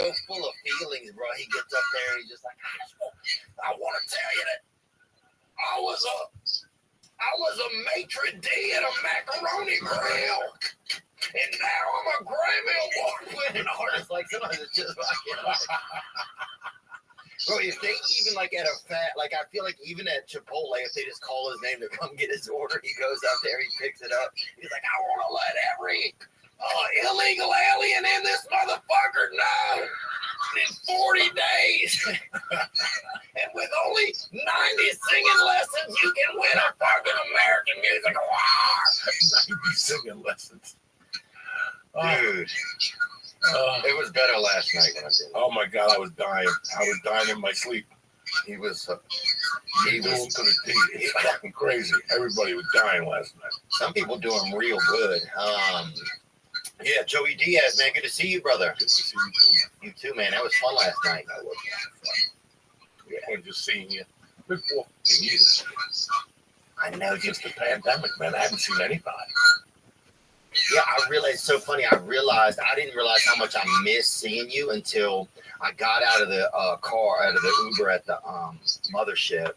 so full of feelings, bro. He gets up there and he's just like, I want to tell you that I was a maitre d' at a macaroni grill, and now I'm a Grammy Award-winning artist. Like, sometimes it's just like, bro, if they even like at a like I feel like even at Chipotle, if they just call his name to come get his order, he goes out there, he picks it up. He's like, I want to let every illegal alien in this motherfucker know in 40 days. And with only 90 singing lessons, you can win a fucking American Music Award. 90 singing lessons. Dude. It was better last night when I did it. Oh my God, I was dying. I was dying in my sleep. He was to the D. It's fucking crazy. Everybody was dying last night. Some people doing real good. Yeah, Joey Diaz, man, good to see you, brother. Good to see you too. You too, man. That was fun last night. That was fun. Yeah, just seeing you. Been 14 years. I know, just the pandemic, man. I haven't seen anybody. Yeah, I realized, it's so funny. I didn't realize how much I missed seeing you until I got out of the car, out of the Uber at the mothership.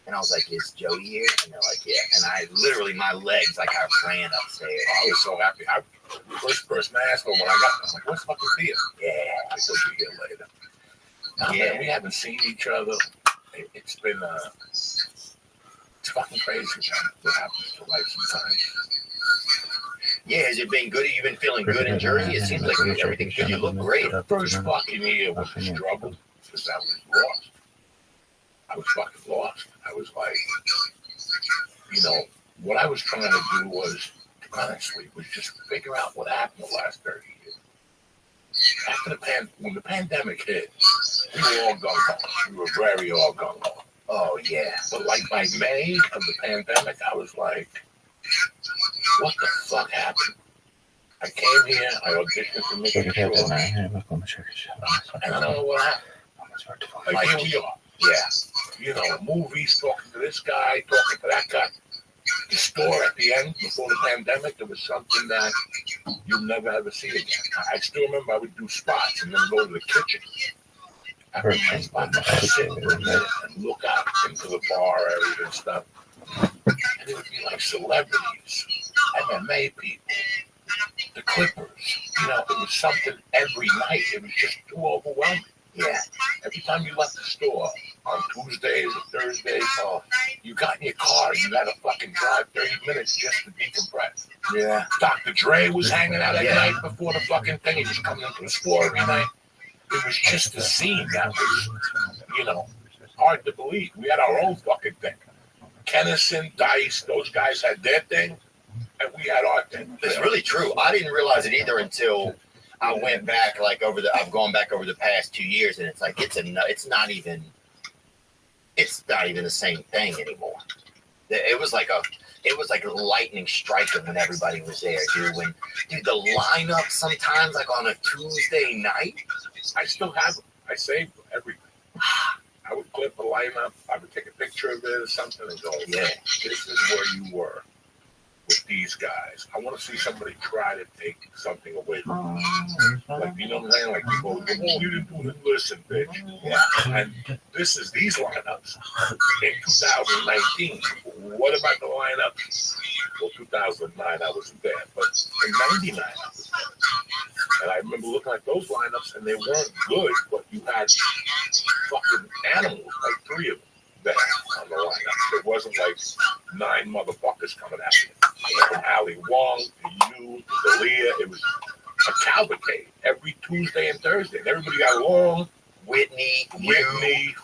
And I was like, is Jody here? And they're like, yeah. And I literally, my legs, like I ran upstairs. I was so happy. First person I asked for when I got there, I'm like, what's fucking deal? Yeah. I said, you get later. Now, man, we haven't seen each other. It's been, it's fucking crazy, man. What happens to life sometimes. Yeah, has it been good? Have you been feeling good in Jersey? It seems like everything's good. You look great. The first fucking year was a struggle because I was lost. I was fucking lost. I was like, what I was trying to do was, honestly, was just figure out what happened the last 30 years. After when the pandemic hit, we were all gung-ho. We were very all gung-ho. Oh, yeah. But like by May of the pandemic, I was like, what the fuck happened? I came here, I auditioned for Mission Shore, and I don't know what happened. Like, here we are. Yeah. Movies, talking to this guy, talking to that guy. The store at the end, before the pandemic, there was something that you'll never ever see again. I still remember I would do spots and then go to the kitchen. After my spot, I'd sit for a minute and look out into the bar area and stuff. And it would be like celebrities, MMA people, the Clippers. It was something every night. It was just too overwhelming. Yeah. Every time you left the store on Tuesdays or Thursdays, you got in your car and you had to fucking drive 30 minutes just to decompress. Yeah. Dr. Dre was hanging out at night before the fucking thing. He was coming into the store every night. It was just a scene that was, hard to believe. We had our own fucking thing. Kennison, Dice, those guys had their thing, and we had our thing. It's really true. I didn't realize it either until I went back, I've gone back over the past 2 years, and it's like, it's not even the same thing anymore. It was like a lightning striking when everybody was there, dude. The lineup sometimes, like on a Tuesday night, I still have them. I saved everything. I would clip a lineup. I would take a picture of it or something and go, yeah, this is where you were with these guys. I want to see somebody try to take something away from you. Like, you know what I'm saying? Like, people go, you didn't do it. Listen, bitch. Yeah. And these lineups in 2019. What about the lineups? Well, 2009, I wasn't there. But in 99, I was there. And I remember looking at those lineups, and they weren't good, but you had fucking animals, like 3 of them there on the lineup. It wasn't like 9 motherfuckers coming at you. From Ali Wong to you to Dalia. It was a cavalcade every Tuesday and Thursday. And everybody got along. Whitney,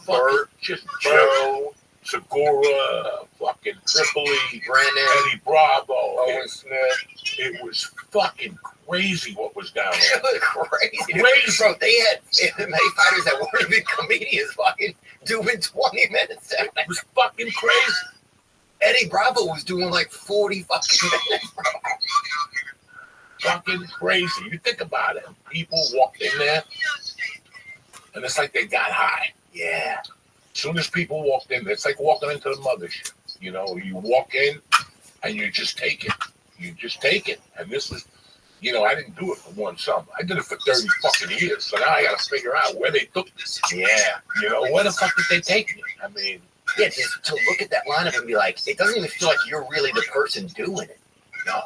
Bert, just Joe, Segura, fucking Tripoli, Brennan, Eddie Bravo, Owen Smith. It was fucking crazy what was down there. It was crazy. Bro, they had MMA fighters that weren't even comedians fucking doing 20 minutes. It was fucking crazy. Eddie Bravo was doing like 40 fucking minutes, bro. Fucking crazy. You think about it. People walked in there, and it's like they got high. Yeah. As soon as people walked in, it's like walking into the mothership. You walk in, and you just take it. You just take it. And this is, I didn't do it for one summer. I did it for 30 fucking years. So now I got to figure out where they took this. Yeah. Where the fuck did they take me? I mean, yeah, just to look at that lineup and be like, it doesn't even feel like you're really the person doing it. No.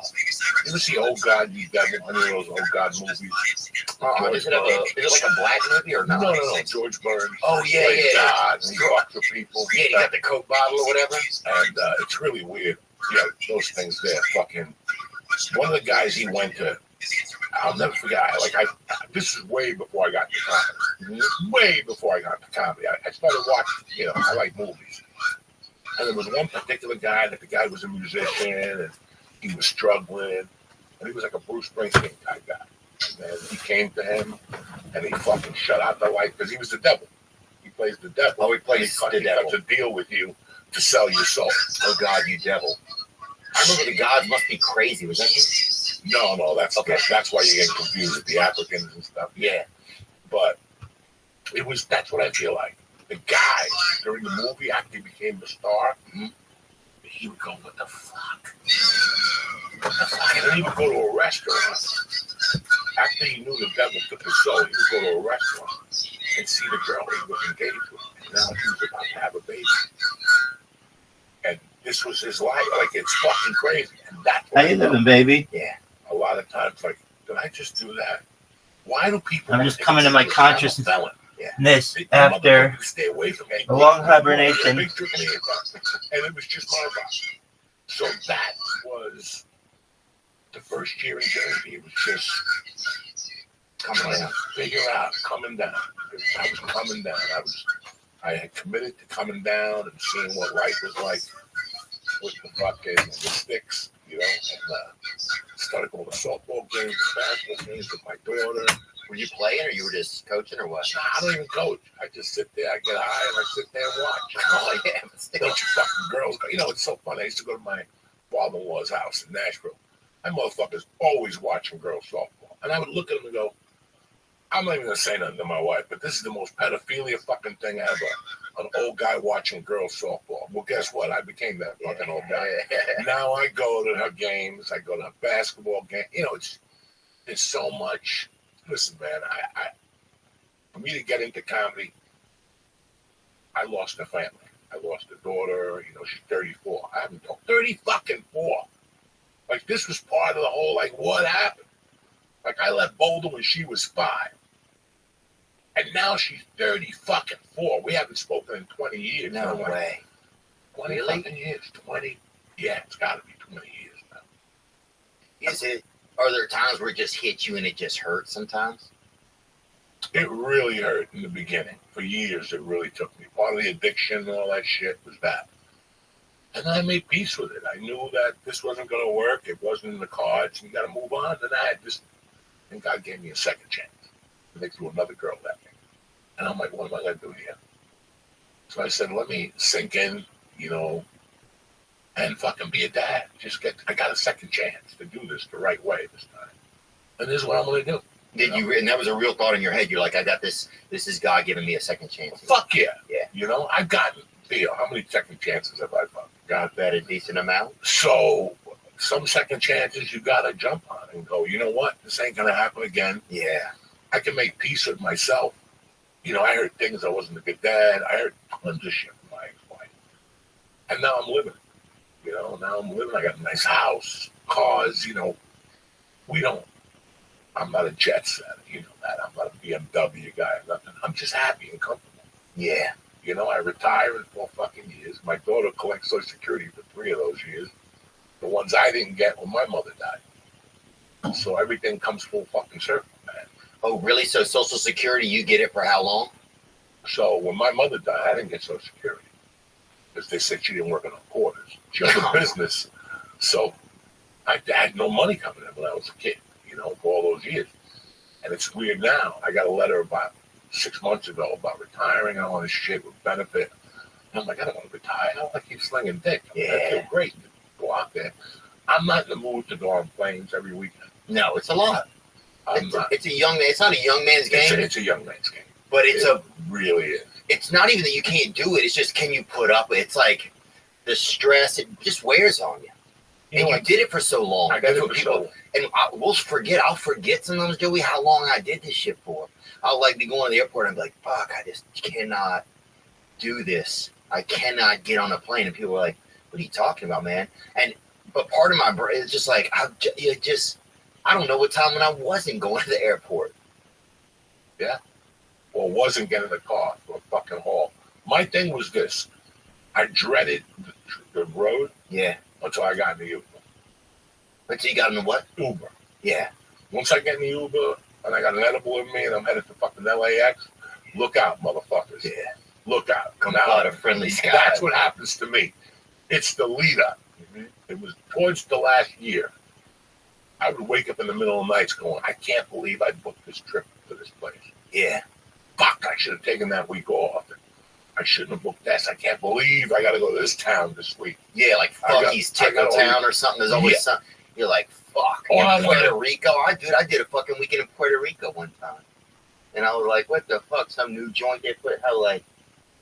You ever see Old God, You Devil, one of those Old God movies? Is it like a black movie or not? No. George Burns. Oh, yeah. God, and he talks to people. Yeah, you got the Coke bottle or whatever. And it's really weird. Yeah, those things there. Fucking, one of the guys he went to, I'll never forget. This is way before I got to comedy. Way before I got to comedy. I started watching, I like movies. And there was one particular guy that the guy was a musician and he was struggling. And he was like a Bruce Springsteen type guy. And then he came to him and he fucking shut out the light because he was the devil. He plays the devil. Oh, he plays the devil. He cuts a deal with you to sell your soul. Oh, God, you devil. I remember the gods must be crazy. Was that you? No, that's okay. That's why you get confused with the Africans and stuff. Yeah. But that's what I feel like. The guy, during the movie, after he became the star, he would go, what the fuck? What the fuck? And then he would go to a restaurant. After he knew the devil took his soul, he would go to a restaurant and see the girl he was engaged with. And now he was about to have a baby. And this was his life. Like, it's fucking crazy. And that's How you living, baby? Yeah. A lot of times, like, did I just do that? Why do people... I'm just coming to my consciousness after stay away from me. a long hibernation. And it was just my body. So that was the first year in Jersey. It was just coming down. Figure out coming down. I was coming down. I had committed to coming down and seeing what life was like with the fucking the sticks, and started going to softball games, basketball games with my daughter. Were you playing or you were just coaching or what? Nah, I don't even coach. I just sit there, I get high, and I sit there and watch. Oh, yeah, but still. Bunch of fucking girls. It's so funny. I used to go to my father-in-law's house in Nashville. My motherfuckers always watching girls softball. And I would look at them and go, I'm not even going to say nothing to my wife, but this is the most pedophilia fucking thing ever. An old guy watching girls softball. Well, guess what? I became that fucking old guy. Now I go to her games. I go to her basketball game. It's so much. Listen, man, I for me to get into comedy, I lost a family. I lost a daughter. She's 34. I haven't told 30 fucking 4. Like, this was part of the whole, like, what happened? Like, I left Boulder when she was 5. And now she's 30 fucking 4. We haven't spoken in 20 years. No way. 20 fucking years. 20. Yeah, it's got to be 20 years now. Are there times where it just hits you and it just hurts sometimes? It really hurt in the beginning. For years, it really took me. Part of the addiction and all that shit was that. And I made peace with it. I knew that this wasn't going to work. It wasn't in the cards. You got to move on. And God gave me a second chance. And they threw another girl at me. And I'm like, what am I going to do here? So I said, let me sink in, and fucking be a dad. I got a second chance to do this the right way this time. And this is what I'm going to do. And that was a real thought in your head. You're like, I got this. This is God giving me a second chance. Fuck yeah. Yeah. I've gotten, how many second chances have I got? That a decent amount. So some second chances you got to jump on and go, you know what? This ain't going to happen again. Yeah. I can make peace with myself. I heard things. I wasn't a good dad. I heard tons of shit from my ex-wife. And now I'm living. I got a nice house, cars, I'm not a jet setter, that. I'm not a BMW guy, nothing. I'm just happy and comfortable. Yeah. I retire in 4 fucking years. My daughter collects Social Security for 3 of those years. The ones I didn't get when my mother died. So everything comes full fucking circle, man. Oh, really? So Social Security, you get it for how long? So when my mother died, I didn't get Social Security. Because they said she didn't work in the quarters. She owned a business. So I had no money coming in when I was a kid, for all those years. And it's weird now. I got a letter about 6 months ago about retiring and all this shit with benefit. And I'm like, I don't want to retire. I don't want to keep slinging dick. I feel great to go out there. I'm not in the mood to go on planes every weekend. No, it's a lot. It's a young man. It's not a young man's game. It's a young man's game. But it really is. It's not even that you can't do it. It's just, can you put up with it? It's like the stress. It just wears on you. And you did it for so long. I did it for people, so long. And we'll forget. I'll forget sometimes, Joey, how long I did this shit for. I'll like be going to the airport and be like, fuck, I just cannot do this. I cannot get on a plane. And people are like, what are you talking about, man? But part of my brain is just like, I don't know what time when I wasn't going to the airport. Yeah. Or wasn't getting the car for a fucking haul. My thing was this. I dreaded the road. Yeah. Until I got in the Uber. Until you got in the what? Uber. Yeah. Once I get in the Uber and I got an edible in me and I'm headed to fucking LAX, look out, motherfuckers. Yeah. Look out. Come out of friendly sky. That's what happens to me. It's the lead up. Mm-hmm. It was towards the last year. I would wake up in the middle of the nights going, I can't believe I booked this trip to this place. Yeah. Fuck, I should have taken that week off. I shouldn't have booked this. I can't believe I got to go to this town this week. Yeah, like Fucky's Tickle Town or something. There's always something. You're like, fuck. Puerto Rico. I did a fucking weekend in Puerto Rico one time. And I was like, what the fuck? Some new joint they put.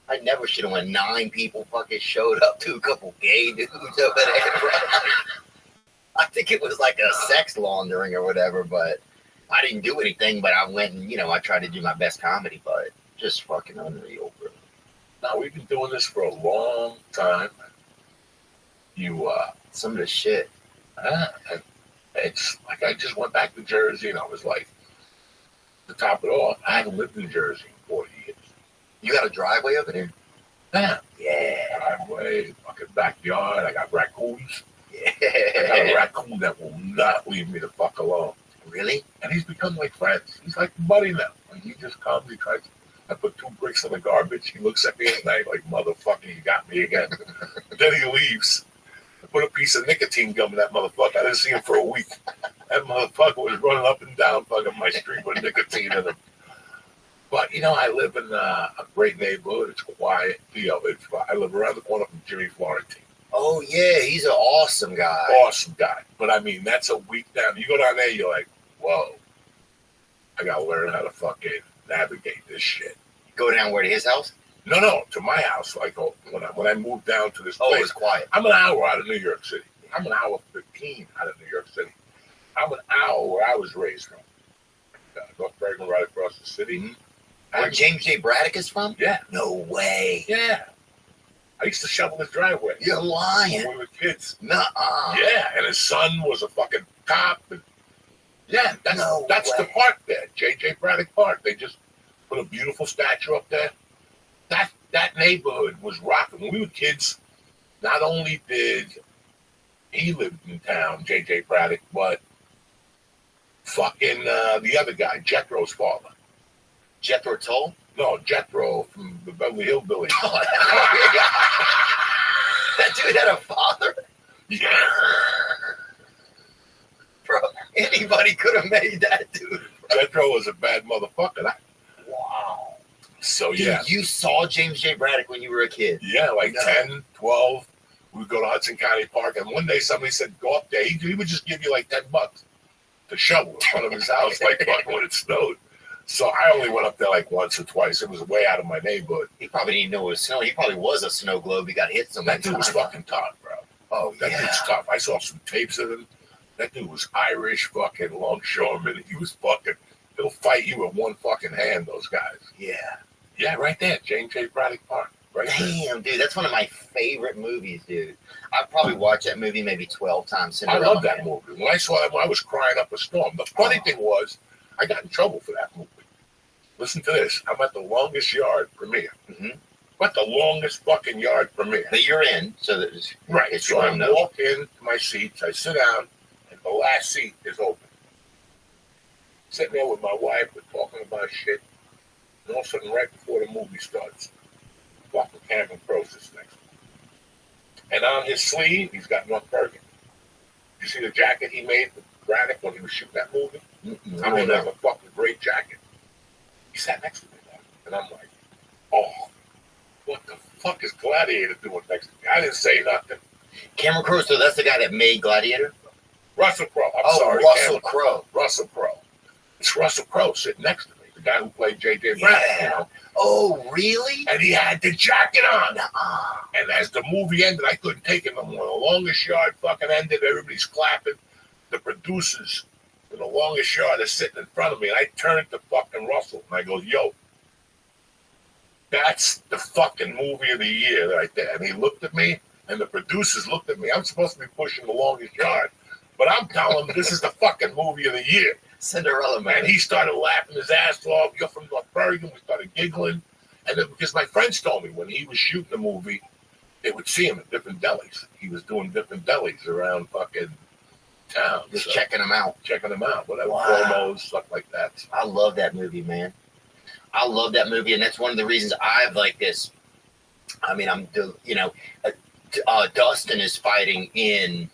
I never should have went. 9 people fucking showed up to a couple gay dudes over there, bro. I think it was like a sex laundering or whatever, but I didn't do anything. But I went and, I tried to do my best comedy, but just fucking unreal, bro. Now, we've been doing this for a long time. Some of the shit. It's like I just went back to Jersey and I was like, to top it off, I haven't lived in Jersey in 40 years. You got a driveway over there? Yeah. Driveway, fucking backyard. I got raccoons. Yeah. I got a raccoon that will not leave me the fuck alone. Really? And he's become like friends. He's like a buddy now. Like he just comes, he tries. I put 2 bricks in the garbage. He looks at me at night like, motherfucker, you got me again. Then he leaves. I put a piece of nicotine gum in that motherfucker. I didn't see him for a week. That motherfucker was running up and down fucking my street with nicotine in him. But, I live in a great neighborhood. It's quiet. I live around the corner from Jimmy Florentine. Oh, yeah. He's an awesome guy. Awesome guy. But, that's a week down. You go down there, you're like, whoa. I got to learn how to fucking navigate this shit. Go down where, to his house? No, to my house. Like when I moved down to this place. Oh, it's quiet. I'm an hour out of New York City. I'm an hour 15 out of New York City. I'm an hour where I was raised from. North Bergen, right across the city. Mm-hmm. Where James J. Braddock is from? Yeah. No way. Yeah. I used to shovel his driveway. You're lying. When we were kids. Nuh-uh. Yeah, and his son was a fucking cop. And yeah, that's the park there, J.J. Braddock Park. They just put a beautiful statue up there. That neighborhood was rocking. When we were kids, not only did he live in town, J.J. Braddock, but fucking the other guy, Jethro's father. Jethro Tull? No, Jethro from the Beverly Hillbillies. That dude had a father? Yeah. Bro, anybody could have made that, dude. Jethro was a bad motherfucker. Wow. So, dude, yeah. You saw James J. Braddock when you were a kid? Yeah, like 10, 12. We would go to Hudson County Park, and one day somebody said, go up there. He would just give you like $10 to shovel in front of his house, like fucking when it snowed. So I only went up there like once or twice. It was way out of my neighborhood. He probably didn't know it was snow. He probably was a snow globe. He got hit so many times. That dude was fucking tough, bro. Oh, that dude's tough. I saw some tapes of him. That dude was Irish, fucking longshoreman. He was fucking, he'll fight you with one fucking hand, those guys. Yeah. Yeah, right there, James J. Braddock Park. Right Damn, dude, that's one of my favorite movies, dude. I've probably watched that movie maybe 12 times. I love that movie. When I saw that, I was crying up a storm. The funny thing was, I got in trouble for that movie. Listen to this. I'm at the longest yard premiere. Mm-hmm. I'm at the longest fucking yard premiere. But you're in, so that it's right. It's so I walk into my seats, I sit down, and the last seat is open. Sitting there with my wife, we're talking about shit, and all of a sudden, right before the movie starts, fucking Cameron Crowe sits next to me. And on his sleeve, he's got North Bergen. You see the jacket he made with Braddock when he was shooting that movie? Mm-hmm. I mean, that's a fucking great jacket. He sat next to me, man. And I'm like, oh, what the fuck is Gladiator doing next to me? I didn't say nothing. Cameron Crowe, so that's the guy that made Gladiator? Russell Crowe. I'm sorry. Russell Crowe. Russell Crowe. It's Russell Crowe sitting next to me. The guy who played J.J. Brown. Yeah. You know? Oh, really? And he had the jacket on. Nuh-uh. And as the movie ended, I couldn't take it no more. The Longest Yard fucking ended. Everybody's clapping. The producers in The Longest Yard are sitting in front of me. And I turned to fucking Russell. And I go, yo, that's the fucking movie of the year right there. And he looked at me. And the producers looked at me. I'm supposed to be pushing The Longest Yard. But I'm telling him this is the fucking movie of the year. Cinderella Man. And he started laughing his ass off. You're from North Bergen. We started giggling. And then, because my friends told me when he was shooting the movie, they would see him at different delis. He was doing different delis around fucking town. Just checking them out. Checking them out. Whatever. Wow. Promos, stuff like that. I love that movie, man. I love that movie. And that's one of the reasons I've like this. I mean, Dustin is fighting in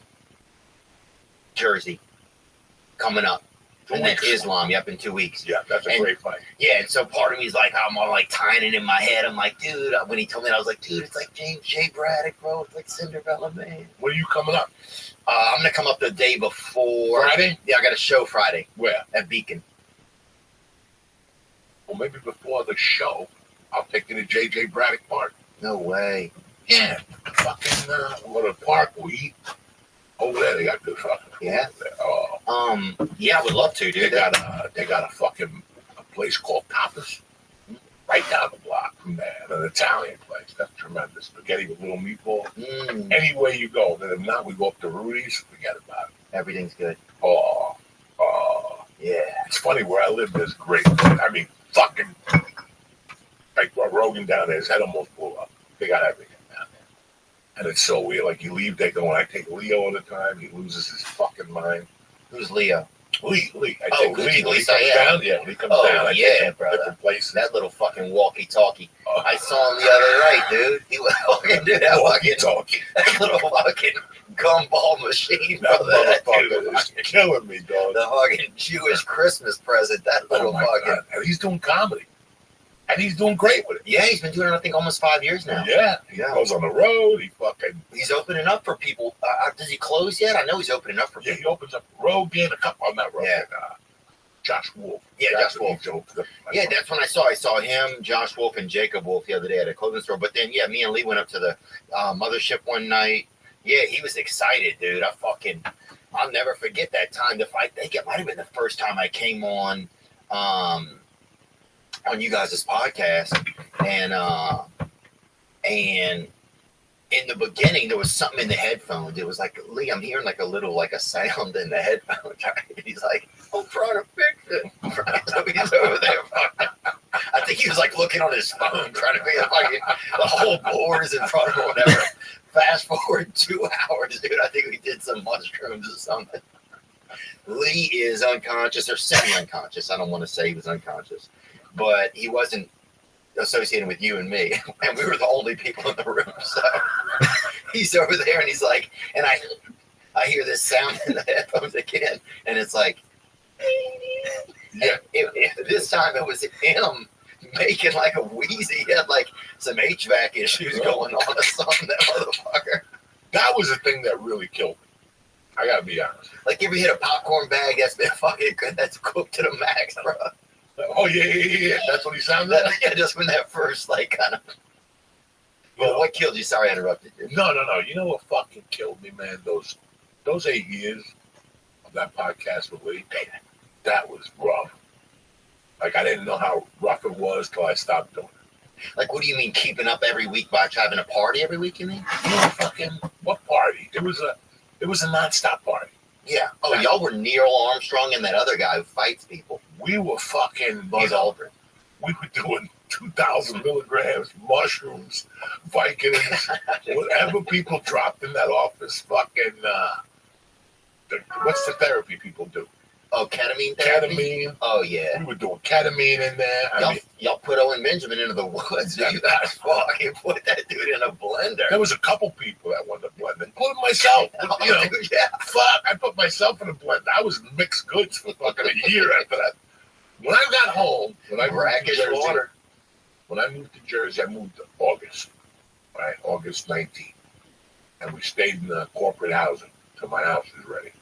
Jersey coming up. And then Islam, yep, in 2 weeks. Yeah, that's a great fight. Yeah, and so part of me is like, I'm all like tying it in my head. I'm like, dude, when he told me that, I was like, dude, it's like James J. Braddock, bro. It's like Cinderella Man. When are you coming up? I'm going to come up the day before. Friday? Yeah, I got a show Friday. Where? At Beacon. Well, maybe before the show, I'll take you to J.J. Braddock Park. No way. Yeah. Fucking, we'll go to the park, we eat. Over there, they got good fucking food. Yeah. Yeah, I would love to, dude. They got a fucking place called Tapas right down the block from there. An Italian place. That's tremendous. Spaghetti with little meatballs. Anywhere you go. Then if not, we go up to Rudy's. Forget about it. Everything's good. Oh. Yeah. It's funny, where I live, there's great food. I mean, fucking, like Rogan down there, his head almost blew up. They got everything. And it's so weird. Like, you leave, they go, when I take Leo all the time, he loses his fucking mind. Who's Leo? Lee. I Oh, take Lee. When he Lisa, comes yeah. down, yeah, when he comes Oh, down, I yeah, take him to brother. different places. That little fucking walkie-talkie. I saw him the other night, dude. He was fucking, dude, that walkie-talkie. That little fucking gumball machine, That brother. That dude motherfucker is killing me, dog. the fucking Jewish Christmas present. That little Oh my fucking. God. And he's doing comedy. And he's doing great with it. Yeah, he's been doing it, I think, almost 5 years now. Yeah. He goes on the road. He's opening up for people. Does he close yet? I know he's opening up for Yeah, people. he opens up Rogan, a couple on that road. Yeah. Josh Wolf. Yeah, Josh Wolf. Yeah, that's when I saw him, Josh Wolf, and Jacob Wolf the other day at a clothing store. But then, yeah, me and Lee went up to the mothership one night. Yeah, he was excited, dude. I'll never forget that time to fight. I think it might have been the first time I came on you guys' podcast, and in the beginning there was something in the headphones. It was like, Lee, I'm hearing like a sound in the headphones. He's like, I'm trying to fix it. So he's over there. I think he was like looking on his phone, trying to figure out the whole board is in front of him, whatever. Fast forward 2 hours, dude. I think we did some mushrooms or something. Lee is unconscious or semi-unconscious. I don't want to say he was unconscious, but he wasn't associated with you and me, and we were the only people in the room. So he's over there, and he's like, and I hear this sound in the headphones again, and it's like, yeah. This time it was him making like a wheezy. He had like some HVAC issues going on or something. That motherfucker. That was the thing that really killed me. I gotta be honest. Like, you ever hit a popcorn bag that's been fucking good, that's cooked to the max, bro? Oh yeah. That's what he sounded like. Yeah, just when that first like kind of. Well, what killed you? Sorry, I interrupted you. No. You know what fucking killed me, man? Those 8 years of that podcast with Lee. That was rough. Like, I didn't know how rough it was till I stopped doing it. Like, what do you mean keeping up every week by having a party every week? You mean? Yeah, fucking what party? It was a nonstop party. Yeah. Oh, y'all were Neil Armstrong and that other guy who fights people. We were fucking Buzz Aldrin. We were doing 2,000 milligrams, mushrooms, Vikings, whatever people dropped in that office. Fucking what's the therapy people do? Oh, ketamine therapy? Ketamine. Oh, yeah. We were doing ketamine in there. Y'all put Owen Benjamin into the woods. You guys fucking put that dude in a blender. There was a couple people that wanted to blend. Including myself. Dude, yeah. Fuck, I put myself in a blender. I was mixed goods for fucking a year after that. When I got home, when I moved to Jersey, I moved to August, right? August 19th. And we stayed in the corporate housing till my house was ready.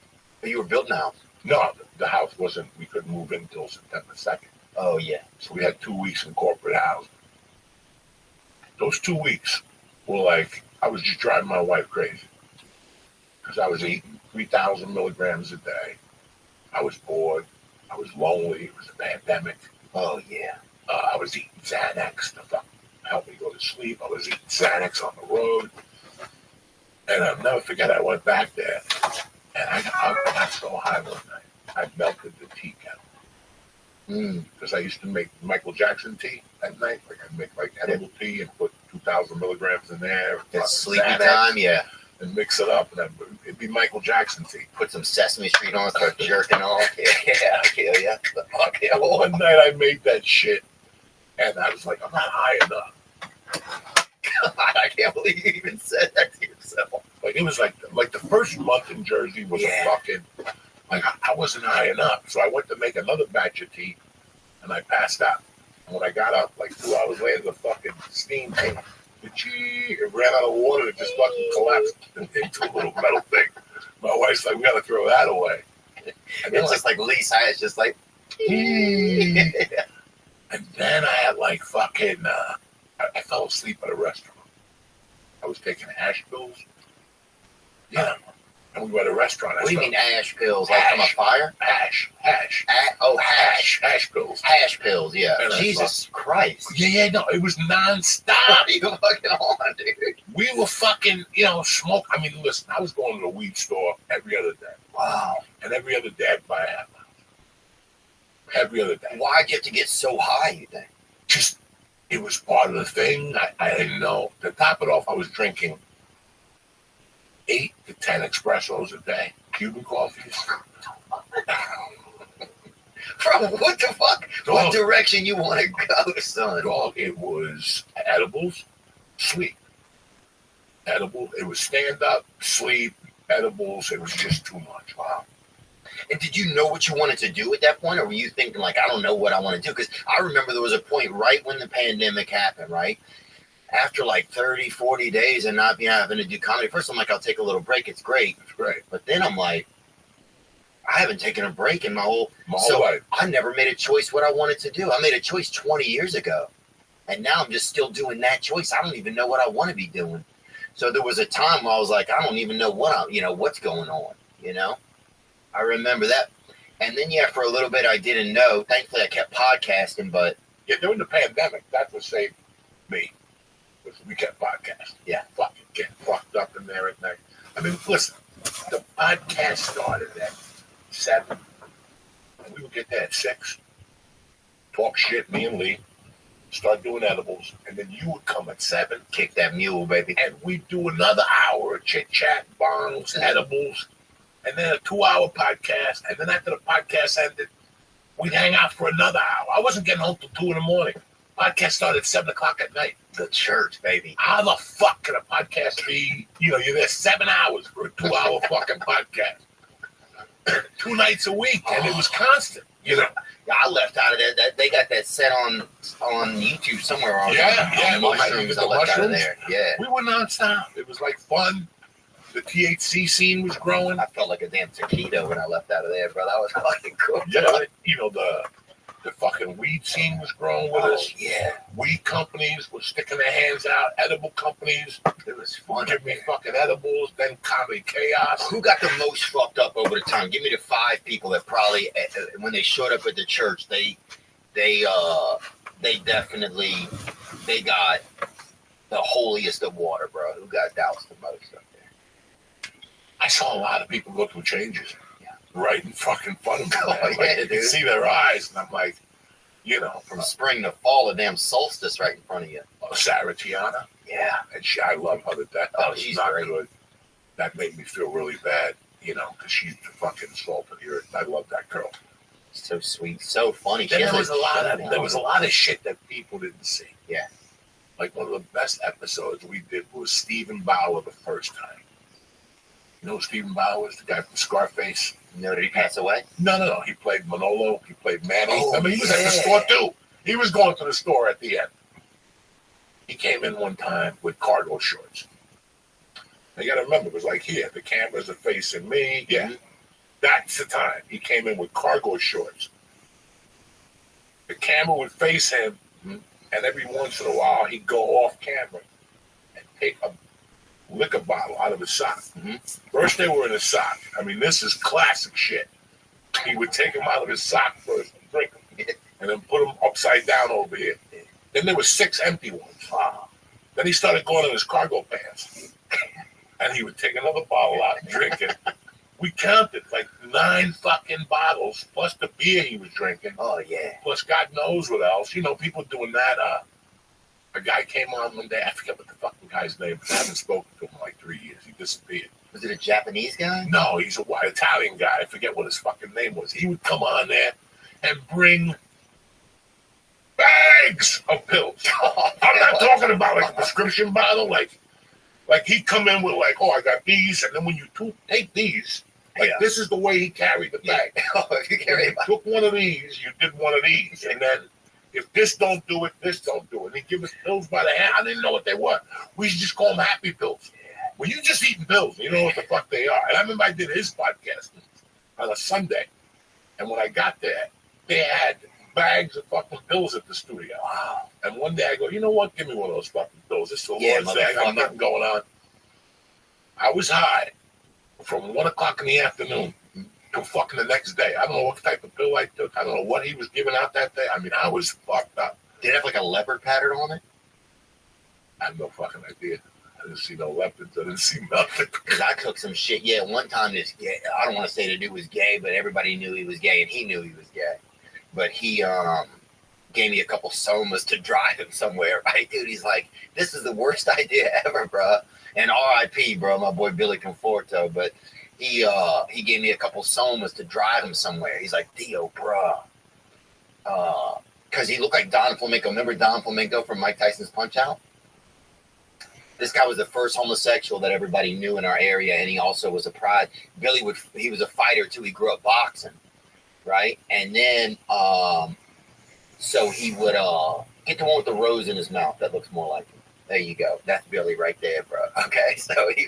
But you were building a house. No, the house wasn't, we couldn't move in until September 2nd. Oh, yeah. So we had 2 weeks in corporate housing. Those 2 weeks were like, I was just driving my wife crazy. Because I was eating 3,000 milligrams a day. I was bored. I was lonely. It was a pandemic. Oh, yeah. I was eating Xanax to help me go to sleep. I was eating Xanax on the road. And I'll never forget, I went back there. And I got so high one night. I melted the tea kettle. Because I used to make Michael Jackson tea at night. Like I'd make like edible tea and put 2,000 milligrams in there. It's sleepy time, yeah. And mix it up, and it'd be Michael Jackson tea. Put some Sesame Street on, start jerking off. Yeah, yeah. Okay, well, one night I made that shit, and I was like, I'm not high enough. God, I can't believe you even said that to yourself. Like it was like the first month in Jersey was a fucking like I wasn't high enough, so I went to make another batch of tea, and I passed out. And when I got up, like 2 hours later, the fucking steam came. It ran out of water. It just fucking collapsed into a little metal thing. My wife's like, we gotta throw that away. And it's just like Lee's high. It's just like. And then I had like fucking. I fell asleep at a restaurant. I was taking ash pills. Yeah. And we were at a restaurant. What do you mean ash pills? Like from a fire? Hash. Hash pills. Hash pills, yeah. And Jesus Christ. Yeah, no, it was nonstop. What are you fucking on, dude? We were fucking, smoke. I mean, listen, I was going to the weed store every other day. Wow. And every other day I'd buy a half ounce. Every other day. Why'd you have to get so high, you think? Just, it was part of the thing. I didn't know. To top it off, I was drinking 8 to 10 espressos a day. Cuban coffees. Bro, what the fuck? Dog, what direction you want to go, son? Dog, it was edibles, sleep. Edibles, it was stand up, sleep, edibles. It was just too much. Wow. And did you know what you wanted to do at that point? Or were you thinking like, I don't know what I want to do? Because I remember there was a point right when the pandemic happened, right? After like 30, 40 days and not being having to do comedy. First, I'm like, I'll take a little break. It's great. It's great. But then I'm like, I haven't taken a break in my whole life. I never made a choice what I wanted to do. I made a choice 20 years ago. And now I'm just still doing that choice. I don't even know what I want to be doing. So there was a time where I was like, I don't even know what's going on, I remember that. And then, for a little bit, I didn't know. Thankfully, I kept podcasting, but... Yeah, during the pandemic, that's what saved me. We kept podcasting. Yeah. Fucking getting fucked up in there at night. I mean, listen, the podcast started at 7. And we would get there at 6. Talk shit, me and Lee. Start doing edibles. And then you would come at 7. Kick that mule, baby. And we'd do another hour of chit-chat, bongs, edibles. And then a 2-hour podcast. And then after the podcast ended, we'd hang out for another hour. I wasn't getting home till 2 in the morning. Podcast started at 7 o'clock at night. The church, baby. How the fuck can a podcast be? You're there 7 hours for a 2-hour fucking podcast. 2 nights a week, and it was constant. Yeah, I left out of that. They got that set on YouTube somewhere. On mushrooms. I left out of there. Yeah, we were nonstop. It was like fun. The THC scene was growing. I felt like a damn taquito when I left out of there, bro. That was fucking cool. Yeah, the fucking weed scene was growing with us. Yeah. Weed companies were sticking their hands out. Edible companies. It was fun. Give me fucking edibles. Then comedy chaos. Who got the most fucked up over the time? Give me the 5 people that probably, when they showed up at the church, they definitely, they got the holiest of water, bro. Who got doused the most up there? I saw a lot of people go through changes. Right in fucking front of me. You can see their eyes, and I'm like, from spring to fall, a damn solstice right in front of you. Sarah Tiana. Yeah. And I love her to death. She's not great. Good. That made me feel really bad, because she's the fucking salt of the earth. I love that girl. So sweet, so funny. There was a lot of shit that people didn't see. Yeah. Like one of the best episodes we did was Stephen Bauer the first time. You know who Stephen Bauer was? The guy from Scarface. Did he pass away? No. He played Manolo. He played Manny. Oh, he was at the store too. He was going to the store at the end. He came in one time with cargo shorts. Now you got to remember, it was like here. The cameras are facing me. Yeah. Mm-hmm. That's the time. He came in with cargo shorts. the camera would face him, and every once in a while he'd go off camera and take a liquor bottle out of his sock. First they were in his sock. I mean, this is classic shit. He would take them out of his sock first and drink them, and then put them upside down over here. Then there were 6 empty ones. Then he started going in his cargo pants, and he would take another bottle out and drink it. We counted like 9 fucking bottles plus the beer he was drinking. Oh yeah. Plus God knows what else. You know, people doing that. A guy came on one day. I forget what the fucking guy's name is. I haven't spoken to him in like 3 years. He disappeared. Was it a Japanese guy? No, he's a white Italian guy. I forget what his fucking name was. He would come on there and bring bags of pills. I'm not talking about like a prescription bottle. Like he'd come in with like, oh, I got these. And then when you take these, like this is the way he carried the bag. If you took one of these, you did one of these. And then if this don't do it, this don't do it. And he'd give us pills by the hand. I didn't know what they were. We used to just call them happy pills. Well, you just eating pills. You know what the fuck they are. And I remember I did his podcast on a Sunday. And when I got there, they had bags of fucking pills at the studio. Wow. And one day I go, you know what? Give me one of those fucking pills. It's the Lord's day. I got nothing going on. I was high from 1 o'clock in the afternoon to fucking the next day. I don't know what type of pill I took. I don't know what he was giving out that day. I mean, I was fucked up. Did it have like a leopard pattern on it? I have no fucking idea. I didn't see no leopards. I didn't see nothing. Because I took some shit. Yeah, one time this gay, I don't want to say the dude was gay, but everybody knew he was gay, and he knew he was gay. But he gave me a couple somas to drive him somewhere, right, dude? He's like, this is the worst idea ever, bro. And R.I.P., bro, my boy Billy Conforto. But he gave me a couple somas to drive him somewhere. He's like, Theo, bro. Because he looked like Don Flamenco. Remember Don Flamenco from Mike Tyson's Punch-Out? This guy was the first homosexual that everybody knew in our area, and he also was a pride. He was a fighter, too. He grew up boxing, right? And then, so he would get the one with the rose in his mouth. That looks more like him. There you go. That's Billy right there, bro. Okay, so he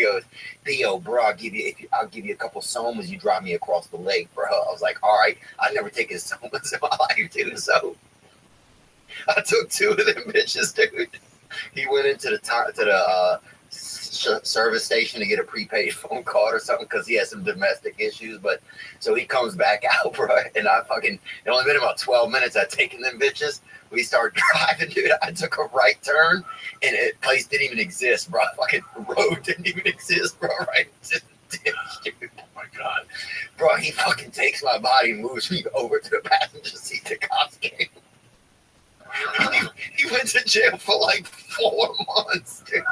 goes, Theo, bro, I'll give you a couple somas. You drive me across the lake, bro. I was like, all right. I've never taken somas in my life, dude. So I took 2 of them bitches, dude. He went into the service station to get a prepaid phone card or something because he had some domestic issues. But so he comes back out, bro, and it only been about 12 minutes. I'd taken them bitches. We started driving, dude. I took a right turn, and the place didn't even exist, bro. Fucking road didn't even exist, bro. Right into the ditch, dude. Oh my god, bro. He fucking takes my body and moves me over to the passenger seat. The cops came. He went to jail for like 4 months, dude.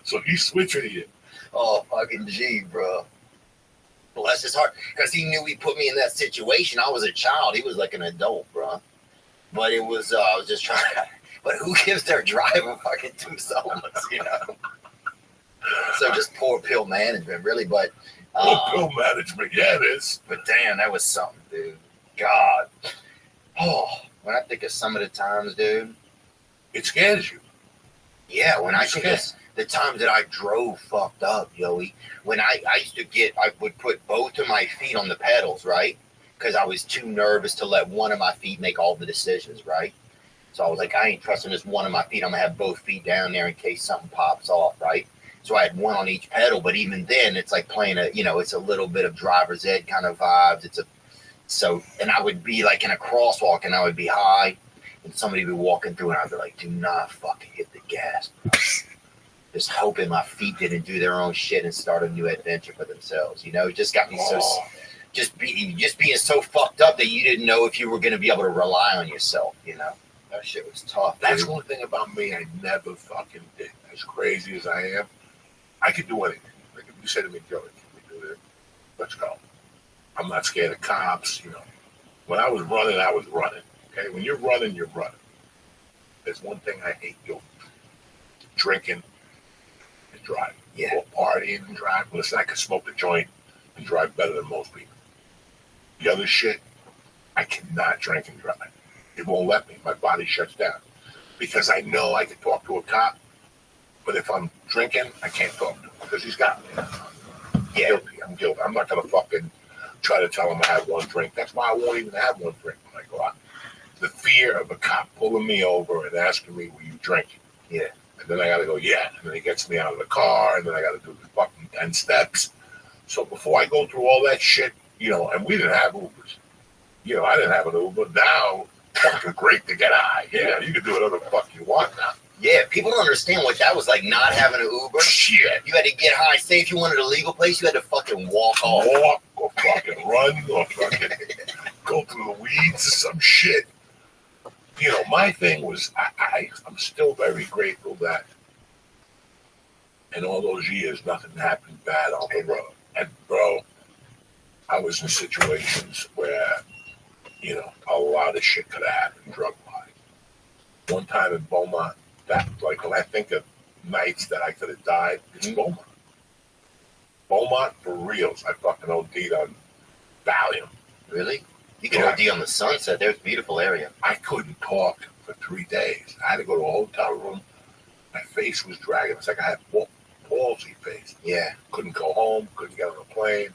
So he switched you. Oh, fucking G, bro. Bless his heart. Because he knew he put me in that situation. I was a child. He was like an adult, bro. But it was, I was just trying to, but who gives their driver fucking 2 somas, you know? So just poor pill management, really. But poor pill management, yeah, it is. But damn, that was something, dude. God. Oh. When I think of some of the times, dude, it scares you. Yeah, when I think of the times that I drove fucked up, Joey. When I would put both of my feet on the pedals, right? Because I was too nervous to let one of my feet make all the decisions, right? So I was like, I ain't trusting this one of my feet. I'm going to have both feet down there in case something pops off, right? So I had one on each pedal, but even then, it's like playing it's a little bit of driver's ed kind of vibes. And I would be like in a crosswalk and I would be high and somebody would be walking through and I'd be like, do not fucking hit the gas, bro. Just hoping my feet didn't do their own shit and start a new adventure for themselves. You know, it just got me just being so fucked up that you didn't know if you were going to be able to rely on yourself, you know. That shit was tough. That's dude. One thing about me I never fucking did. As crazy as I am, I could do anything. Like if you said to me, Joey, can we do this? Let's go. I'm not scared of cops, you know. When I was running, I was running. Okay, when you're running, you're running. There's one thing I hate doing: drinking and driving. Yeah. Or partying and driving. Listen, I can smoke a joint and drive better than most people. The other shit, I cannot drink and drive. It won't let me. My body shuts down because I know I can talk to a cop, but if I'm drinking, I can't talk to him because he's got me. Yeah. I'm guilty. I'm not gonna fucking try to tell him I had one drink. That's why I won't even have one drink when I go out. the fear of a cop pulling me over and asking me, "Will you drink?" Yeah. And then I got to go, yeah. And then he gets me out of the car, and then I got to do the fucking 10 steps. So before I go through all that shit, and we didn't have Ubers. I didn't have an Uber. Now, fucking great to get high. Yeah, you can do whatever the fuck you want now. Yeah, people don't understand what that was like, not having an Uber. Shit. You had to get high. Say if you wanted a legal place, you had to fucking walk off. Walk or fucking run or fucking go through the weeds or some shit. My thing was, I'm still very grateful that in all those years, nothing happened bad on the road. And, bro, I was in situations where, a lot of shit could have happened drug-wise. One time in Beaumont, when I think of nights that I could have died, it's Beaumont. Beaumont for reals. I fucking OD'd on Valium. Really? You can OD on the Sunset. There's a beautiful area. I couldn't talk for 3 days. I had to go to a hotel room. My face was dragging. It's like I had palsy face. Yeah. Couldn't go home. Couldn't get on a plane.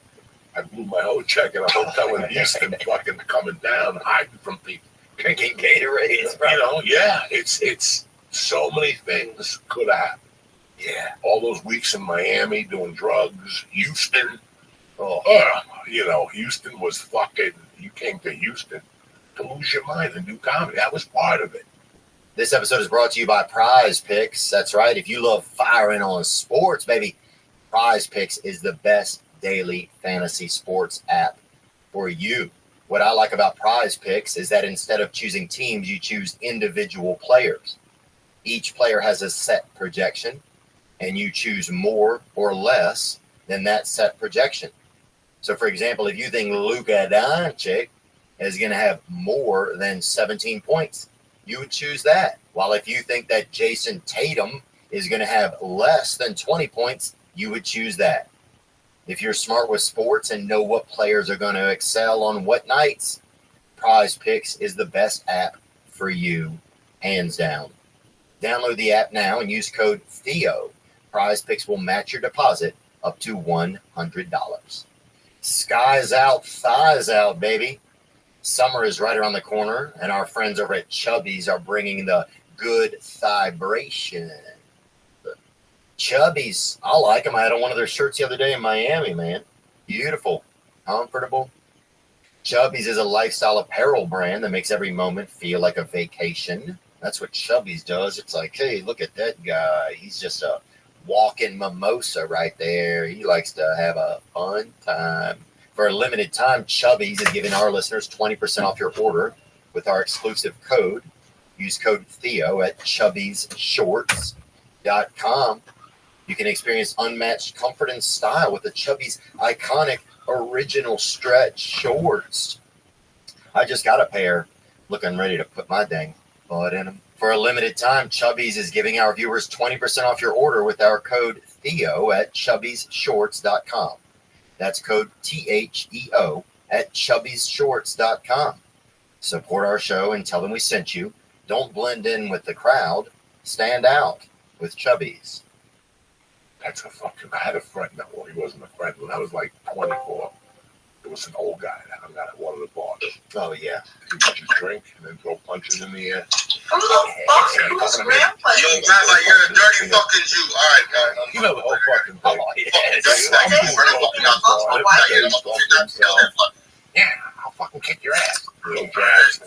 I blew my whole check in a hotel in Houston, fucking coming down, hiding from people. Drinking Gatorades, bro. Yeah. It's so many things could have happened. Yeah. All those weeks in Miami doing drugs. Houston. Houston was fucking, you came to Houston to lose your mind and do comedy. That was part of it. This episode is brought to you by Prize Picks. That's right. If you love firing on sports, baby, Prize Picks is the best daily fantasy sports app for you. What I like about Prize Picks is that instead of choosing teams, you choose individual players. Each player has a set projection, and you choose more or less than that set projection. So, for example, if you think Luka Doncic is going to have more than 17 points, you would choose that. While if you think that Jason Tatum is going to have less than 20 points, you would choose that. If you're smart with sports and know what players are going to excel on what nights, Prize Picks is the best app for you, hands down. Download the app now and use code Theo. Prize Picks will match your deposit up to $100. Skies out, thighs out, baby. Summer is right around the corner, and our friends over at Chubby's are bringing the good vibration. Chubby's, I like them. I had on one of their shirts the other day in Miami, man. Beautiful, comfortable. Chubby's is a lifestyle apparel brand that makes every moment feel like a vacation. That's what Chubby's does. It's like, hey, look at that guy. He's just a walking mimosa right there. He likes to have a fun time. For a limited time, Chubby's is giving our listeners 20% off your order with our exclusive code. Use code Theo at chubbysshorts.com. You can experience unmatched comfort and style with the Chubby's iconic original stretch shorts. I just got a pair, looking ready to put my dang butt in them. For a limited time, Chubby's is giving our viewers 20% off your order with our code Theo at chubbysshorts.com. That's code THEO at chubbysshorts.com. Support our show and tell them we sent you. Don't blend in with the crowd. Stand out with Chubby's. That's a fucking, I had a friend, no, well, he wasn't a friend. When I was like 24, there was an old guy that hung out at one of the bars. Oh, yeah. He would just drink and then throw punches in the air. Who the fuck? Who's grandpa? Yo, Grandma, you're a dirty fucking Jew. All right, guys. You know the whole fucking thing. Yeah, I'll fucking kick your ass. Little jazz.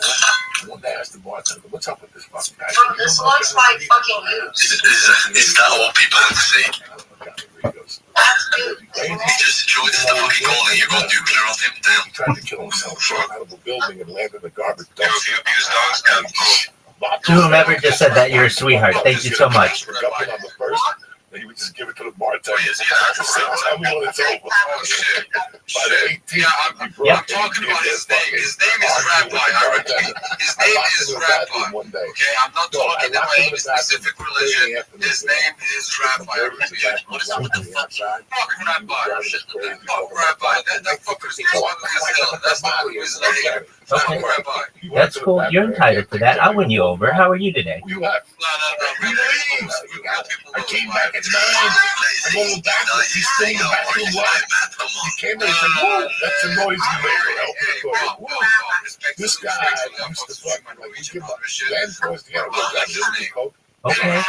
I wanted to ask the bartender, what's up with this fucking guy? Bro, this looks like fucking you. It's not what people have to say. That's good. He just enjoyed the fucking goal and you're going to do clear on him. Damn. He tried to kill himself short out of a building and landed in the garbage Yo, if dumpster. you abuse dogs, got To whomever just said that, you're a sweetheart. Thank you so much. On the first, and he would just give it to the bartender. Oh, yes, yeah. Tell me when it's over. Oh, shit. By the 18th, Yeah, I'm talking about his name. His name is Rabbi. I repeat, his name is Rabbi. One day. Okay, I'm not talking about any specific religion. His name is Rabbi. I repeat, what is up with the fuck? Fuck Rabbi. Fuck Rabbi. That fucker's fucking as hell. That's not his name. Okay. Fuck Rabbi. That's cool. You're entitled to that. I'll win you over. How are you today? You have. No. I came back at 9. I going backwards. He's still in the bathroom line. He came in and said, whoa, that's the noise you made. I opened the door. Whoa. This guy used to fucking, like, we give up. Land towards the end of the coke. Okay.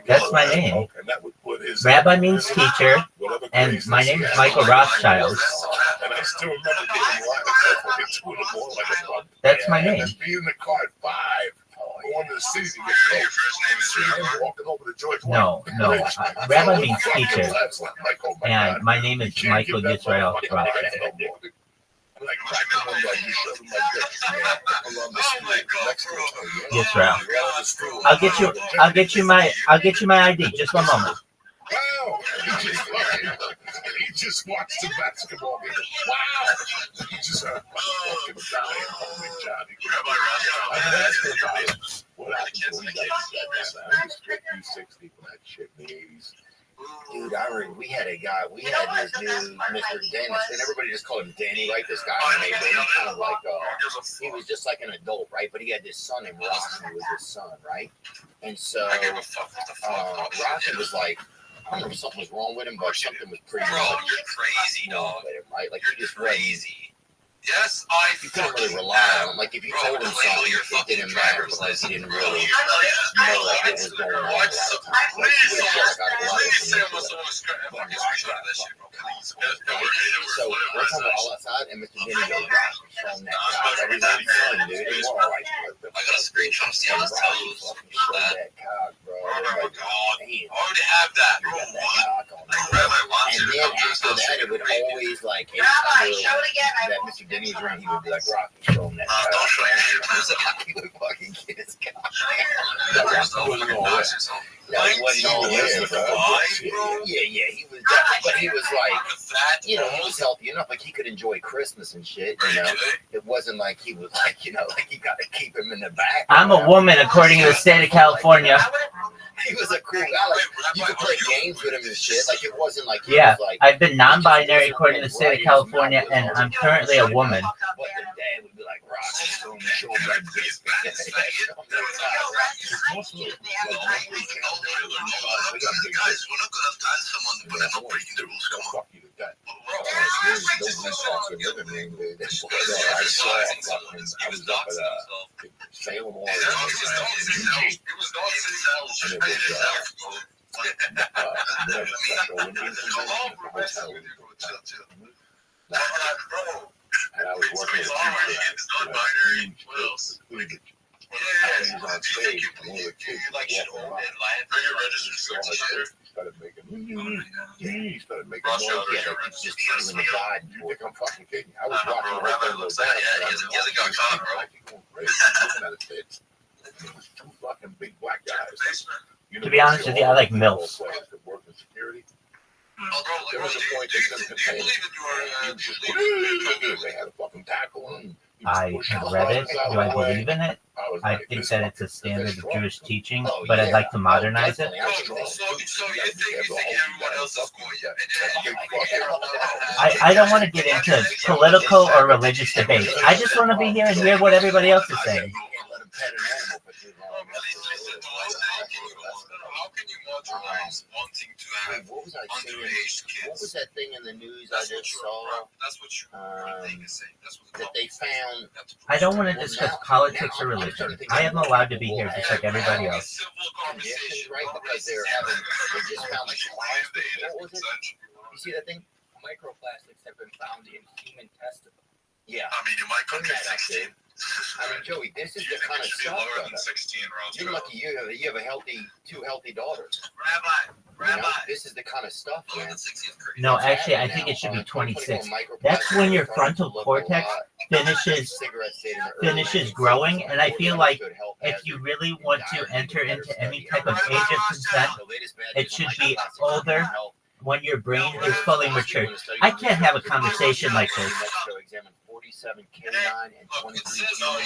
That's my name. Okay, that would put his Rabbi means teacher, and my name is Michael Rothschild. And I still remember being in line at like 2 in the morning, like a bum. That's my name. And being in the car at 5, going to the city to get coke. See him walking over the joint. No. Rabbi means teacher, and my name is Michael Yisrael Rothschild. Like crack him like you shove him like this along the street. Yisrael. I'll get you my ID. Just one moment. Wow! He just watched the basketball game. Wow! He just had a fucking Italian homie Johnny. I've been asking about it. What happened when he got that? He was 50, 60 when that shit in the 80s. Dude, I remember we had this dude, Mr. Dennis, and everybody just called him Danny, right? This guy in the neighborhood, he kind of like, he was just like an adult, right? But he had this son named Rocky, who was his son, right? And so, Rocky was like, I don't know if something was wrong with him, but something was pretty much you're crazy, dog. with him, right? Like, he just Crazy. Yes, you couldn't really rely on him. Like, if you told him something, it didn't matter because he didn't really know like, what was going on. Like, so we're talking about all outside, and Mr. Denny goes, "Rock, from that cock." Every time son, dude, and we're all like, I got a screenshot of Steel's toes. that cock, bro. Oh my Like, god. damn, I already have that. you Bro, got that what? cock on Like, there. Rabbi watching And then after that, it would always like Rabbi, anytime show it again. that Mr. Denny was around, he would be like, "Rocky, show him that No, cock." don't show him. He would fucking get his cock. No, he wasn't all there, bro. Yeah, he was definitely, but he was like, you know, he was healthy enough, like he could enjoy Christmas and shit, you know. It wasn't like he was like, you know, like you got to keep him in the back. I'm a woman, according to the state of California. He was a cool guy. Like, you could play games with him and shit. Like, it wasn't like he Yeah, was like. I've been non-binary according to the state of California, and I'm currently a woman. But the dad would be like, Rocky, show him that dick. Guys, we're not gonna have someone, but I'm not breaking the rules. Come on. Fuck you to death. I was up at Salem, It was and I was working he was on stage, and one of the kids started making he started making noise. Yeah, like, he's just doing the vibe. You think I'm fucking kidding? I was watching the whole thing go down. He hasn't got caught, bro. Looking at his tits. It was 2 fucking big black guys. To be honest with you, I like MILFs. That work in security. Oh, There was a point they couldn't contain it. They had a fucking tackle him. I have read it. Do I believe in it? I think that it's a standard of Jewish teaching, but I'd like to modernize it. So you think everyone else is going, I don't want to get into political or religious debate. I just want to be here and hear what everybody else is saying. How can you modernize wanting to have What was I saying? underage What was kids? that thing in the news I just saw That's what you're saying. That's what that they found? I don't want to discuss politics or religion. I am allowed to be here just like everybody else. Civil Conditions, conversation, right? bro. Because they just found like plastic. What was it? You see that thing? Microplastics have been found in human testicles. Yeah. I mean, in my Put country, that up, 16. dude. I mean, Joey, this is the Yeah, kind of it should be stuff. lower Brother. than 16 around You're lucky you have a healthy, 2 healthy daughters. Rabbi, You know, this is the kind of stuff, lower man. than 16 is crazy. No, actually, I think it should be 26. That's when your frontal cortex finishes growing, and I feel like if you really want to enter into any type of age of consent, it should be older when your brain is fully matured. I can't have a conversation like this. 47 K9 and 23 G9.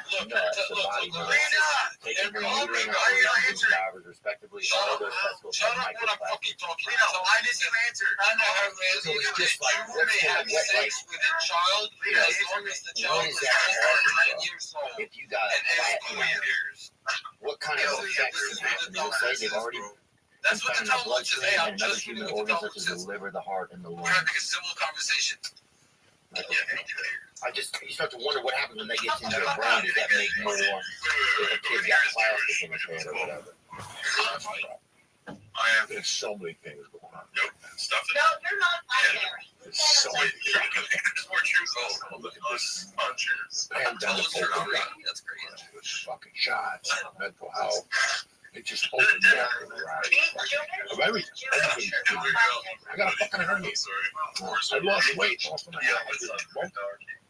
Look, No, that's the body mass. Taking your uterine operations and divers, respectively, all those testicles have microplastics. So why didn't you answer? So it's just like, what's gonna get, like, with a child, you know, as long as the what child is is that causing, 9 years old if you got and a it's flat 4 man, years. what kind of effects can happen? They'll say they've already That's what the Inside telephone says. Hey, I'm another just human reading what the organ telephone such as says. the liver, the heart, and the We're lungs. having a civil conversation. You start to wonder what happens when they get into your brain. Does that make more if a kid got plastic in his head or whatever? There's so many things going on. Nope. Stuff No, you're not binary. There's so many There's more truth. Oh, look at this Uncheers. pandemic opened up. That's crazy. There's fucking shots, mental health. It just opened up the variety of everything. Everything. I got a fucking hernia. I lost weight off of my head.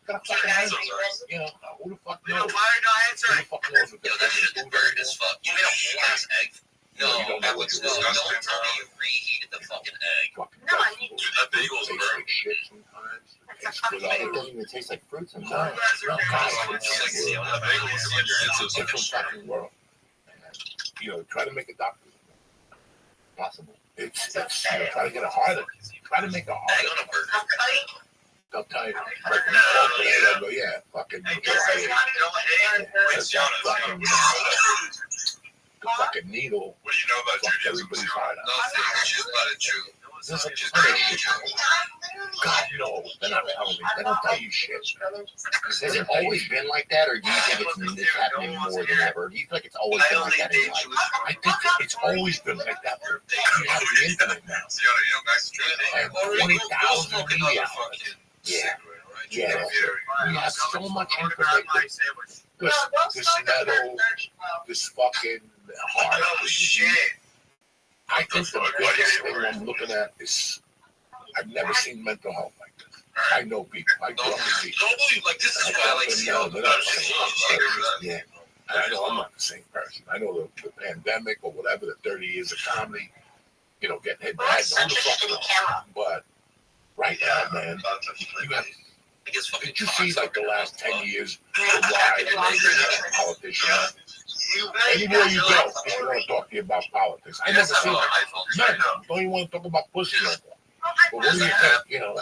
Got a fucking hernia. You know, who the fuck knows? Who the fuck knows what Yo, that that shit is? is weird as fuck. You made a whole ass egg? No, You don't know that what's looks going disgusting. on. Don't tell me you reheated the fucking egg. Fucking No, I vegetables. need Dude, that bagel's Tastes burnt. like shit sometimes. Tastes good It other doesn't even taste like fruit No, sometimes. no, God, It's like, see, when the bagel was in your it's a it's like a different shit. fucking world. You know, try to make a doctor. Possible. It's try to get a harder. Try to make a Egg harder. on a burger. I'm cutting. They'll tell you. Like, when you talk to them, they'll go, yeah, fucking try it. Wait, John, The fucking needle. what do you know about fucked Judaism? everybody's heart out. Nothing. She's not a Jew. There's a She's ton not of a shit. Jew. God knows. They're not telling me. They don't tell you shit. Has it always been like that, or do you think it's happening more than ever? Do you feel like it's always been like that in life? I think that it's always been like that. But you have the internet now. And 20,000 media outlets. Yeah. We have so much information. This metal, this fucking heart. I think the biggest thing I'm looking at is I've never seen mental health like this. I know people. I grew up with people. Don't believe, like, this is why I like Seattle. They're not the same person. Yeah. And I know I'm not the same person. I know the pandemic or whatever, the 30 years of comedy, you know, getting hit bad. No, the fuck knows. But right now, man, you have. Did you see like the last 10 years the rise of politicians? Anywhere you go, people want to talk to you about politics. I never seen it. Men don't even want to talk about pussy no more. But what do you think? You know,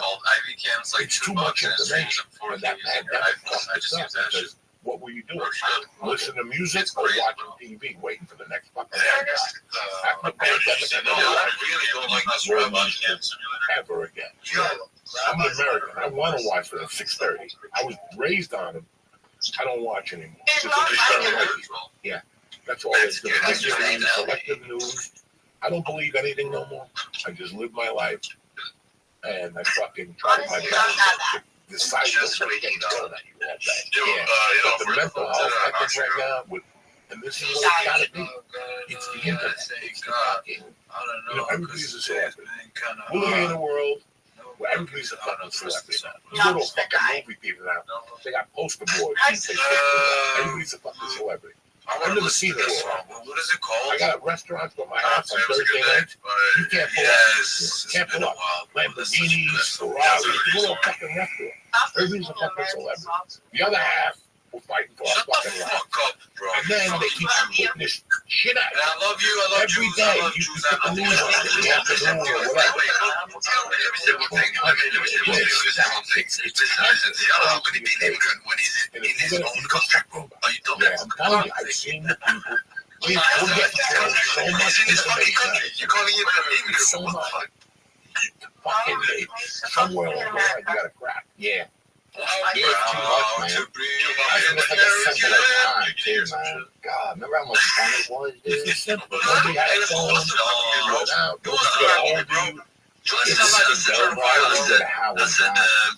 it's too much information. And that pandemic fucked us up because what were you doing? Listen to music or watching TV, waiting for the next fucking pandemic? After the pandemic, I never watched ever again. I'm an American. I want to watch it at 6:30. I was raised on them. I don't watch anymore. Because they just don't like it. Yeah, that's all it's doing. They give me selective news. I don't believe anything no more. I just live my life, and I fucking try my best to decide what's going to get done at you all day. Yeah. But the mental health, I think right now, and this is what it's got to be. It's the internet. It's the fucking, you know, everybody's a celebrity. We're living in a world where everybody's a fucking celebrity now. You go to a fucking movie theater now, they got poster boards. Everybody's a fucking celebrity. I've never seen it before. What is it called? I got a restaurant for my house on Thursday nights. You can't pull up. Can't pull up. Lamborghinis, Ferraris, you go to a fucking restaurant. Everybody's a fucking celebrity. The other half will fighting for our Shut the fucking life. fuck up, bro. And then they keep putting this shit out. And I love you. I love Every Jews. day, I love you Jews. get the news on it in the afternoon or whatever. Yeah, I'm telling you, I've seen the people. We'll get thrown so much information. So much. Fucking somewhere along the line, you gotta crack. Yeah. Yeah, it's too much, man. I feel like a simpler time, too, man. God, remember how much fun it was, dude? It's simple. Nobody had a phone. You went out. Nobody got hold of you. It's the bell Bro, I want to go to Howard Johnson,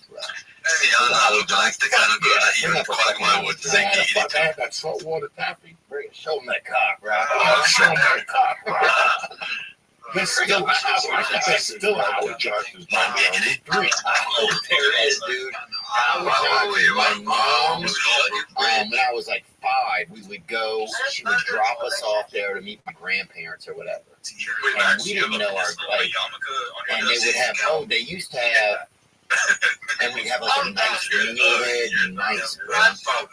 bro. They had that saltwater taffy. Show them that cock, bro. Oh, show me that cock, bro. There's still, I think there's still Howard Johnson's mom on Route 3. Oh, there it is, dude. My mom, when I was like 5, we would go, she would drop us off there to meet my grandparents or whatever. And we didn't know our, like, and they would have, they used to have, and we'd have like a nice unit and nice,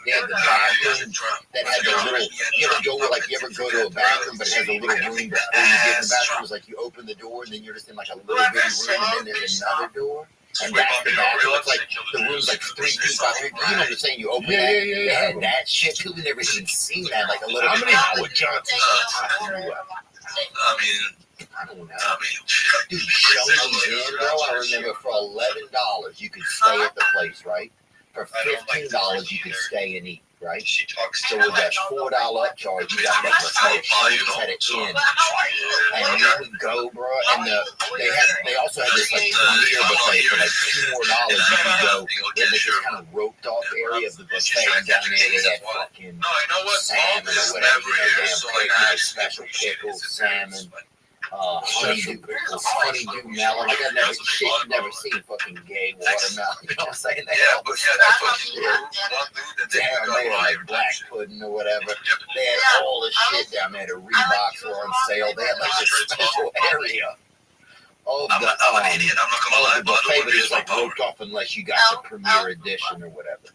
they had the bathroom that had the little, you ever go to a bathroom, but it has a little room before you get in the bathroom. It's like you open the door and then you're just in like a little bitty room and then there's another door. And that's the bathroom. It's like the room's like 3 feet by 3 feet. You know what I'm saying? You open that. They had that shit too. We never even seen that. Like a little. How many Howard Johnsons are you at? I mean, I don't know. I mean, Dude, Shoney's Inn, bro. I remember for $11 you could stay at the place, right? For $15 you could stay and eat, right? she talks So with that $4 upcharge, you got that buffet. Shoney's had it in, and you would go, bro. And they also had this like premier buffet for like $2 more. You could go. They had this kind of roped off area of the buffet, and down there they had fucking No, you know what? salmon or whatever, you know, damn special pickles, salmon. Honeydew melon. Like I've never seen fucking gay watermelon. You know what I'm saying? They had all this stuff. Damn, they had like black pudding or whatever. They had all this shit down there. The Reeboks were on sale. They had like this special area of the I'm an idiot. I'm not gonna lie, buffet, but it was like roped off unless you got the premier edition or whatever.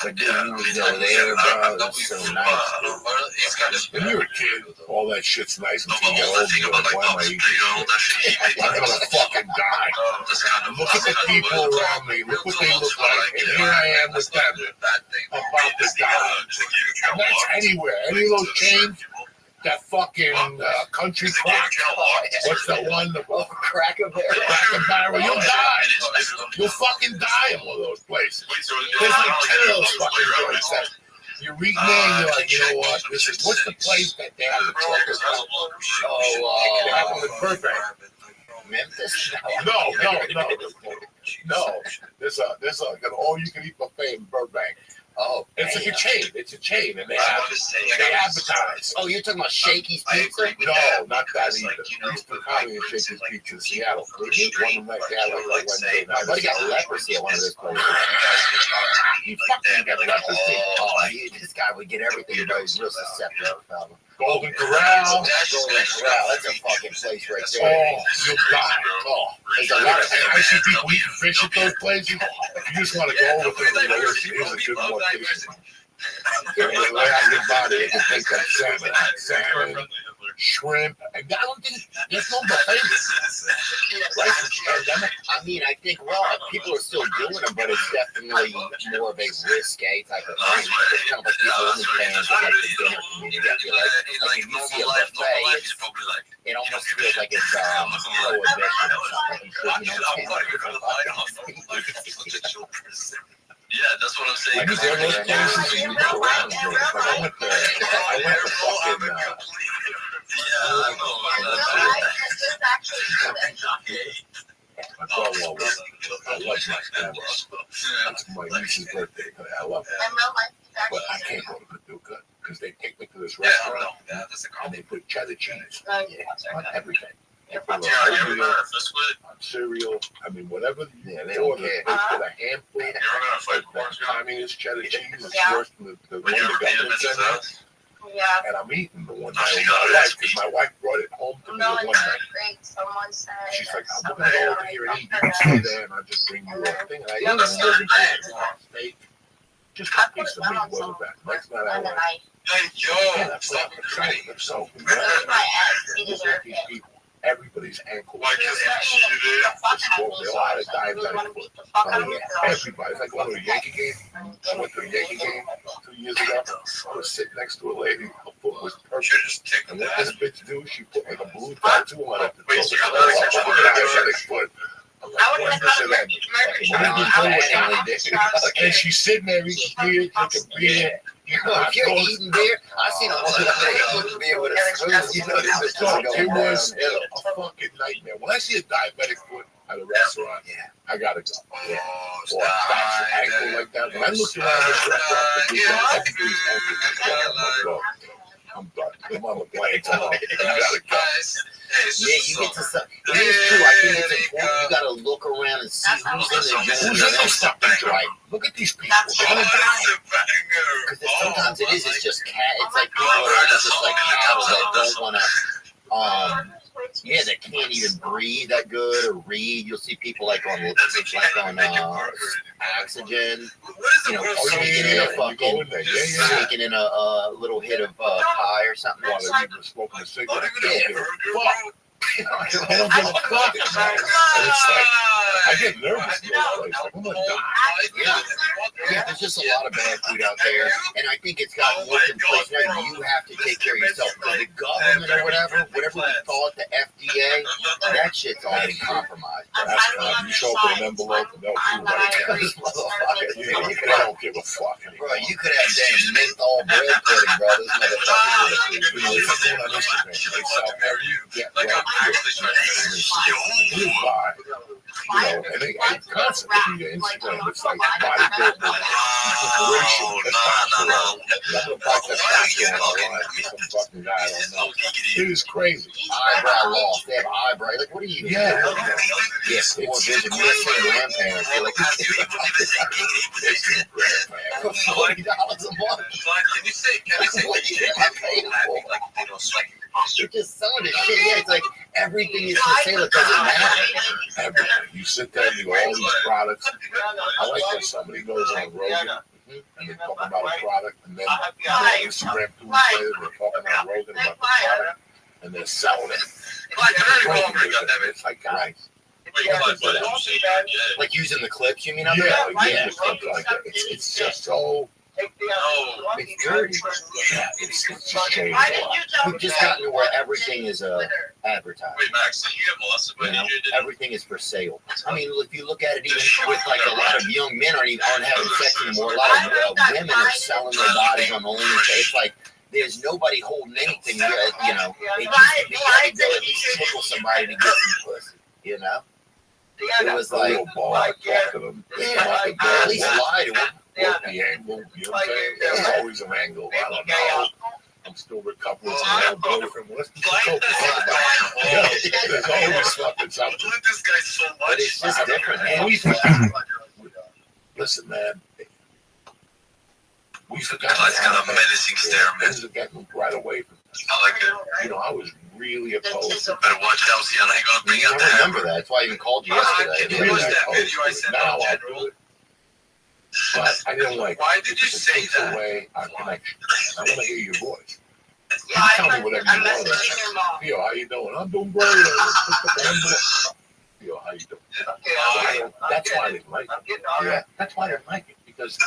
But dude, you would go there, bro. It was so nice. When you're a kid, all that shit's nice until you get older. You're like, why am I eating shit? I'm gonna fucking die. Look at the people around me. Look what they look like. And here I am with them. About to die. And that's anywhere. Any of those chains, that fucking country crack. What's that one? The Cracker Barrel. Cracker Barrel. You'll die. You'll fucking die in one of those places. There's like 10 of those fucking joints that you're reading there and you're like, you know what? This is, what's the place that they have the truckers? They have them in Burbank. Memphis? No. There's an all-you-can-eat buffet in Burbank. Oh, it's like a chain. It's a chain, and they advertise. Oh, you're talking about Shakey's Pizza? No, not that either. We used to come in Shakey's Pizza in Seattle. They eat one of them like that like Wednesday night. My buddy got leprosy at one of those places. You fucking got leprosy. Oh, this guy would get everything, but he's real susceptible, fella. Golden Corral. That's a fucking place right there. Oh, you'll die. Oh, there's a lot of I see people eating fish at those places. You just want to go over there and listen. Here's a good one. Lay out your body. You can take that salmon, shrimp, and I don't think there's no buffets. Right? I mean, I think people are still doing them, but it's definitely more of a risque type of thing. It's kind of like the OnlyFans of like the dinner community. I feel like if you see a buffet, it almost feels like it's prohibition or something. Yeah, that's what I'm saying. I think there are those places you go around there, but I went to fucking I love my family. It's my niece's birthday. I love it. But I can't go to Paducah because they take me to this restaurant and they put cheddar cheese on everything. On cereal, I mean, whatever you order, they put a handful of communist cheddar cheese. It's worse than the one the government sent us. Yeah. And I'm eating the one night with my wife because my wife brought it home to me the one night. Someone said she's like, I'm going to go over here and eat. You can stay there and I'll just bring you a thing. And I eat a steak. Just a piece of meat, wasn't that? Next night I went, Hey, yo, stop the train. They're so good. These people. Everybody's ankles. They all had a diabetic foot. Everybody. It's like going to a Yankee game. I went to a Yankee game 2 years ago. I was sitting next to a lady. Her foot was perfect. And what this bitch do, she put like a blue tattoo on it. Diabetic foot. I'm like, what's this? And she's sitting there eating beer, drinking beer. If you're eating beer, I seen a woman eating beer with a spoon. You know, it was a fucking nightmare. When I see a diabetic foot at a restaurant, I gotta go. Yeah. Or a fractured ankle like that. When I looked around this restaurant, everybody's ankle. I'm done. I'm on the plane tomorrow. I gotta go. Yeah, you get to some. It is true. I think it's important. You gotta look around and see who's in there. Who's in this fucking joint? Look at these people. Because sometimes it is. It's just cat. It's like people are just like cattle that don't want to. That can't even breathe that good or read. You'll see people like on oxygen. You know, sneaking in a fucking, sneaking in a little hit of pie or something. While they're even smoking a cigarette. They don't give a fuck. And it's like, I get nervous in those places. Like, I'm gonna die. Yeah, there's just a lot of bad food out there, and I think it's gotten worse in place now. You have to take care of yourself because the government or whatever we call it, the FDA FDA, that shit's all been compromised. That's kind. You show up with an envelope and they'll do right. This motherfucker, You don't give a fuck anymore. bro, you could have damn menthol bread pudding, bro. This motherfucker would You know, if you go on Instagram, they sell every get Like well I'm actually trying to you buy, you know, and they constantly do your Instagram. It's like bodybuilding, inspiration. That's not true. That's not going on some fucking guy. I don't know. It is crazy. eyebrow loss. They have eyebrow. Like, what are you doing? Yeah. Yes, more vision missing grandparents. They're like, for $40 a month. Can you say, What am I paying for? You're just selling this shit. Yeah, it's like everything is for sale. It doesn't matter. Everything. You sit there and you all these products. I like when somebody goes on Rogan and they talk about a product, and then Instagram 2 weeks later they're talking on Rogan about the product, and they're selling it. It's like, guys. Like using the clips, you mean? Yeah, like that. It's just so. It's dirty. Yeah, it's just changed a lot. We've just gotten to where everything is advertised. Wait, Max, so you have Melissa, but You know, you did everything is for sale. I mean, if you look at it, even with like a lot of young men aren't having sex anymore. A lot of women are selling their bodies on OnlyFans. It's like there's nobody holding anything. You know, it used to be you had to go at least tickle somebody to get some pussy. You know, it was A like, little bar, talk to them. They come out the door, at least lie to them. work the angle. You know what I'm saying? There's always an angle. I don't know. I'm still recovering from my boyfriend. Let's just talk about it. There's always fucking something. Look at this guy so much. But it's just different, man. Listen, man. We forgot. It's got a menacing stare, man. Things are getting right away from us. I like it. You know, I was really opposed to Better watch out, Sienna. I ain't gonna bring I out that. remember that. That's why I even called you yesterday. Can you watch that video I sent now on I'll general? do it. But I didn't like Why did you it say takes that? away our connection. I want to hear your voice. You Yeah, tell me whatever you I'm want. messaging your mom. Yo, how you doing? I'm doing great. Yo, how you doing? That's why I didn't like it. Yeah. That's why I didn't like it. Because Oh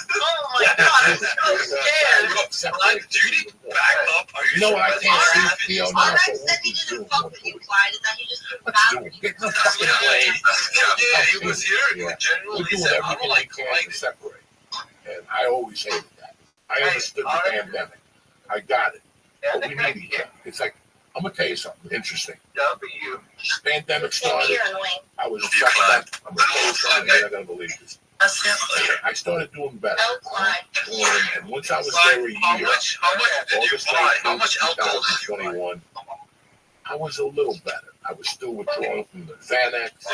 my god, I'm so scared. Judy, back up. Are you know what? I can't see Theo All now. that So said we'll he just didn't do fuck it. with you, Clyde, is that you just threw Let's back? do it. Get in the Yeah, fucking plane. he was here. Yeah. Generally, We're he doing said, I everything don't we like can Clyde. to separate. And I always hated that. I understood the pandemic. I got it. But we need each other. It's like, I'm going to tell you something interesting. Pandemic Same started. here, annoying. I was fucked up. I'm going to tell you something. You're not going to believe this. I started doing better. Oh, Clyde. And once I was Clyde, there a how year, much did you August buy? How 19th, much alcohol did you buy? 2021, I was a little better. I was still withdrawing from the Xanax. I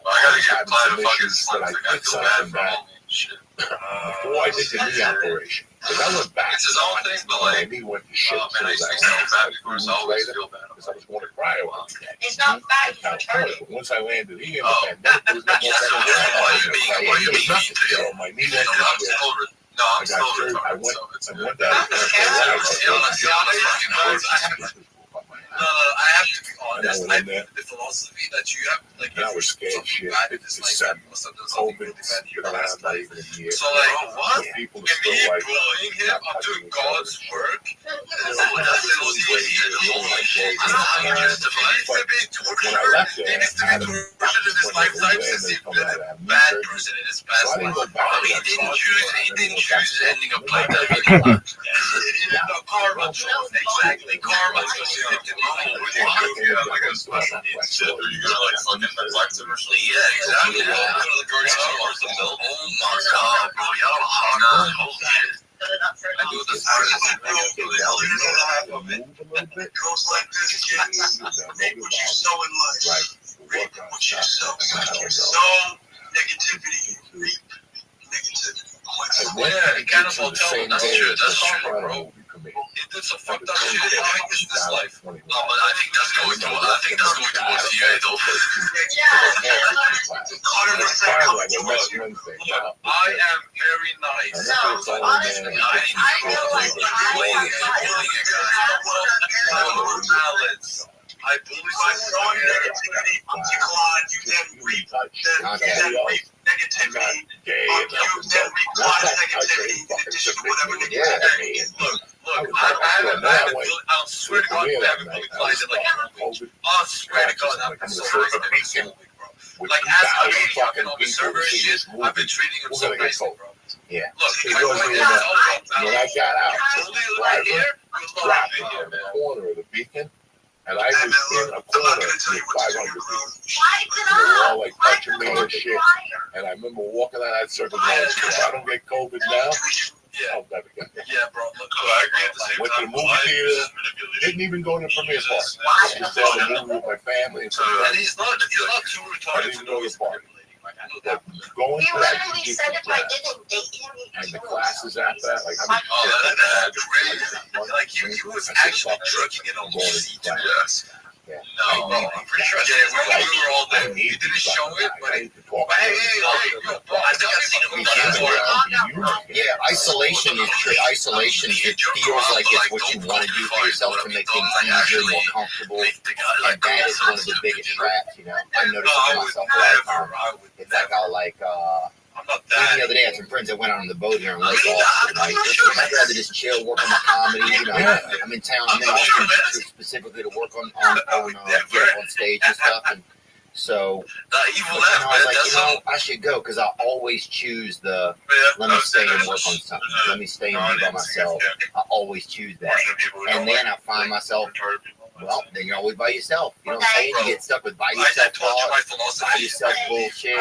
gotta get Having Clyde some a fucking issues, but I I did feel bad something for that all shit. before I did the knee operation, because I went back. It's his own thing, but My like, knee went to shit. oh man, I so used to that feel bad was before, like so I 2 always weeks later, feel bad. because I was going to cryo every day. It's not bad, he's Now, returning. but once I landed here, Oh. the pandemic, there was no more Yeah, so why you being- why you There was being nothing. mean to So my knee went to I'm shit. still, no, I'm still recovering, so it's I good. went down to No, I have to be And I honest. went I in there. the philosophy that you have, like, And I if was scared something shit. bad It's is just like, sad. you must have done something COVID, really bad in your been past around not life. even a year. So like, what? People are And still me like, bullying him, not I'm doing touching each other. God's work. When That's so easy. He needs to be tortured. He needs to be tortured in his lifetime since he's been a bad person in his past life. He didn't choose ending up like that. No, karma. Exactly. Karma is just yeah, like a special needs shit. Are you gonna like fucking flex commercially? Yeah, exactly. Go to the grocery store for milk. Oh my god, bro, y'all holy shit. I do this the hell you know I have of it. Girls like this kid make what you sow in life. Reap what you sow. Sow negativity, reap negativity. Yeah, Cannibal tell him that's true. That's true, bro. He did some fucked up shit. I think it's this life. No, but I think that's going to. I think that's going towards the end, though. 100% Look, I am very nice. honestly, I feel like Talents. I bully someone. You then reap negativity. You then reap negativity in addition to whatever negativity. Look, I'm swear to God, everybody applies it like COVID. I swear to God, I'm so beacon. Like, as I'm fucking on the server shit, I've been treating him so nicely, bro. Yeah. Look, When I got out, right here, dropped in the corner of the beacon, and I was in a corner with 500 people. They were all like touching me and shit. And I remember walking out that circle going, if I don't get COVID now, I'll never get it. Yeah, bro. Look, I agree at the same Went to the movie theater, didn't even go to the premiere party. I just saw the movie with my family and some And friends. he's not too retarded to know his party. But going He to that literally jujitsu said if I class didn't date him, he'd and the kill classes himself. after that, like I'm That's crazy. Like, he was actually jerking it on the seat. Yes. Yeah. No, I'm pretty sure. Yeah, we were all there. He didn't show it, but I need to talk. hey, yo, bro, I think I've seen him before. Yeah, isolation is true. Isolation, it feels like it's what you want to do for yourself to make things easier, more comfortable. And that is one of the biggest traps, you know. I noticed it for myself a lot of times. It's like I'll even the other day I had some friends that went out on the boat here in Lake Austin. Like, I'd rather just chill, work on my comedy. You know, I'm in town. I'm in Austin specifically to work on stage and stuff. And so, I was like, you know, I should go because I always choose the let me stay and work on something. Let me stay and be by myself. I always choose that. And then I find myself, well, then you're always by yourself. You know what I'm saying? You get stuck with by yourself thoughts, by yourself bullshit.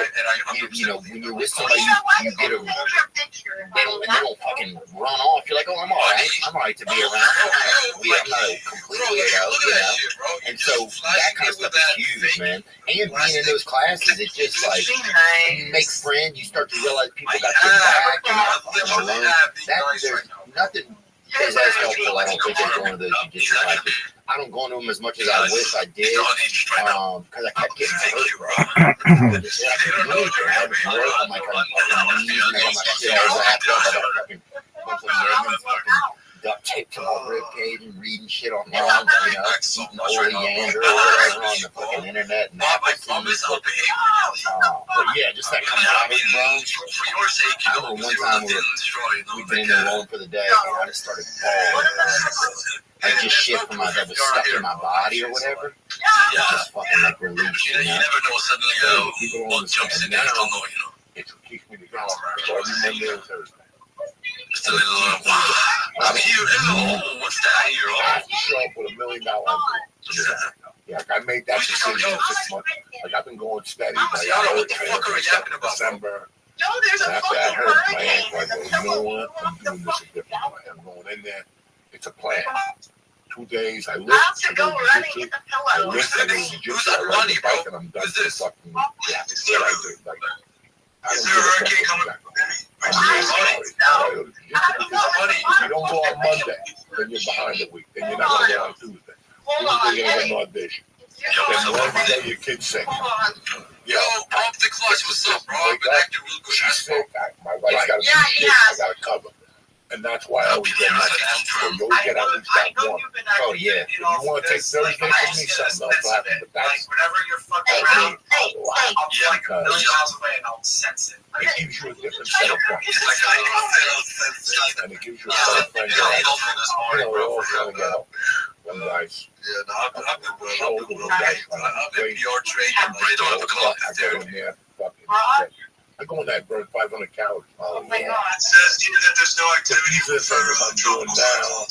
You know, when you're with somebody, you get a, they don't fucking run off. You're like, oh, I'm all right. I'm all right to be around. I'm not a complete weirdo, you know? And so that kind of stuff is huge, man. And being in those classes, it just like, you make friends. You start to realize people got your back. You're not fucking alone. There's nothing is as helpful, I don't think, as going to those jiu-jitsu classes. I don't go into them as much as I wish I did, because I kept getting hurt, bro. I just couldn't do anything. I had to work on my fucking knees, and I got my shit all wrapped up. I got a fucking bunch of lemons, fucking duct tape to my rib cage and reading shit online, you know, eating oleander or whatever on the fucking internet and apple seeds. But yeah, just that camaraderie, bro. I remember one time we'd been in there rolling for the day, and I just started bawling. Like just shit from that was stuck in my body or whatever. Just fucking like release, you know. You never know suddenly People what jumps in there, you don't know, you know. It's what keeps me together. Every Monday and Thursday. Just a little, I'm here, hello, what's that here? I have to show up with $1 million. Yeah, like I made that decision in 6 months. Like I've been going steady. Like what the fuck are you yapping about? December. No, there's a After I fucking hurt my bird. ankle, I go, you know what? I'm doing this a different way. I'm going in there. It's a plan. 2 days, I lift, I have to I go go run and jiu-jitsu, get the I pillow. lift, I go jiu-jitsu, I ride the bike, and I'm done for fucking, it's what I do. Like, I don't give a fuck what I'm really sorry. I go to jiu-jitsu because if you don't go on Monday, then you're behind a week. Then you're not going to go on Tuesday. Tuesday, you're going to go on audition. Then Wednesday, your kid's sick. Yo, pump the clutch, what's up, bro? I've been acting real good. She's sick. My wife's got to do shit. I got to cover. And that's why I always get my so you always get at least that one. Oh, yeah. If you want to take Thursday from me, something else will happen. But that's whenever you're fucking Hey, around, hey, hey, I'll be like a million miles away and I'll sense it. it gives you a different set of friends. And it gives you a set of friends that, you know, we're all trying to get help. One guy's shoulder, one guy's great. I'm pretty don't have a club. I go in there, fucking shit. I go in there, burn 500 calories. Oh my God. It says here that there's no So activity these are the things I'm doing now.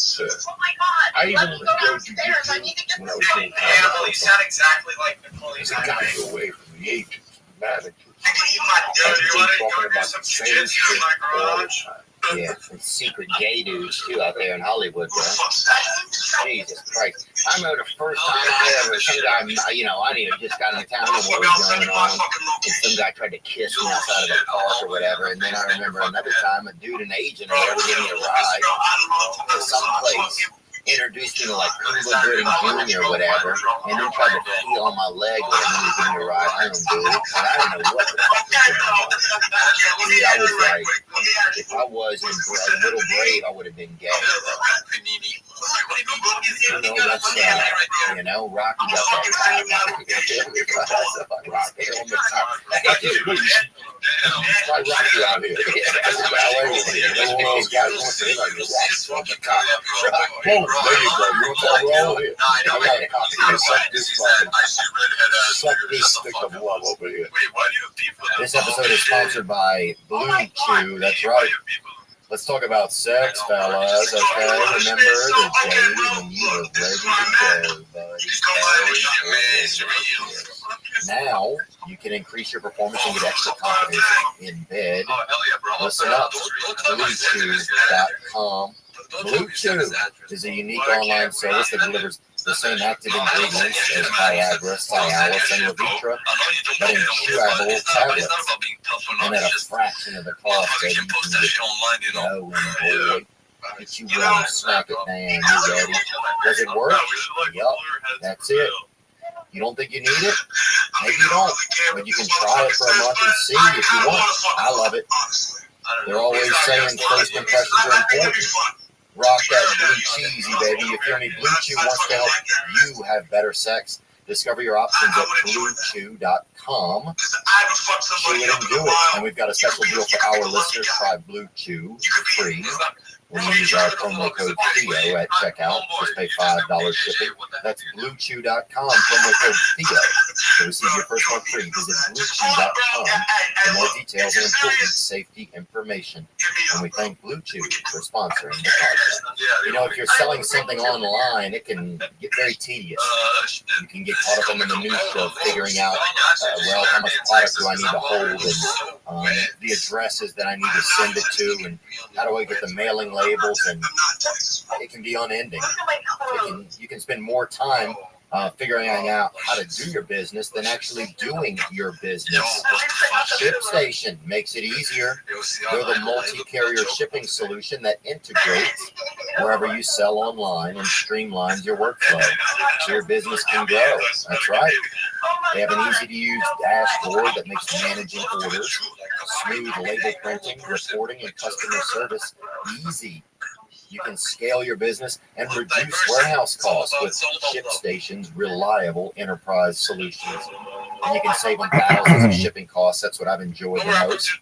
Oh my God. I even Let me go enjoyed downstairs. I need to jiu-jitsu get when I this was guy. doing Animal, you comedy. sound exactly like Napoleon. Because it got you away from the agents, managers. You want to Everybody's talking go do about some the same jiu-jitsu shit in my all the garage? time. Yeah, some secret gay dudes too out there in Hollywood, bro. Jesus Christ. I remember the first time I ever, some guy, you know, I didn't even just got into town, I don't know what was going on. And some guy tried to kiss me outside of the park or whatever. And then I remember another time a dude, an agent or whatever, gave me a ride to some place, introduced me to like Cuba Gooding Jr. or whatever, and then tried to feel on my leg when he was giving me a ride home, dude. And I didn't know what the fuck was going on. Dude, I was like, if I wasn't a little brave, I would have been gay. You know, that's, you know, Rocky got that. Rocky on the top. That's just good. It's like Rocky out here. It's a ballet with you. One of those guys going to hit like this on the top. Boom, there you go. You want to roll here? I got a copy of suck this stick of love over here. This episode is sponsored by Blue Chew. That's right. Let's talk about sex, fellas. Okay, remember the days when you were ready to go, buddy. Now you can increase your performance and get extra confidence in bed. Listen up, BlueChew.com. Blue Chew is a unique online service that delivers the same active ingredients as Viagra, Cialis, and Levitra, but in chewable tablets, and at a fraction of the cost that you can get going, boy. Get you one, smack it down, you ready? Does it work? Yup, that's it. You don't think you need it? Maybe you don't, but you can try it for a month and see if you want. I love it. They're always saying first impressions are important. Rock that blue cheesy, baby. If your Blue Chew wants to help you have better sex, discover your options at BlueChew.com. Chew it and do it. And we've got a special deal for our listeners. Try Blue Chew free. We'll use our promo code Theo at checkout. Just pay $5 shipping. That's BlueChew.com, promo code Theo. To receive your first month free, visit BlueChew.com for more details and important safety information. And we thank Blue Chew for sponsoring the podcast. You know, if you're selling something online, it can get very tedious. You can get caught up in the minutia of figuring out, well, how much product do I need to hold, and the addresses that I need to send it to, and how do I get the mailing labels, and it can be unending. You can spend more time figuring out how to do your business than actually doing your business. ShipStation makes it easier. They're the multi-carrier shipping solution that integrates wherever you sell online and streamlines your workflow so your business can grow. That's right. They have an easy-to-use dashboard that makes managing orders, smooth label printing, reporting, and customer service easy. You can scale your business and reduce warehouse costs with ShipStation's reliable enterprise solutions. And you can save on thousands of shipping costs. That's what I've enjoyed the most.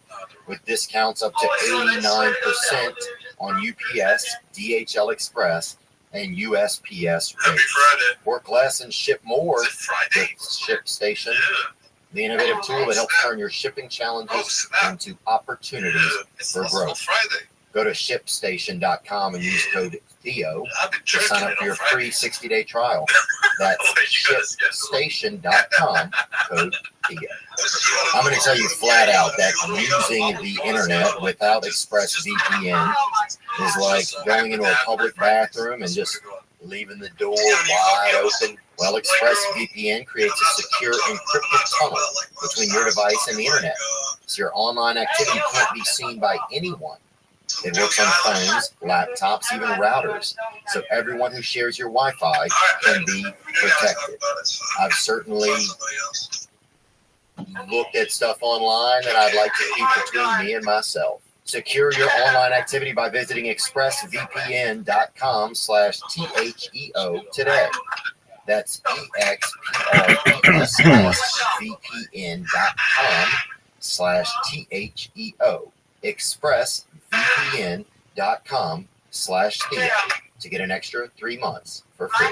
With discounts up to 89% on UPS, DHL Express, and USPS rates. Work less and ship more with ShipStation, the innovative tool that helps turn your shipping challenges into opportunities for growth. Go to ShipStation.com and use code Theo to sign up for your free 60-day trial. That's ShipStation.com, code Theo. I'm going to tell you flat out that using the internet without ExpressVPN is like going into a public bathroom and just leaving the door wide open. Well, ExpressVPN creates a secure encrypted tunnel between your device and the internet, so your online activity can't be seen by anyone. It works on phones, laptops, even routers, so everyone who shares your Wi-Fi can be protected. I've certainly looked at stuff online that I'd like to keep between me and myself. Secure your online activity by visiting expressvpn.com/THEO today. That's expressvpn.com/THEO. expressvpn.com/Theo to get an extra 3 months for free.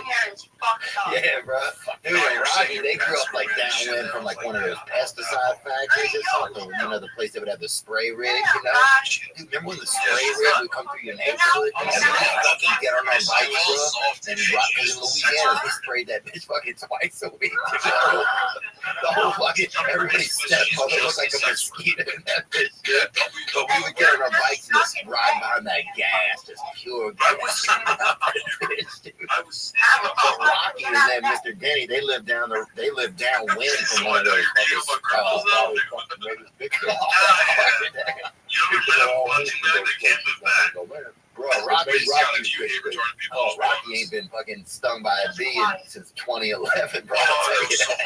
Yeah, bro. Dude, Rocky, they grew up like downwind from like one of those pesticide factories or something. You know, the place that would have the spray rig, you know? Dude, remember when the spray rig would come through your neighborhood and we'd fucking get on our bikes, bro? And Rocky in Louisiana, we sprayed that bitch fucking twice a week. The whole fucking, everybody's stepmother looked like a mosquito in that bitch, dude. But we would get on our bikes and just ride behind that gas, just pure gas. Rocky and then Mr. Denny, they live downwind from one of those Bro, Rocky ain't been fucking stung by a bee since 2011, bro. I'll tell you that.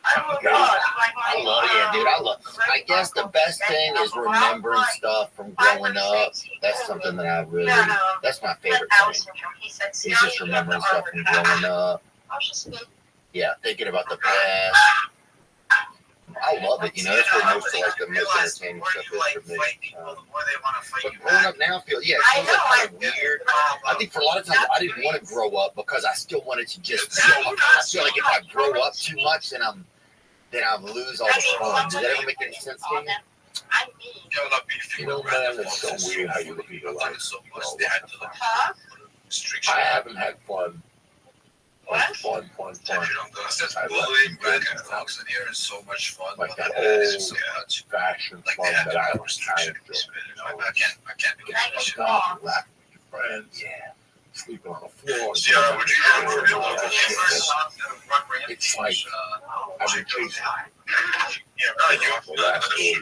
I love it, dude. I guess the best thing is remembering stuff from growing up. That's something that I really, that's my favorite thing. Is just remembering stuff from growing up. Yeah, thinking about the past. I love it. You know, that's where most of like the most entertaining stuff is for me. But growing up now, it feels like kind of weird. I think for a lot of times I didn't want to grow up because I still wanted to just. I feel like if I grow up too much, then I lose all the fun. Does that ever make any sense to you? You know, man, it's so weird how you look at your life. I haven't had fun. Fun. That's bullying back and forth in here is so much fun. Like that It's so old much. fashioned Like fun they have that the I restriction. enjoy. I can't be getting that shit. Laughing with your friends. Yeah. Sleeping on the floor. See, would you go for real? It's like I've been chasing. Yeah, The last 4 years,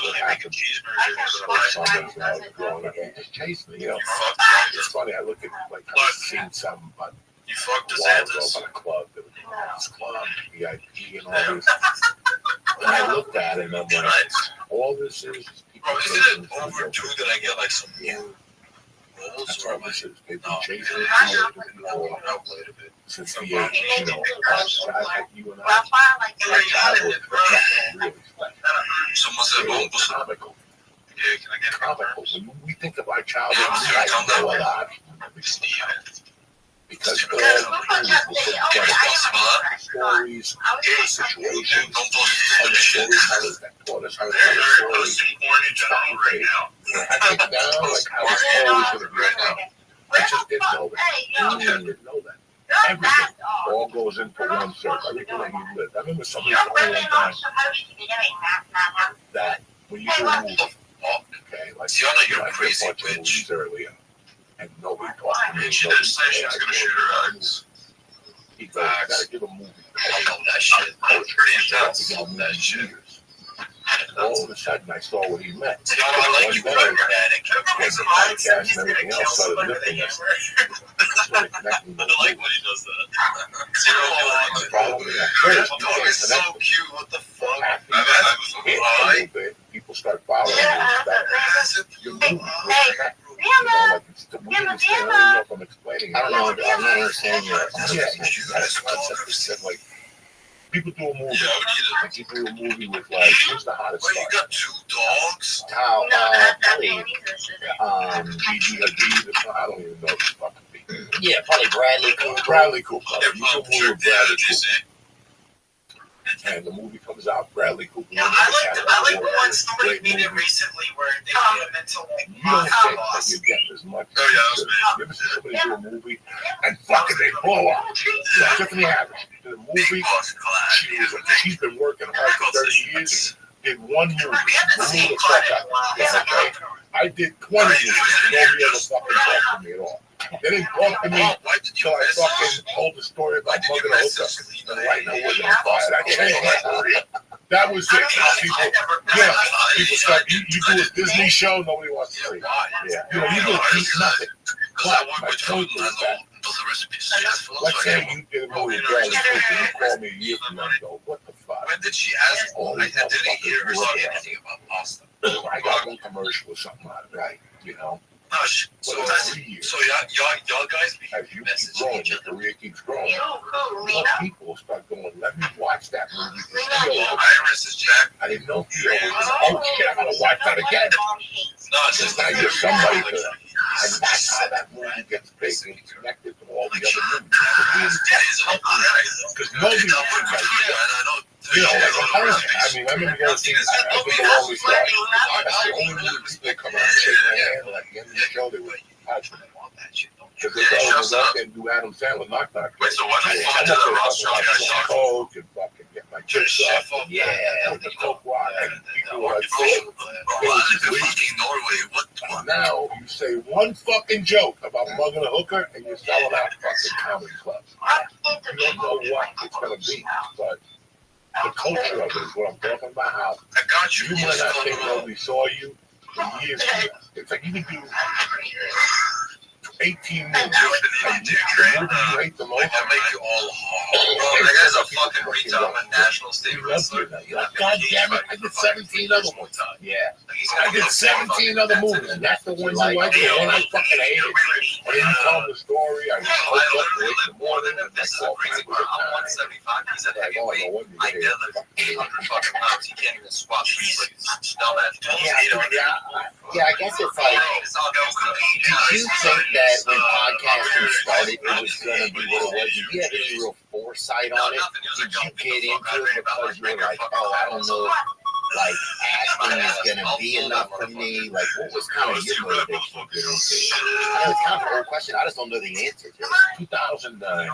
what happened? Summers when I was growing up, he just chased me. You know, it's funny. I look at like I've seen something about you fucked a while ago DeSantis. about a club. There was this club, VIP, and all this. And I looked at it and I'm like, all this is people Bro, chasing isn't it me. overdue that I get like some Yeah. new roles That's or all am I? this is. They've No, been chasing me outplayed a bit. since the 80s. You know, guys like you and I. Well, fine, like My childhood was really special. Someone said, It "Boom, was comical. yeah, can I get a Comical. When we think of our childhood, Yeah, we like come down. no other option. Because all Because the we're things just were the so funny. Stories, I was situations, Don't other storytellers that taught us how to tell a story. I think now, like, I was always going to be a comic. I just didn't know that. I didn't know that. Everything all goes into one circle. Everything that you live. I remember somebody told me one time that when you do a movie, okay, like, See, I know you're I did a crazy bunch of bitch. movies earlier, and nobody talked to me. And she Nobody didn't say she was gonna shoot her eyes. He goes, you gotta give a movie. I know that shit. Culture. Pretty You have to intense. give a movie That shit. years. And all of a sudden, I saw what he meant. You know, I like you One better day, than that. when the podcast and everything else started lifting us, started connecting I with like when he does that. Follow me at first. You Dog can't is so connect. cute. What the fuck? After I you hit a mean, little bit, people start following you and stuff. Your movie will connect. You know, like it's the weirdest thing. I don't even know if I'm explaining it. I don't know. I'm not understanding your Yeah, you got a concept that said, like, people do a movie. Yeah, I would eat it. Like, you do a movie with, like, who's the hottest Well, you star? got 2 dogs? How Gigi Hadid, I don't even know this fucking people. yeah, probably Bradley Cooper. Bradley Cooper. Yeah, You do a movie with Bradley Cooper. And the movie comes out, Bradley Cooper. Yeah, I like one somebody made it recently where they made a mental You don't think that you're getting as much. Oh, yeah, that was me. You ever see somebody do a movie and fucking they blow up? Tiffany Haddish did a movie. She's been working hard for 30 years. Did one movie. Blew the fuck out. Yeah, okay? I did 20 movies. Nobody ever fucking talked to me at all. They didn't talk to me until I fucking told the story about mugging a hookup and lighting a wood on fire. That changed my career. That was it. People start. You do a Disney show, nobody wants to see. Yeah, you don't keep nothing. But my point is that, let's say you did a movie with Bradley Cooper, you call me a year from now and go, what the fuck? When did she ask? All I these didn't hear her say motherfuckers anything about pasta. I got one commercial or something out of it, right? You know? No, so y'all guys be As you keep messaging growing, each your other. career keeps growing. You, More people will start going, let me watch that movie. Iris is Jack. I didn't know Theo was, oh shit, I gotta watch that again. No, it's just Now you're somebody to, and that's how that movie gets big and connected to all the other movies. Because nobody watches that shit. You know, like a parent. I mean, I remember going to see this. I think the longest ride. That's the only movie people come out and shake my hand, and at the end of the show, they would touch me. Because they go up and do Adam Sandler knock knock. Wait, so what? I'm up there fucking like Coke and fucking get my chips up. Yeah, With the Coke water. And people were like, fucking Norway. What? now you say one fucking joke about mugging a hooker and you're selling out fucking comedy clubs. You don't know what it's going to be, but the culture of it is what I'm talking about. How I got you. you might not think nobody saw you for years. It's like you can do 18 movies. And the movie you hate the most, I make you all hard. that guy's a fucking retard. I'm a national state wrestler. You're like, God damn it, I did 17 other ones. Yeah. I did 17 other movies, and that's the one you like, the one I fucking hated. And then you tell them the story, I just woke up late in the morning, and This is I the crazy part. I'm 175. He's at heavyweight. I deadlift 100 fucking pounds. He can't even squat. He's like dumbass. Yeah, I guess it's like, did you think that when podcasting started, it was going to be what it was? Did you have any real foresight on it? Did you get into it because you were like, oh, I don't know if, like, acting is going to be enough for me? Like, what was kind of your motivation to get into it? I know it's kind of an old question. I just don't know the answer to it. 2009.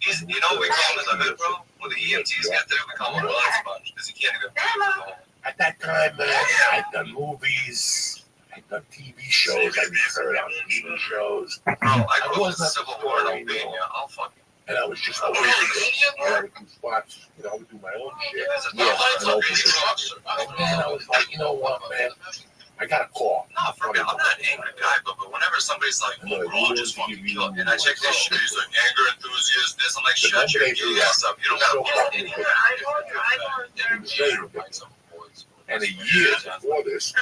You know we call him in the hood, bro? When the EMTs get there, we call him a blood sponge because he can't even breathe. At that time, man, I'd done movies, I'd done TV shows, I'd heard on TV shows. Bro, I grew up in the Civil War in Albania. I'll fucking. And I was just always I would do spots, I would do my own shit. And then I was like, you know what, man? I got a call. No, for me, I'm not an angry guy, but whenever somebody's like, oh, bro, just fucking kill, and I check this shit, he's like, anger enthusiast, this, I'm like, shut your gay ass up. You don't gotta put it in. And a year before this,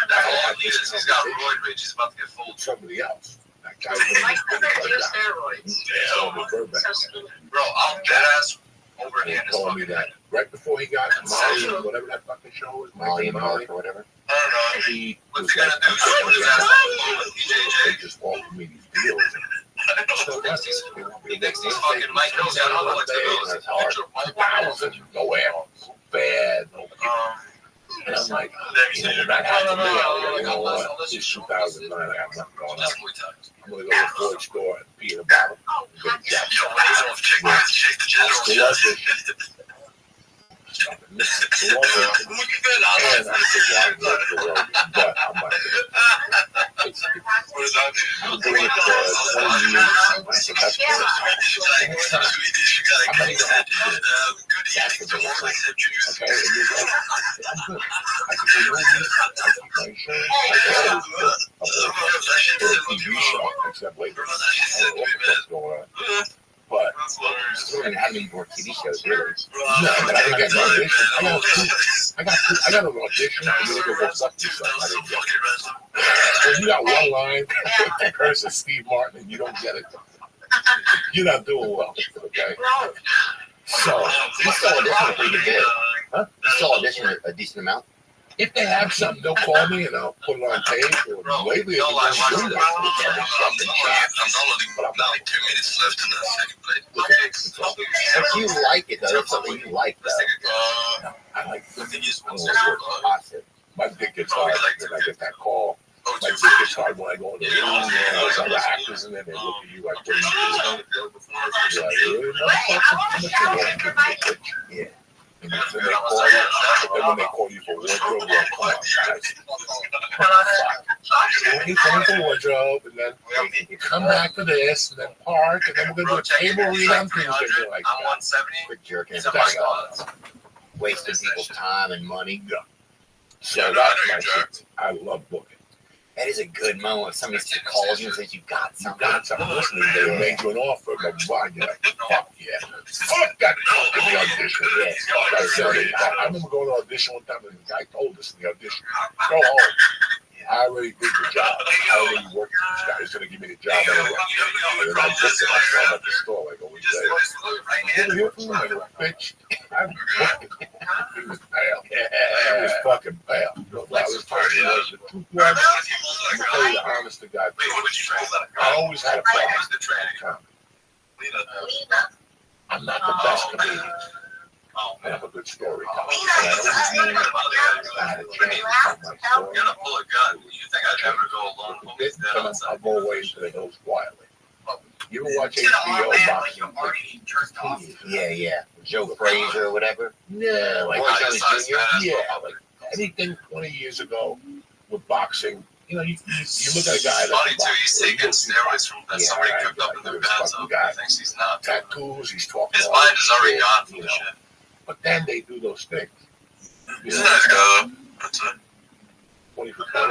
He's got roid rage. He's about to get full. somebody else. That guy Bro, I'm dead ass overhand as told me fucking. that right before he got Molly, whatever that fucking show was, Molly and Molly, Mark or whatever. I don't know. he What's was he like, gonna do? Put his ass on with they DJJ? just offered me these deals. So that's He thinks he's fucking Mike Mills got all the flexibility. 2,000, no air, no bad, no. And I'm like, you know, that happened to me. You know what? It's 2009. I got nothing going on. I'm gonna go to the Ford store and pee in a bottle. And go to Jack's. Yo, when he's off, check the general shit. And I said, well, but I'm like, I'm doing it for 20 years. I said, that's good. I'm not even happy with it. That's the biggest thing. Okay? And you're like, I'm good. I can do movies. I keep my insurance. I can always do a TV show. Except later. I don't know what the fuck's going on. But And how many more TV shows, really? no, but I got an audition. I got an audition. I need to go fuck yourself. I didn't get it. When you got one line, versus Steve Martin, and you don't get it, you're not doing well. Okay. So You still audition pretty good bit. Huh? You still audition a decent amount? if they have something, they'll call me and I'll put it on tape. Or lately, No, like, I've been doing that. I'm only like 2 minutes left in the second plate. If you like it, though, it's something you like, though. I like The thing is, once my dick gets hard when I get that call. My dick gets hard when I go in the room and there's other actors in there. They look at you like, what are you doing? You're like, really? Motherfucker? Yeah. And then they call you, but then when they call you for wardrobe, well, come on, guys. You come for wardrobe, and then you come back to this, and then park, and then we're going to do a table read on Tuesday. You're like, I'm 170. Quit jerking. He's on my God. Wasting people's time and money. so that's my shit. I love booking. That is a good moment when somebody calls you and says you got You something. got something listening, they made you an offer, blah, blah, blah. You're like, fuck yeah. Fuck that fucking audition. I remember going to audition one time and the guy told us in the audition, go home. I already did the job. I already worked with this guy. He's going to give me the job anyway. And then I booked it. I saw him at the store like a week later. You hear from him? I go, bitch, I booked it. He was pale. He was fucking pale. I was telling you, the truth was, I'm going to tell you the honest to God truth. I always had a problem. I'm not the best comedian. I have a good story. I had a chance to tell my story. You're gonna pull a gun. You think I'd ever go alone? Homie's dead on I'll go away into the hills quietly. You ever watch HBO boxing? Yeah. Joe Frazier or whatever. Yeah, like Roy Jones Jr.? Yeah, like anything 20 years ago with boxing. You know, you look at a guy Funny that's too, he's taking steroids from that somebody cooked up in their bathtub. He thinks he's not. tattoos, he's talking. His mind is already gone from the shit. But then they do those things. He's a nice guy. That's it. 20 for 20. I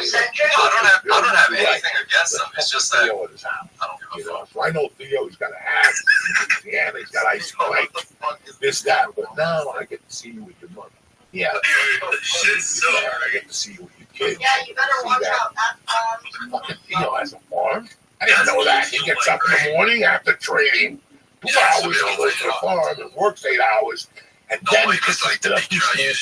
don't have anything against him. It's just that Theo at his house. I don't give a fuck. So I know Theo, he's got a hat, yeah, he's got ice bike, this, that, but now I get to see you with your mother. Yeah. Shit's so I get to see you with your kids. Yeah, you better See watch that. out. Fucking Theo has a farm. I didn't know that. He gets up in the morning after training, 2 hours, he goes to the farm and works 8 hours, and then he gets like up and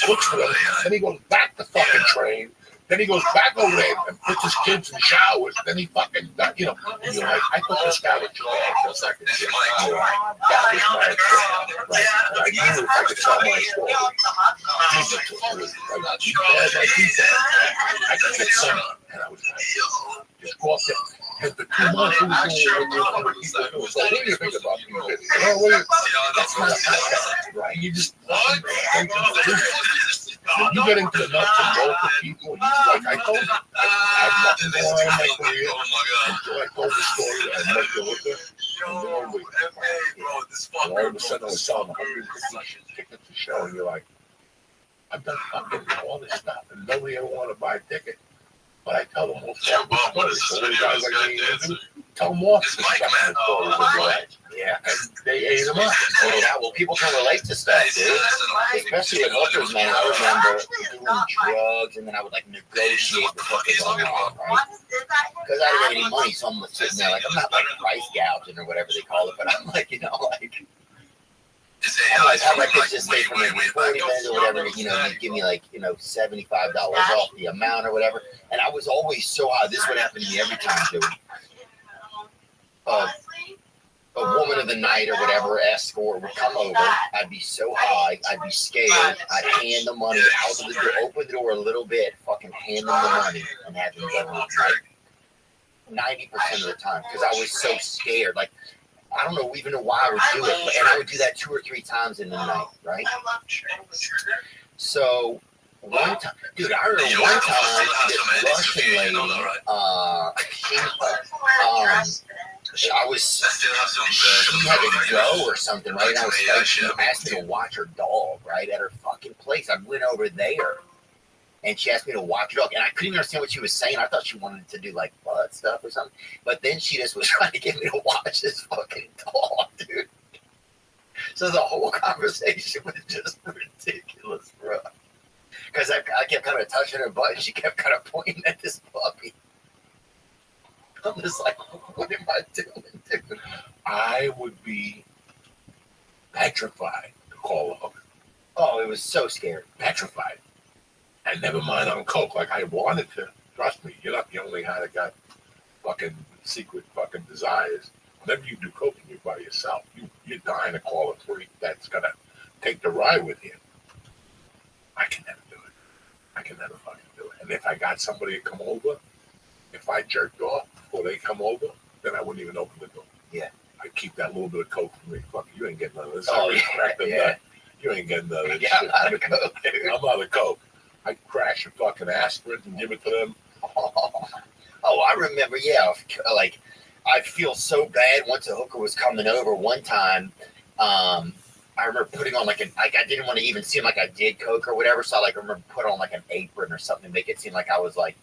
cooks for them. Then he goes back to fucking train. Then he goes back over there and puts his kids in showers. Then he fucking, and you're like, I put this guy with your ass for a second. That was my experience. Right. And I knew if I could tell my story, like he said, I could get some. And I was like, just go up there. And for 2 months, he was doing other people. So what do you think about these videos? That's not a podcast, right? You just when you get into the nuts and bolts of people, like I told you, I have nothing going on in my career until I told the story that I met you with her. And all of a sudden, I was selling 150 tickets to show, and you're like, I've done fucking all this stuff, and nobody ever want to buy a ticket. But I tell them all stories. So when guys like me, tell them all stories. Yeah. And they ate them up. Yeah, well, people can relate to stuff, dude. Especially with hookers, man. I remember doing drugs, and then I would like negotiate with hookers on that, right? Because I didn't have any money, so I'm sitting there like, I'm not like price gouging or whatever they call it, but I'm like, like, I'd like to just stay for maybe 40 minutes or whatever, you give me like, $75 off the amount or whatever. And I was always so high. This would happen to me every time, dude. A woman of the night or whatever, escort would come over. I'd be so high, I'd be scared. I'd hand the money out of the door, open the door a little bit, fucking hand them the money, and have them go home. Like 90% of the time, because I was so scared. Like, I don't know even know why I would do it, and I would do that 2 or 3 times in the night, right? So one time, dude, I remember one time this Russian lady, she had to go or something, right? And she asked me to watch her dog, right, at her fucking place. I went over there, and she asked me to watch her dog, and I couldn't even understand what she was saying. I thought she wanted to do like butt stuff or something, but then she just was trying to get me to watch this fucking dog, dude. So the whole conversation was just ridiculous, bro. Because I kept kind of touching her butt, and she kept kind of pointing at this puppy. I'm just like, what am I doing, dude? I would be petrified to call a hooker. Oh, it was so scary. Petrified. And never mind on coke. Like, I wanted to. Trust me, you're not the only guy that got fucking secret fucking desires. Whenever you do cocaine, you're by yourself. You're dying to call a freak that's going to take the ride with you. I can never do it. I can never fucking do it. And if I got somebody to come over, if I jerked off before they come over, then I wouldn't even open the door. Yeah. I'd keep that little bit of coke for me. Fuck, you ain't getting none of this. Oh, yeah. You ain't getting none of this yeah, shit. I'm out of coke, dude. I'm out of coke. I'd crash a fucking aspirin and give it to them. Oh, I remember, yeah. Like, I feel so bad. Once a hooker was coming over one time, I remember putting on I didn't want to even seem like I did coke or whatever, so I remember put on like an apron or something to make it seem like I was like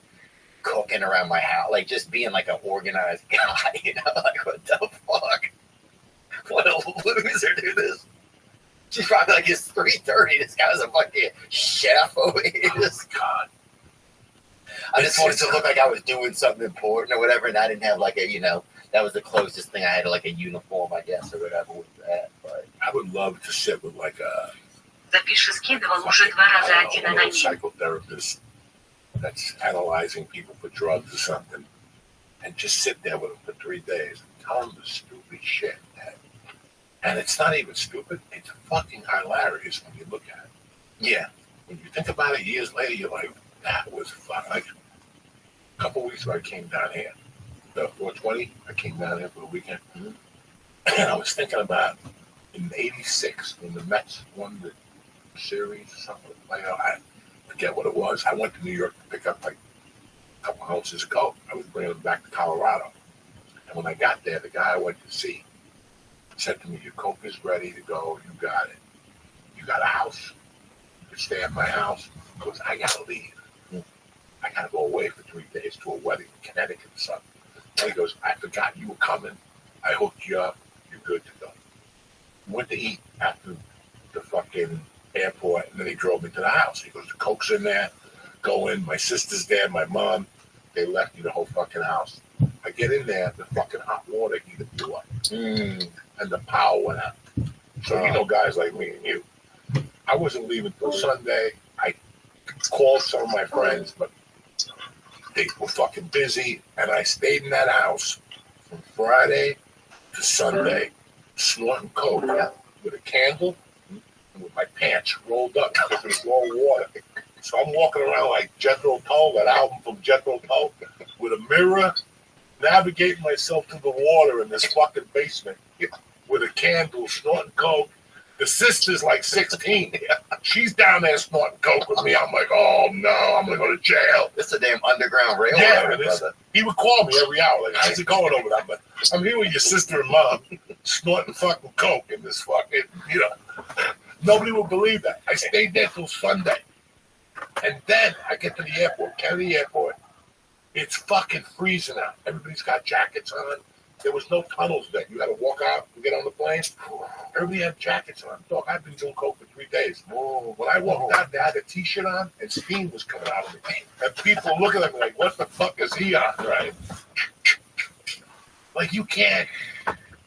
cooking around my house, like just being like an organized guy, like what the fuck? What a loser, dude. This. She's probably like, it's 3:30. This guy's a fucking chef over here. Oh my God. I just wanted to look like I was doing something important or whatever, and I didn't have like a, that was the closest thing I had to like a uniform, I guess, or whatever with that. But I would love to sit with like a psychotherapist that's analyzing people for drugs or something, and just sit there with them for 3 days and tell them the stupid shit. And it's not even stupid. It's fucking hilarious when you look at it. yeah. When you think about it years later, you're like, that was fun. Like a couple weeks ago, I came down here. The 420, I came down here for the weekend. Mm-hmm. And I was thinking about in '86 when the Mets won the series or something. I forget what it was. I went to New York to pick up like a couple ounces of coke. I was bringing them back to Colorado. And when I got there, the guy I went to see said to me, your coke is ready to go. You got it. You got a house. You can stay at my house. Because I got to leave. I got to go away for 3 days to a wedding in Connecticut, son. And he goes, I forgot you were coming. I hooked you up. You're good to go. Went to eat after the fucking airport, and then he drove me to the house. He goes, the Coke's in there. Go in. My sister's there. My mom. They left me the whole fucking house. I get in there. The fucking hot water heater blew up. And the power went out. So, you know, guys like me and you. I wasn't leaving till Sunday. I called some of my friends, but they were fucking busy. And I stayed in that house from Friday to Sunday, snorting coke with a candle and with my pants rolled up because there's raw water. So I'm walking around like Jethro Tull, that album from Jethro Tull, with a mirror, navigating myself through the water in this fucking basement with a candle, snorting coke. The sister's like 16. She's down there snorting coke with me. I'm like, oh no, I'm gonna go to jail. This is a damn underground railroad. Yeah, he would call me every hour. Like, how's it going over there? But I'm here with your sister and mom snorting fucking coke in this fucking, you know. Nobody would believe that. I stayed there till Sunday. And then I get to the airport, Kennedy Airport. It's fucking freezing out. Everybody's got jackets on. There was no tunnels then. You had to walk out and get on the plane. Everybody had jackets on. Dog, I've been doing coke for 3 days. When I walked out, they had a T-shirt on, and steam was coming out of me. And people looking at me like, what the fuck is he on, right? Like, you can't.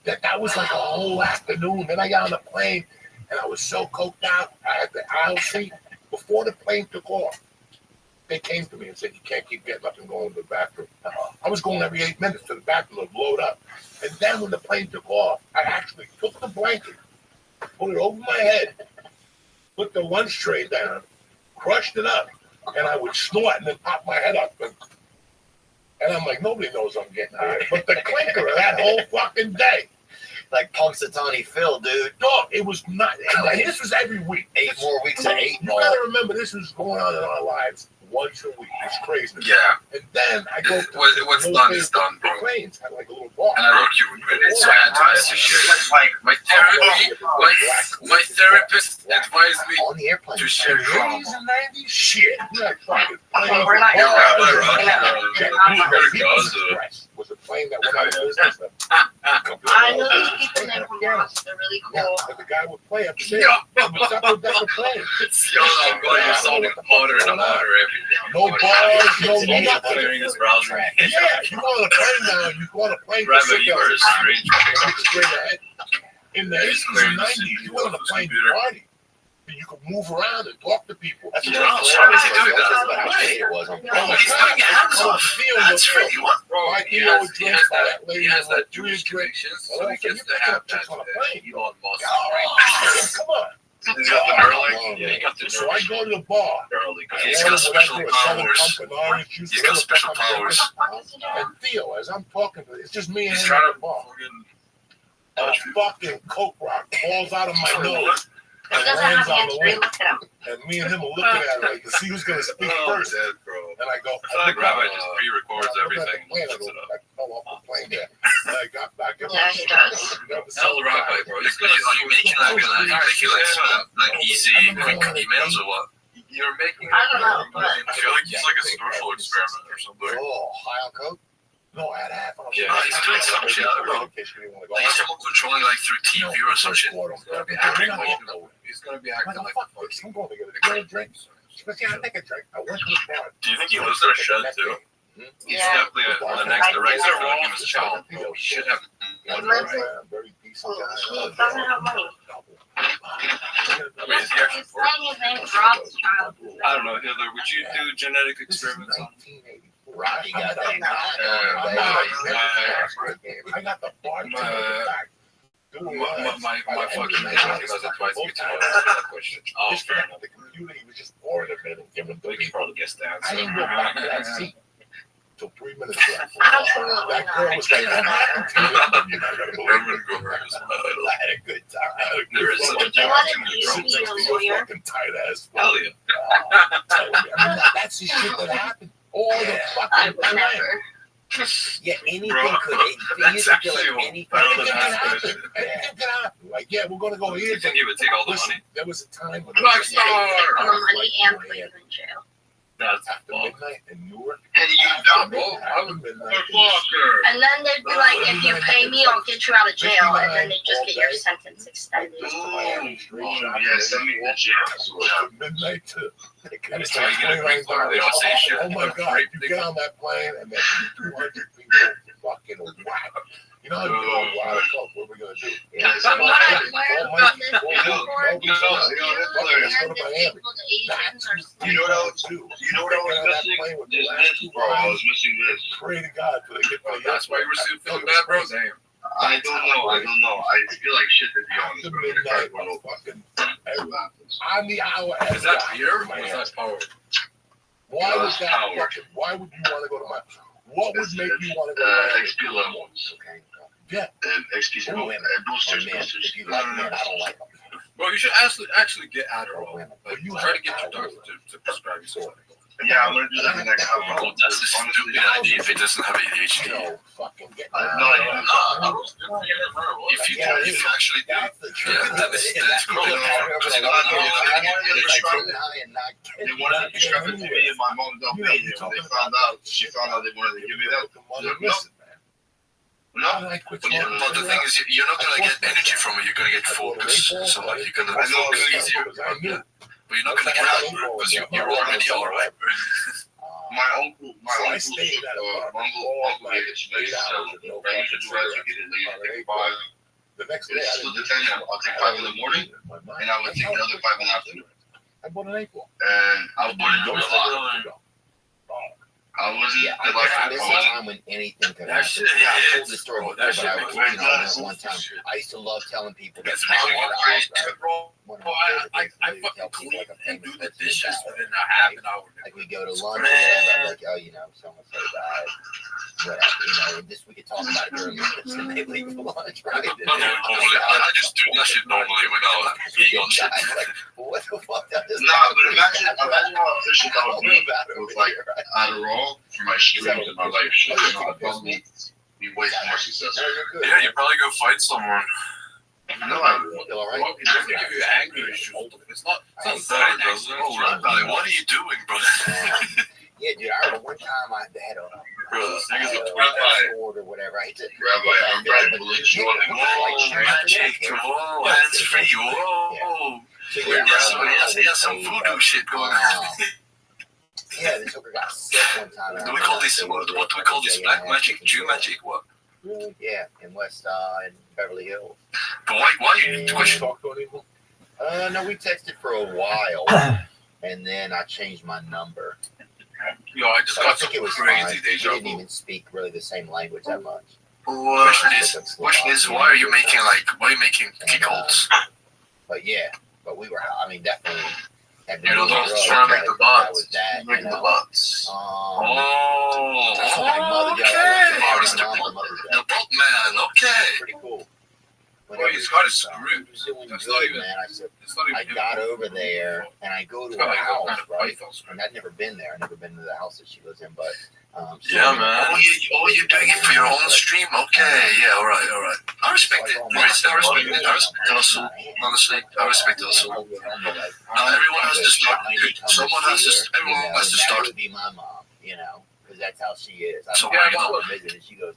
That was like a whole afternoon. Then I got on the plane, and I was so coked out. I had the aisle seat. Before the plane took off, they came to me and said, you can't keep getting up and going to the bathroom. I was going every 8 minutes to the bathroom to load up. And then when the plane took off, I actually took the blanket, put it over my head, put the lunch tray down, crushed it up, and I would snort and then pop my head up. And I'm like, nobody knows I'm getting high. But the clinker of that whole fucking day. Like Punxsutawney Phil, dude. Dog, it was not. And this was every week. 8 more weeks at 8 You more. gotta remember, this was going on in our lives once a week. It's crazy. Yeah. And then I go to What's done is done, bro. planes had like a little bar. And I wrote you it's fantastic shit. My therapist advised me On the airplane. to share drama. 80s and 90s? Shit. Yeah, fucking We're not You're gonna- Express was a plane that went out of business. I know these people there from Ross. They're really Yeah, cool. but the guy would play up there. What's up with that plane? Yo, I'm glad you're sounding hotter and hotter every day. No bars, no nothing. During this browser. Yeah, you go on a plane now, you go on a plane to Rabbi, sit you there are a strange straight ahead. In the 80s and 90s, you went on a plane to party. And you could move around and talk to people. That's Yeah, what so is he doing that? how great it was on Bro, he's doing it hands-off. That's right. Bro, he has that Jewish connections, so he gets to have that Elon Musk. Come on. He's got the Neuralink. Yeah, he got the So I go to the bar. Neuralink. He's got special powers. He's got special powers. And Theo, as I'm talking to it's just me and He's him trying at to the bar. fucking A fucking coke rock falls out of my nose He and doesn't lands have on the hands free. lip. Look at him. And me and him are looking at it like to see who's gonna speak first. dead, bro. And I go, I think Rabbi just pre-records I look at everything. the plane, I Puts go, it up. I fell off the plane there. And I got back in. Yeah, he does. Tell the Rabbi, bro. He's gonna you making like easy, quick emails or what? You're making. I don't know, but- I feel like he's like a social experiment or something. Oh, high on coke? No, I had half. Yeah, he's doing some shit. I don't know. In case you didn't want to go. Like he's controlling like through TV or some shit. He's He's gonna be acting like he's gonna be acting like fuck this. I'm going to get a drink. But yeah, I take a drink. I went to the bar. Do you think he lives in a shed too? He's Yeah. definitely on the next director. I feel like him as a child. He should have. He lives in- Very decent guy. He doesn't have money. Wait, is he actually He's saying his name is Rothschild. I don't know, Hitler. Would you do genetic experiments on? Roddy got that. I got the bar. My fucking name does it twice. You tell me that question. Oh, fair enough. The computer, he was just pouring them in and giving them We can probably guess the I answer. didn't go back to that seat until 3 minutes left. Absolutely That girl not. was like, what happened to you? You're not gonna believe Herman it. Gomer is my idol. I had a good time. I had a There good is fucking such a You time. wanted joke. to Sit be next a to your lawyer? fucking tight ass. Hell yeah. I mean, that's the shit that happened all the I fucking would time. never. Yeah, anything Bro, could. It that's used to feel actually like anything better Anything than can could that. happen. Anything can happen. Like, yeah, we're gonna go Do here. you think he would take all the Listen, money? there was a time when Rockstar! Take all the money and put you in jail. That's after midnight in Newark. And you dumb. After midnight. And then they'd be like, if you pay me, I'll get you out of jail. And then they just get your sentence extended. Yeah, send me to jail. After midnight too. Every time you get a green card, they all say shit. Oh my God! You get on that plane and then 200 people fucking whack. You know how you go wild coke? What are we gonna do? Yeah, But what I learned from this You know what I was missing? This, bro. I was missing this. Pray to God for they get That's why you were still feeling bad, bro. Damn. I don't know. I feel like shit, to be honest, the bro. midnight fucking on the hour. Is that beer or is that power? Why was that fucking? Why would you want to go to my? What would make you want to go to my? XP levels. Yeah. And XP levels. And boosters. If you like men, I don't like them. Bro, you should actually get Adderall. Like, try to get your doctor to prescribe you something. Yeah, I'm gonna do that in the next couple of months. That's a stupid idea if it doesn't have ADHD. No, fucking get. If you actually do, That's the truth. that's cool. They wanted to prescribe it to me, and my mom don't pay me. When she found out they wanted to give me that. No. But the thing is, you're not gonna get energy from it. You're gonna get focus. So like you're gonna focus easier. But you're not gonna get out because you're already alright. My uncle gave it to me. The next day, Split the 10 now. I'll take 5 in the morning, and I would take the other 5 in the afternoon. I bought an April. And I wouldn't do it a lot. I wasn't This is a time when anything could happen. I told this story before, but I was thinking on that one time. I used to love telling people that I fucking clean and do the dishes within a half an hour. like we go to lunch, and like, oh, you know, someone says, whatever, you know, this we could talk about it during lunch, and they leave for lunch, right? I just do that shit normally when I was eating on shit. Like, what the fuck? That is but imagine how efficient that would be with like Adderall for my streams in my life. Shit, you know, I'd probably be way more successful. Yeah, you probably go fight someone. No, I won't. It doesn't give you anger issues. It's not bad, does it? What are you doing, bro? Yeah, dude, I remember one time I had a sword or whatever. I hit it. Rabbi, I'm trying to believe you. Whoa, hands free. Whoa. He has some voodoo shit going on. Yeah, this hooker got sick one time. Do we call this, what do we call this? Black magic? Jew magic? What? Yeah, in West, in Beverly Hills. But why you question? No, we texted for a while, and then I changed my number. Yo, I just got think it was crazy He deja didn't vu. even speak really the same language that much. Question is, why are you making kickholds? But yeah, but we were, I mean, definitely. You know, those trying to make the butts. Make the butts. That's what my mother did. The butt man, okay. Pretty cool. Well, he's got his screws. Doing That's good, not even. man. I said, It's not even. I got over there and I go to her house, right? And I'd never been there. I'd never been to the house that she lives in, but Yeah, man. Oh, you're doing it for your own stream? Okay, yeah, all right. I respect it. I respect the hustle. Honestly, I respect the hustle. Everyone has to start. Everyone has to start. That would be my mom, you know, because that's how she is. So, I go to visit and she goes,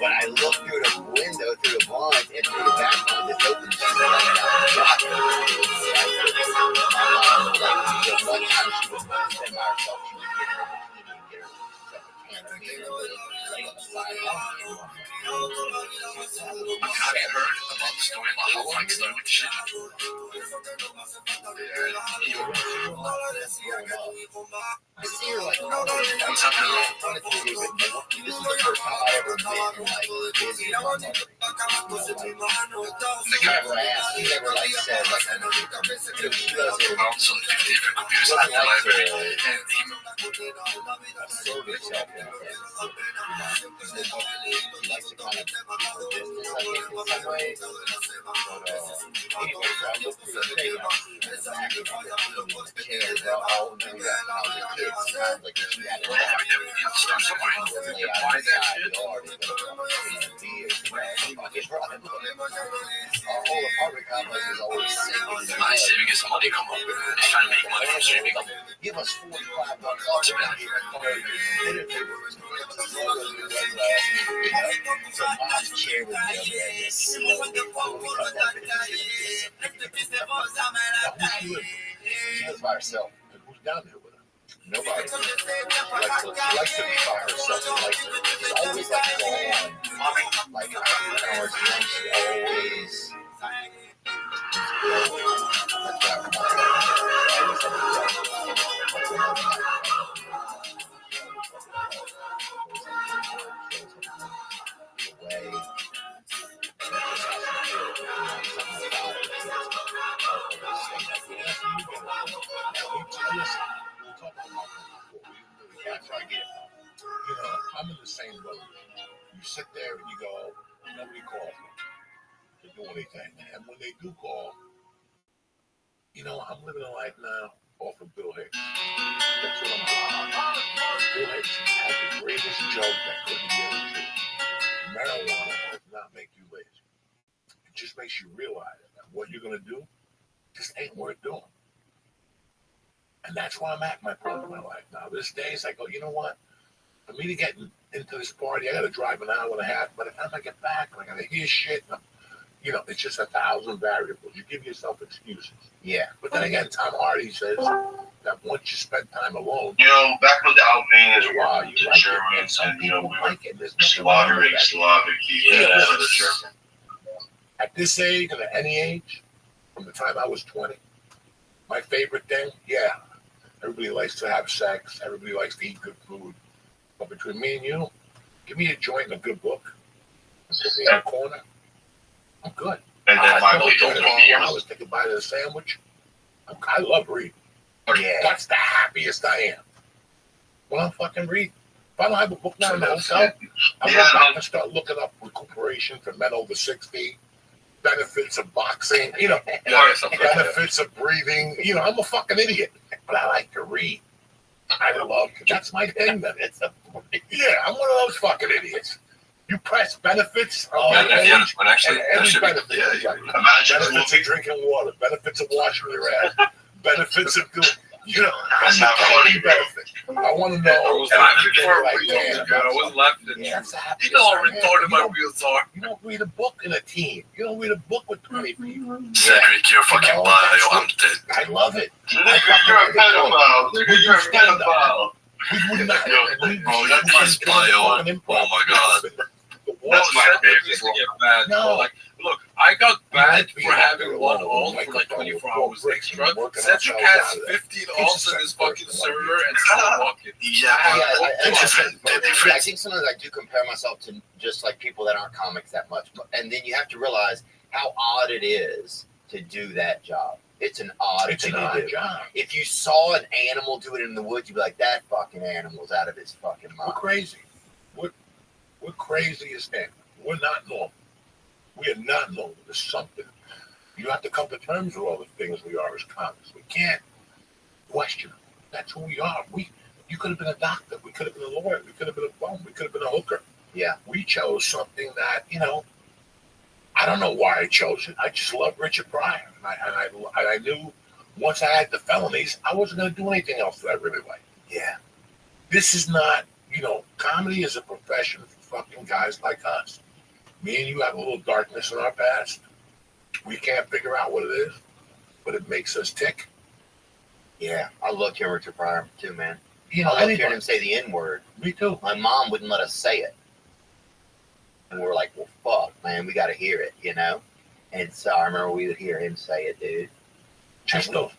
when I look through the window, through the blinds, and through the back window that's open, she's laying out the shot. My mom, like, the one time she was spend by herself, she would get her a bikini and get her a beer, lay on the sidewalk. Have you heard about the story about how Mike started with the shit? I see her like, what's happening? This is the first time I ever met her, like, busy in my memory. She never asked, she never, like, said, like, she doesn't Bounce on 50 different computers at the library and he serve herself in a sense. She likes to kind of business, I think, in some ways. But, anyway, so I looked through the thing, and I see her in the back of the chair, all of them got when I was a kid. Sometimes, like, if you had a lap, lay out inside the yard, and beer, fucking Our whole apartment complex is always saving. I ain't saving some money. Come on, he's trying to make money from streaming. Give us $45 off. Some moms shared with me the other day. She lives by herself. And who's down there with her? Nobody. She likes to be by herself. She's always like gone. Like hours long. She always. I'm in the same boat. You sit there and you go, nobody calls me to do anything. And when they do call, I'm living a life now off of Bill Hicks. That's what I'm doing. Bill Hicks had the greatest joke that couldn't get into. Marijuana does not make you lazy. It just makes you realize that what you're going to do just ain't worth doing. And that's where I'm at in my point in my life now. This days I go, you know what? For me to get into this party, I got to drive an hour and a half. By the time I get back, I got to hear shit. It's just 1,000 variables. You give yourself excuses. Yeah. But then again, Tom Hardy says that once you spend time alone, Back when the Albanians were wow, you the like Germans, it. and we were like it. There's nothing wrong slaughtering with that. Slavic people out of the German. At this age and at any age, from the time I was 20, my favorite thing, everybody likes to have sex. Everybody likes to eat good food. But between me and you, give me a joint and a good book. Put me in a corner. I'm good. And then my I little was taking a bite of the sandwich. I love reading. Yeah. That's the happiest I am. When I'm fucking reading. If I don't have a book now in the hotel, I go back and start looking up recuperation for men over 60, benefits of boxing, benefits of breathing. I'm a fucking idiot, but I like to read. I love it. That's my thing, then. I'm one of those fucking idiots. You press benefits on my page, but actually, and every benefit. Benefits of drinking water, benefits of washing your ass, benefits of doing, I'm the fucking benefit. I want to know. And I everything prefer like wheels, that. I was laughing. That's the happiest how I am. retarded my wheels are. You don't read a book in a team. You don't read a book with 20 people. Cedric, you're fucking bio. I'm dead. I love it. You're a pedophile. You're a pedophile. We would not. That's bio. Oh my god. That's my favorite. No. Look, I got banned for having one alt for 24 hours extra. Cedric has 15 alts in his fucking server and still walking. I think sometimes I do compare myself to just like people that aren't comics that much. And then you have to realize how odd it is to do that job. It's an odd thing to do. Job. If you saw an animal do it in the woods, you'd be like, that fucking animal's out of his fucking mind. We're crazy. We're crazy as hell. We're not normal. We are not normal. There's something. You have to come to terms with all the things we are as comics. We can't question them. That's who we are. You could have been a doctor. We could have been a lawyer. We could have been a bum. We could have been a hooker. Yeah. We chose something that, I don't know why I chose it. I just love Richard Pryor. And I knew once I had the felonies, I wasn't going to do anything else that I really liked. Yeah. This is not, comedy is a profession for fucking guys like us. Me and you have a little darkness in our past. We can't figure out what it is, but it makes us tick. Yeah. I love hearing Richard Pryor, too, man. I love hearing him say the N-word. Me too. My mom wouldn't let us say it. And we were like, well, fuck, man, we got to hear it, And so I remember we would hear him say it, dude. Just those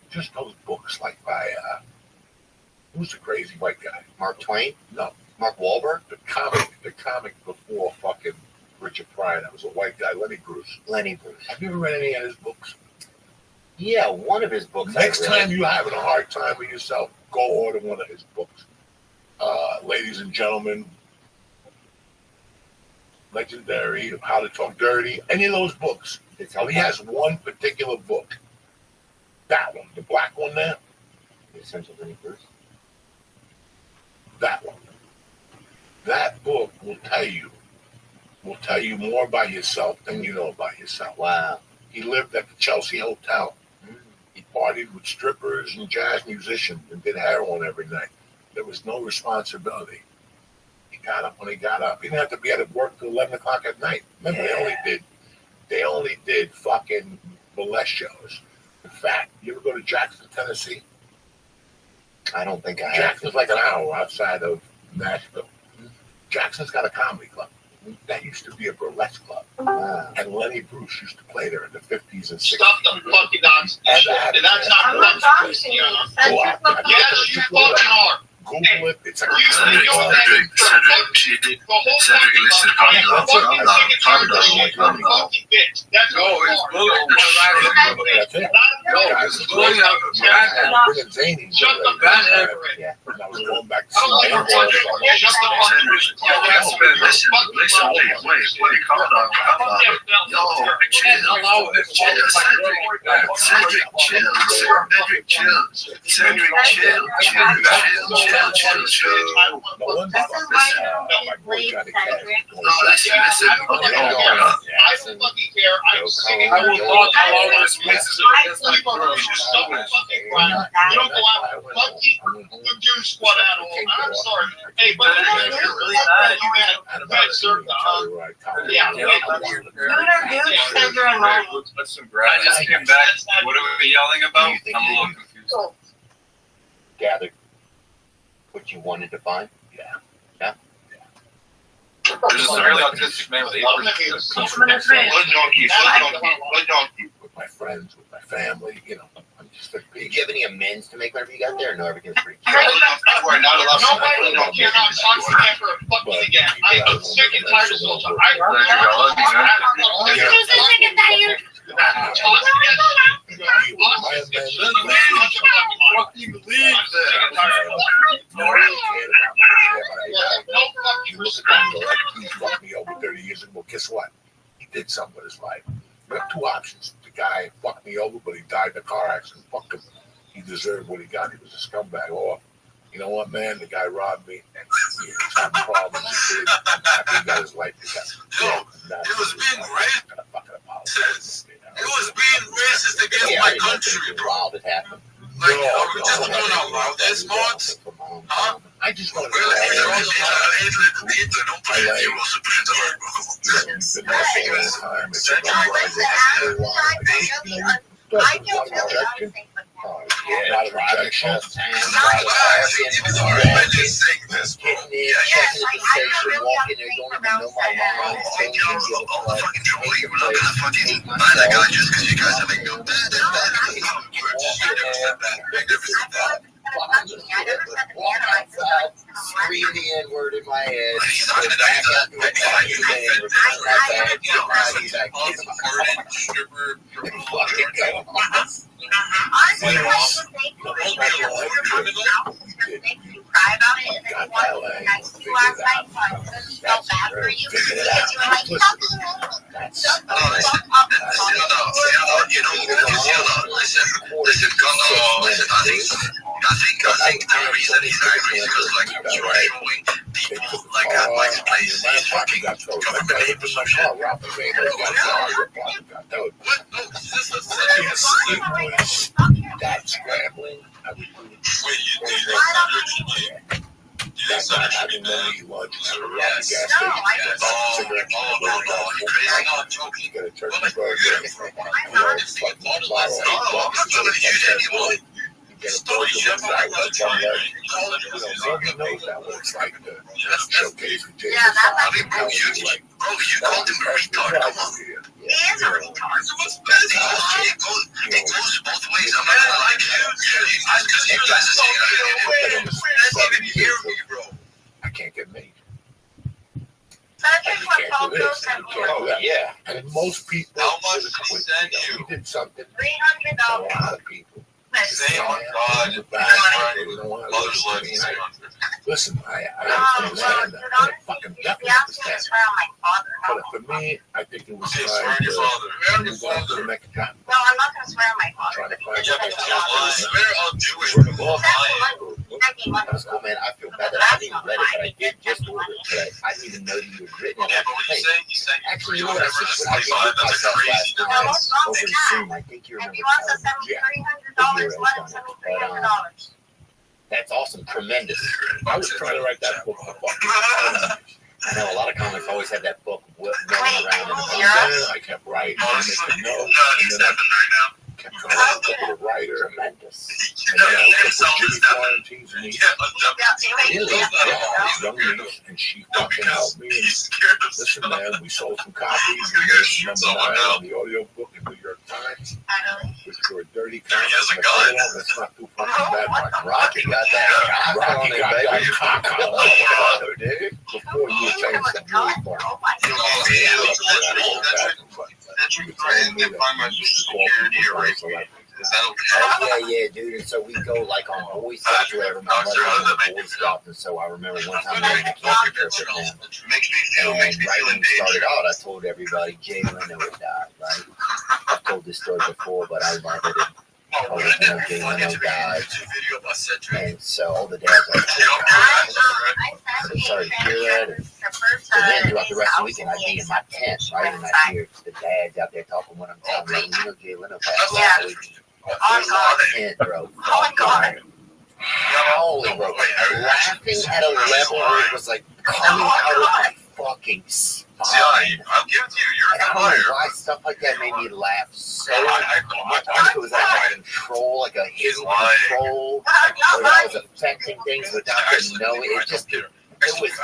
books like by, who's the crazy white guy? Mark Twain? No. Mark Wahlberg? The comic before fucking Richard Pryor. That was a white guy, Lenny Bruce. Lenny Bruce. Have you ever read any of his books? Yeah, one of his books. Next time you're having a hard time with yourself, go order one of his books. Ladies and Gentlemen, Legendary, How to Talk Dirty, any of those books. He has one particular book. That one, the black one there. The Essential Lenny Bruce. That one. That book will tell you will tell you more about yourself than you know about yourself. Wow. He lived at the Chelsea Hotel. He partied with strippers and jazz musicians and did heroin every night. There was no responsibility. He got up when he got up. He didn't have to be at work till 11 o'clock at night. Remember, they only did fucking burlesque shows. In fact, you ever go to Jackson, Tennessee? I don't think I have. Jackson's like an hour outside of Nashville. Jackson's got a comedy club. That used to be a burlesque club. Wow. And Lenny Bruce used to play there in the 50s and 60s. Stop the fucking nonsense. And that's not I'm not boxing you. Yes, you fucking are. Google it. It's a You think you're that the whole fucking listen to fucking bitch. That's all you are. That's it. Guys, bringing Zany. Shut the fuck up. Yeah. And I was going back to I don't see like her. Shut the fuck up. Listen, wait, calm down. Cedric, chill. No one my boy Johnny Cash. I don't fucking care. I'm singing. I will not allow this message against my girl. You don't go out fucking the do squat at all. I'm sorry. Hey, but you're really bad. You had served the yeah. Let's some grass. I just came back. What are we yelling about? I'm a little confused. Gathered what you wanted to find. There's this really autistic man with With my friends, with my family, you know, I'm just a Did big. you have any amends to make whenever you got there? No, everything's pretty You are not allowed to. Nobody don't care how toxic ever fucking again. I am sick and tired of social. He fucked me over 30 years ago. Guess what? He did something with his life. We have two options. The guy fucked me over, but he died in a car accident. Fuck him. He deserved what he got. He was a scumbag. Or, you know what, man? The guy robbed me. And he was having problems. He did. I'm happy he got his life together. It was being racist. It was being racist against my country, bro. Wild it happened. Like, are we just going out loud? That's smart. Huh? I just want to not a rejection. Scream the N-word in my head. Cry about it, and then you wanted to be nice to you last night, so I felt bad for you because you were like, I think the reason he's angry is because like you are showing people like at my place he's fucking government agents and shit. That scrambling. I would do Wait, you did that? You did something I to didn't me know now? he was. Yes. No, cigarettes. I'm joking. Get a turkey Well, like, burger. you're from I'm not telling you anymore. Story you never like that time. You call it Nobody knows that what it's like to Yes, showcase the James. Yeah, that's I mean, bro, you called him a retard. Come on. he is a retard. It goes both ways. I'm not gonna lie to you. Because you guys are saying I didn't even hear me, bro. I can't get made. Cedric went Coco sent me Oh, yeah. And most people. How much did he send you? He did something. $300. A lot of people. Say, oh my God. Mother's living. Listen, I Well, understand that. dude, I honestly, fucking if you definitely ask me to understand. swear on my father, But no. for me, I think it was Okay, time swear on your father. Swear on your to move on to the father. next cotton. No, I'm not going to swear on my father. Trying to Because find it's Yeah, like but a swear on Jewish. We're the law. That's what We're was cool, man. I feel bad that I didn't even read it, but I did just order it today. I didn't even know that you had written it. Yeah, but what you say? You say Actually, you know what? I think when I did that's a myself crazy last difference. night over Zoom, I think you remember telling me. That's awesome. Tremendous. I was trying to write that book for fucking I know a lot of comics always have that book going around in the and then I kept writing, making notes, and then I kept going up with a writer. Tremendous. And then I hooked up with Jimmy Florentine's niece, young niece, and she fucking helped me. And listen, man, we sold some copies. We made number 9 on the audio book in New York Times, which were dirty comics. That's not too fucking bad. Like Rocky got that. Rocky got that cock on the dude. Before you were saying something really fun. Oh yeah, dude. And so we go like on Boy Scouts or whatever. My mother was on Boy Scouts, and so I remember one time we were in a camping trip with them. And right when we started out, I told everybody Jay Leno had died. Right? I've told this story before, but I love it. And Jay Leno died, and so all the dads are like, so sorry to hear that. And so then throughout the rest of the weekend, I'd be in my tent, right, and I'd hear the dads out there talking when I'm telling them, you know, Jay Leno passed away. Tent, bro. Howling, bro. Laughing at a level where it was like coming out of my fucking spine. I'll give it to you. You're a I don't know why stuff like that made me laugh so much. It was like a control, like a hidden control, or that was affecting things without them knowing. It just, it was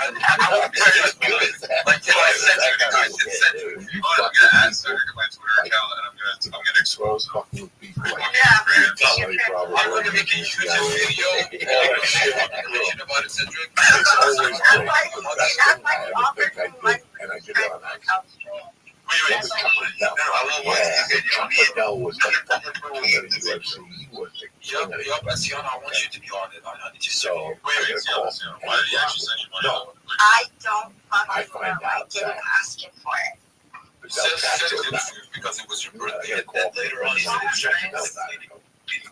good. Like, I said to you guys, it said, oh, I'm gonna answer my Twitter account, and I'm gonna expose fucking with people like I'm gonna make a YouTube video. Information about it, Cedric. it's always great. The best thing I ever think I did, and I did it on accident. Wait, Chappelle was the fucking king of the UFC. He was the king of the UFC. I want you to be on it. I need you to So, wait, why did he actually send you money? I don't I fucking find know. I out didn't that ask him for it. Because it was your birthday, I and then later on he said it was your birthday.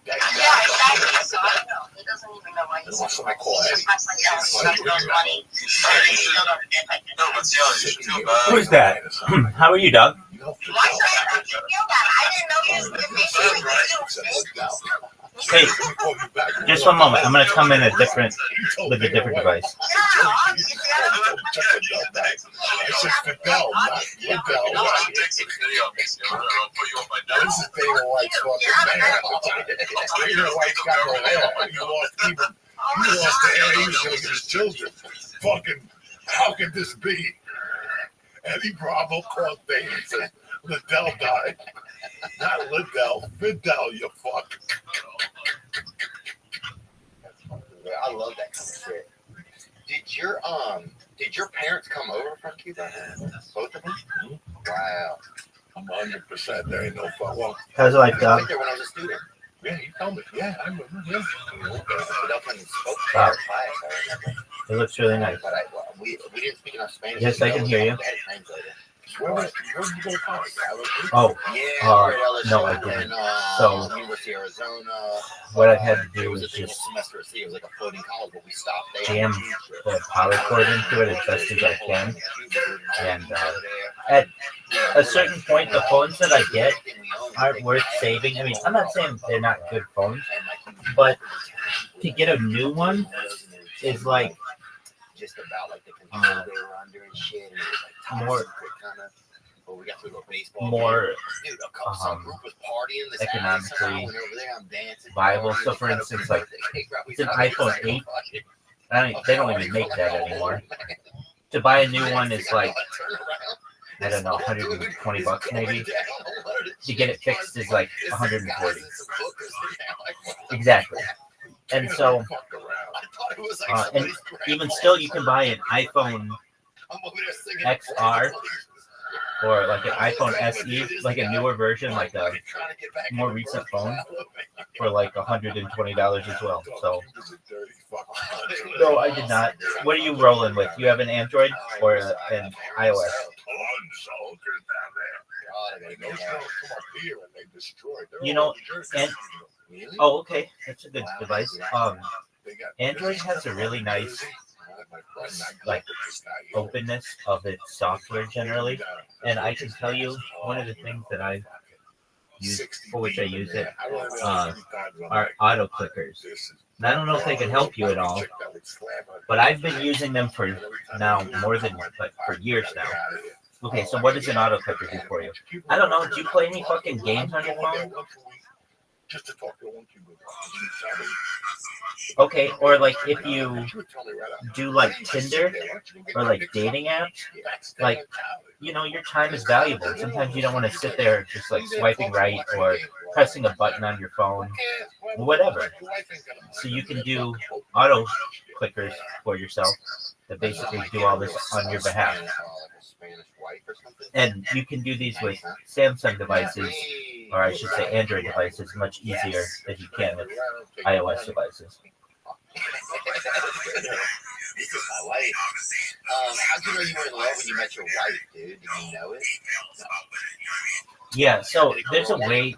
Yeah, exactly. So I don't know. He doesn't even know why he's What's my call? He just acts like that. He doesn't know money. No, but see, you should feel bad. Who's that? How are you, Doug? Why should I feel that? I didn't know he was Hey, just one moment. I'm gonna come in with a different device. This is Dana White's fucking man. Dana White's got no hair. He lost the hair. He was gonna get his children. Fucking, how could this be? Eddie Bravo called Dana and says, Liddell died. Not Liddell, Vidal, you fuck. I love that kind of shit. Did your parents come over from Cuba? Both of them? Wow. 100%. There ain't no fuck. Well, How's it like, I Doug? went there when I was a student. yeah, he told me. Yeah, I remember. Yeah. But up in spoke to our class, I remember. It looks really nice. But we didn't speak enough Spanish. Yes, I can hear you. Where did you go to college? Oh, Yeah, no, I didn't. And, So- University of Arizona. What I had to It do was was a single just semester at sea. It was like a floating college, but we stopped there. jam the power cord into it as best as I can. And at a certain point, the phones that I get aren't worth saving. I mean, I'm not saying they're not good phones, but to get a new one is like just about like the control they were under and shit. And it was like more kind of. Well, we got to go baseball. more Dude, a couple some group was partying this economically I went over there, I'm dancing. viable. So, for instance, like it's an iPhone 8. They don't even make that anymore. To buy a new one is like, I don't know, $120 maybe. To get it fixed is like $140. Exactly. And so, and even still, you can buy an iPhone XR or like an iPhone SE, like a newer version, like a more recent phone, for like $120 as well. So, no, I did not. What are you rolling with? You have an Android or an iOS? You know, and oh, okay, that's a good device. Android has a really nice like openness of its software generally, and I can tell you one of the things that I use for which I use it are auto clickers. And I don't know if they can help you at all, but I've been using them for now more than like for years now. Okay, so what does an auto clicker do for you? I don't know. Do you play any fucking games on your phone? Just to talk to one people. Okay, or like if you do like Tinder or like dating apps, like, you know, your time is valuable. Sometimes you don't want to sit there just like swiping right or pressing a button on your phone, whatever. So you can do auto clickers for yourself that basically do all this on your behalf. And you can do these with Samsung devices, or I should say Android devices, much easier than you can with iOS devices. How'd you know you were in love when you met your wife, dude? Did you know it? Yeah, so there's a way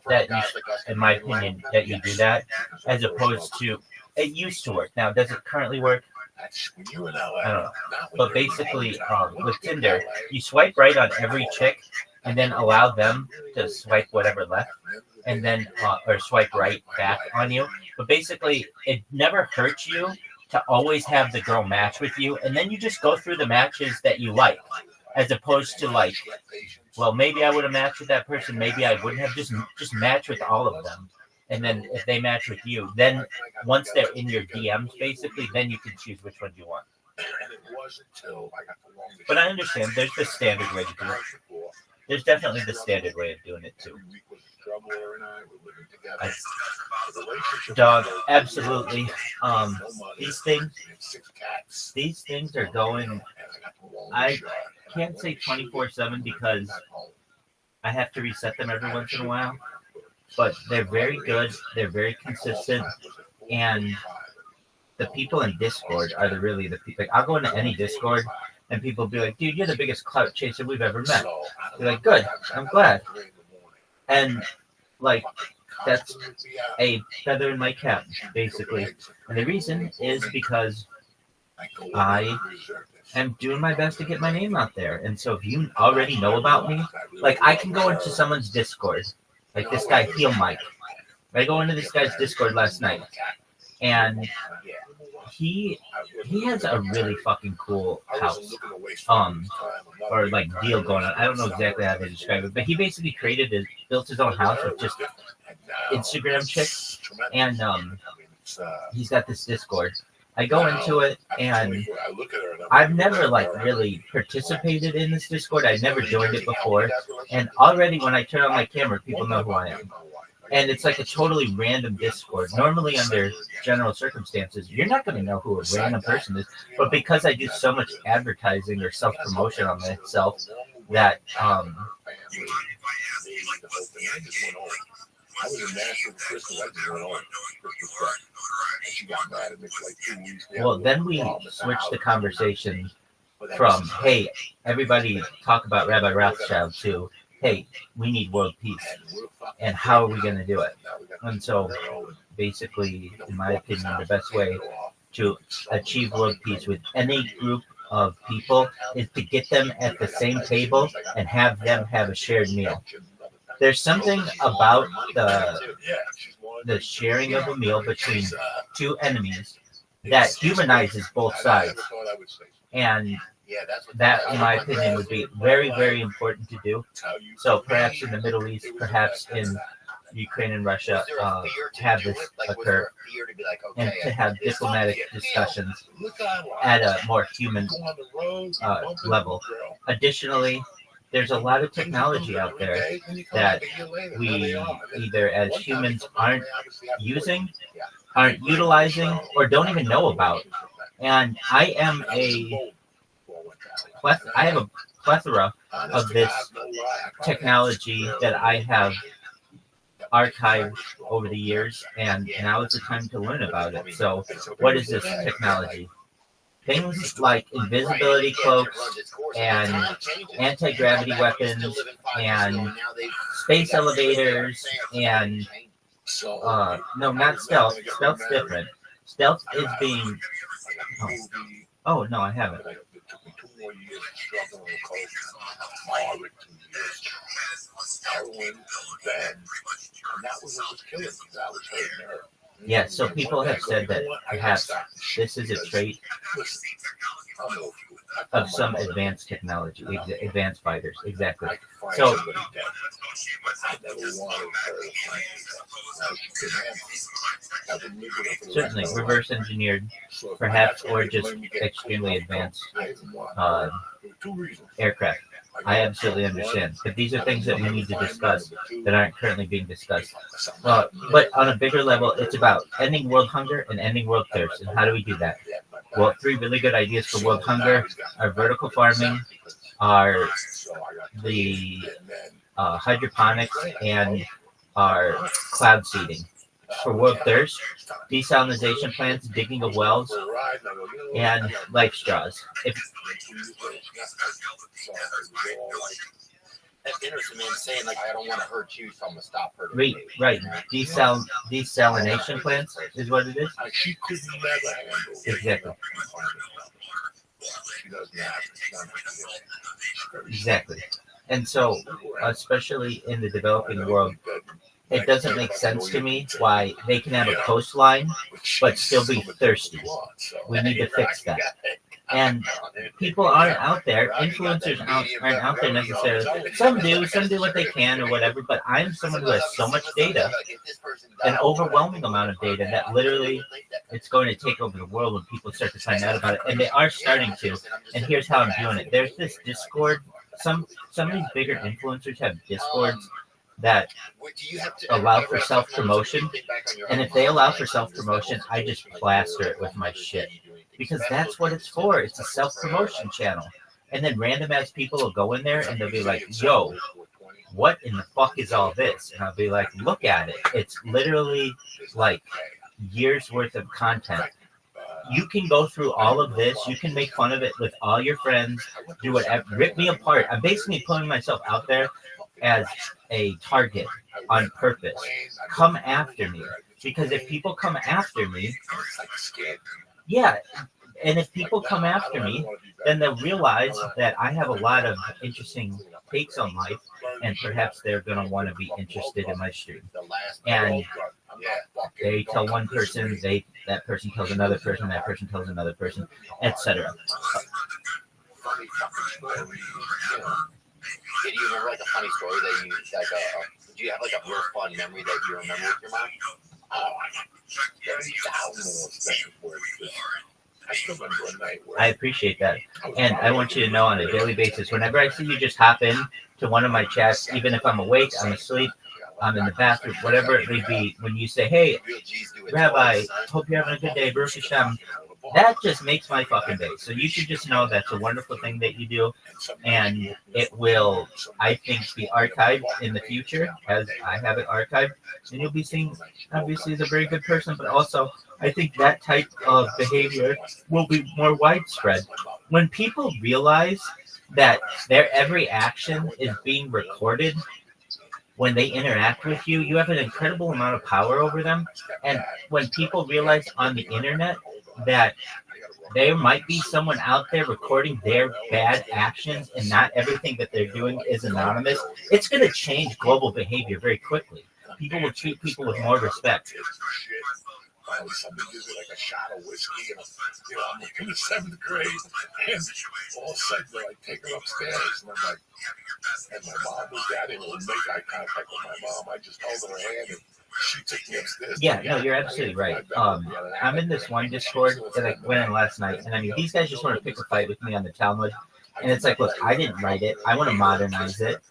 that you, in my opinion, that you do that, as opposed to, it used to work. Now, does it currently work? I don't know. But basically, with Tinder, you swipe right on every chick and then allow them to swipe whatever left and then, or swipe right back on you. But basically, it never hurts you to always have the girl match with you. And then you just go through the matches that you like, as opposed to like, well, maybe I would have matched with that person. Maybe I wouldn't have. Just match with all of them. And then if they match with you, then once they're in your DMs, basically, then you can choose which one you want. But I understand there's the standard way to do it. There's definitely the standard way of doing it too. Dog, absolutely. These things are going. I can't say 24/7 because I have to reset them every once in a while. But they're very good. They're very consistent, and the people in Discord are really the people. Like, I'll go into any Discord, and people will be like, "Dude, you're the biggest clout chaser we've ever met." They're like, "Good, I'm glad." And like, that's a feather in my cap, basically. And the reason is because I am doing my best to get my name out there. And so if you already know about me, like, I can go into someone's Discord. Like this guy, Heel Mike. I go into this guy's Discord last night, and he has a really fucking cool house, or like deal going on. I don't know exactly how to describe it, but he basically built his own house with just Instagram chicks, and he's got this Discord. I go into it, and I've never like really participated in this Discord. I've never joined it before, and already when I turn on my camera, people know who I am. And it's like a totally random Discord. Normally, under general circumstances, you're not going to know who a random person is. But because I do so much advertising or self-promotion on myself, that I was in Nashville for Christmas. I just went on. She got mad at me for like 2 weeks. Well, then we switched the conversation from, hey, everybody talk about Rabbi Rothschild, to, hey, we need world peace. And how are we going to do it? And so basically, in my opinion, the best way to achieve world peace with any group of people is to get them at the same table and have them have a shared meal. There's something about the sharing of a meal between two enemies that humanizes both sides. And that, in my opinion, would be very, very important to do. So perhaps in the Middle East, perhaps in Ukraine and Russia, have this occur, and to have diplomatic discussions at a more human level. Additionally, there's a lot of technology out there that we either as humans aren't using, aren't utilizing, or don't even know about. And I have a plethora of this technology that I have archived over the years, and now it's the time to learn about it. So what is this technology? Things like invisibility cloaks and anti-gravity weapons and space elevators and no, not stealth. Stealth's different. Stealth is being. Oh no, I haven't. It took me 2 more years struggling with coke. Margaret 2 years. Heroin then. And that was what was killing me. That was hurting her. Yeah, so people have said that perhaps this is a trait of some advanced technology, advanced fighters. Exactly. So, certainly, reverse engineered, perhaps, or just extremely advanced aircraft. I absolutely understand. But these are things that we need to discuss that aren't currently being discussed. But on a bigger level, it's about ending world hunger and ending world thirst. And how do we do that? Well, 3 really good ideas for world hunger are vertical farming, are the hydroponics, and are cloud seeding. For world thirst, desalinization plants, digging of wells, and life straws. That's interesting, man. Saying like I don't want to hurt you, so I'm gonna stop hurting. Right. Desalination plants is what it is. She could never handle it. Exactly. She doesn't have Exactly. And so, especially in the developing world, it doesn't make sense to me why they can have a coastline but still be thirsty. We need to fix that. And people aren't out there, influencers aren't out there necessarily. Some do what they can or whatever, but I'm someone who has so much data, an overwhelming amount of data, that literally it's going to take over the world when people start to find out about it. And they are starting to. And here's how I'm doing it. There's this Discord. Some of these bigger influencers have Discords that allow for self-promotion. And if they allow for self-promotion, I just plaster it with my shit. Because that's what it's for. It's a self-promotion channel. And then random ass people will go in there and they'll be like, yo, what in the fuck is all this? And I'll be like, look at it. It's literally like years worth of content. You can go through all of this. You can make fun of it with all your friends. Do whatever. Rip me apart. I'm basically putting myself out there as a target on purpose. Come after me. Because if people come after me, yeah, and if people come after me, then they'll realize that I have a lot of interesting takes on life, and perhaps they're going to want to be interested in my stream. And they tell one person, that person tells another person, that person tells another person, etc. Did you remember like a funny story that you like? Do you have like a real fun memory that you remember with your mom? I appreciate that. And I want you to know on a daily basis, whenever I see you just hop in to one of my chats, even if I'm awake, I'm asleep, I'm in the bathroom, whatever it may be, when you say, hey, Rabbi, hope you're having a good day, Baruch Hashem, that just makes my fucking day. So you should just know that's a wonderful thing that you do. And it will, I think, be archived in the future as I have it archived. And you'll be seen, obviously, as a very good person, but also I think that type of behavior will be more widespread. When people realize that their every action is being recorded, when they interact with you, you have an incredible amount of power over them. And when people realize on the internet that there might be someone out there recording their bad actions and not everything that they're doing is anonymous, it's going to change global behavior very quickly. People will treat people with more respect. Somebody gives me like a shot of whiskey, and I'm in the 7th grade, and all of a sudden they're like, take her upstairs, and I'm like, and my mom was there. I didn't even make eye contact with my mom. I just held her hand, and she took me upstairs. Yeah, no, you're absolutely right. I'm in this one Discord that I went in last night, and I mean, these guys just want to pick a fight with me on the Talmud, and it's like, look, I didn't write it. I want to modernize it.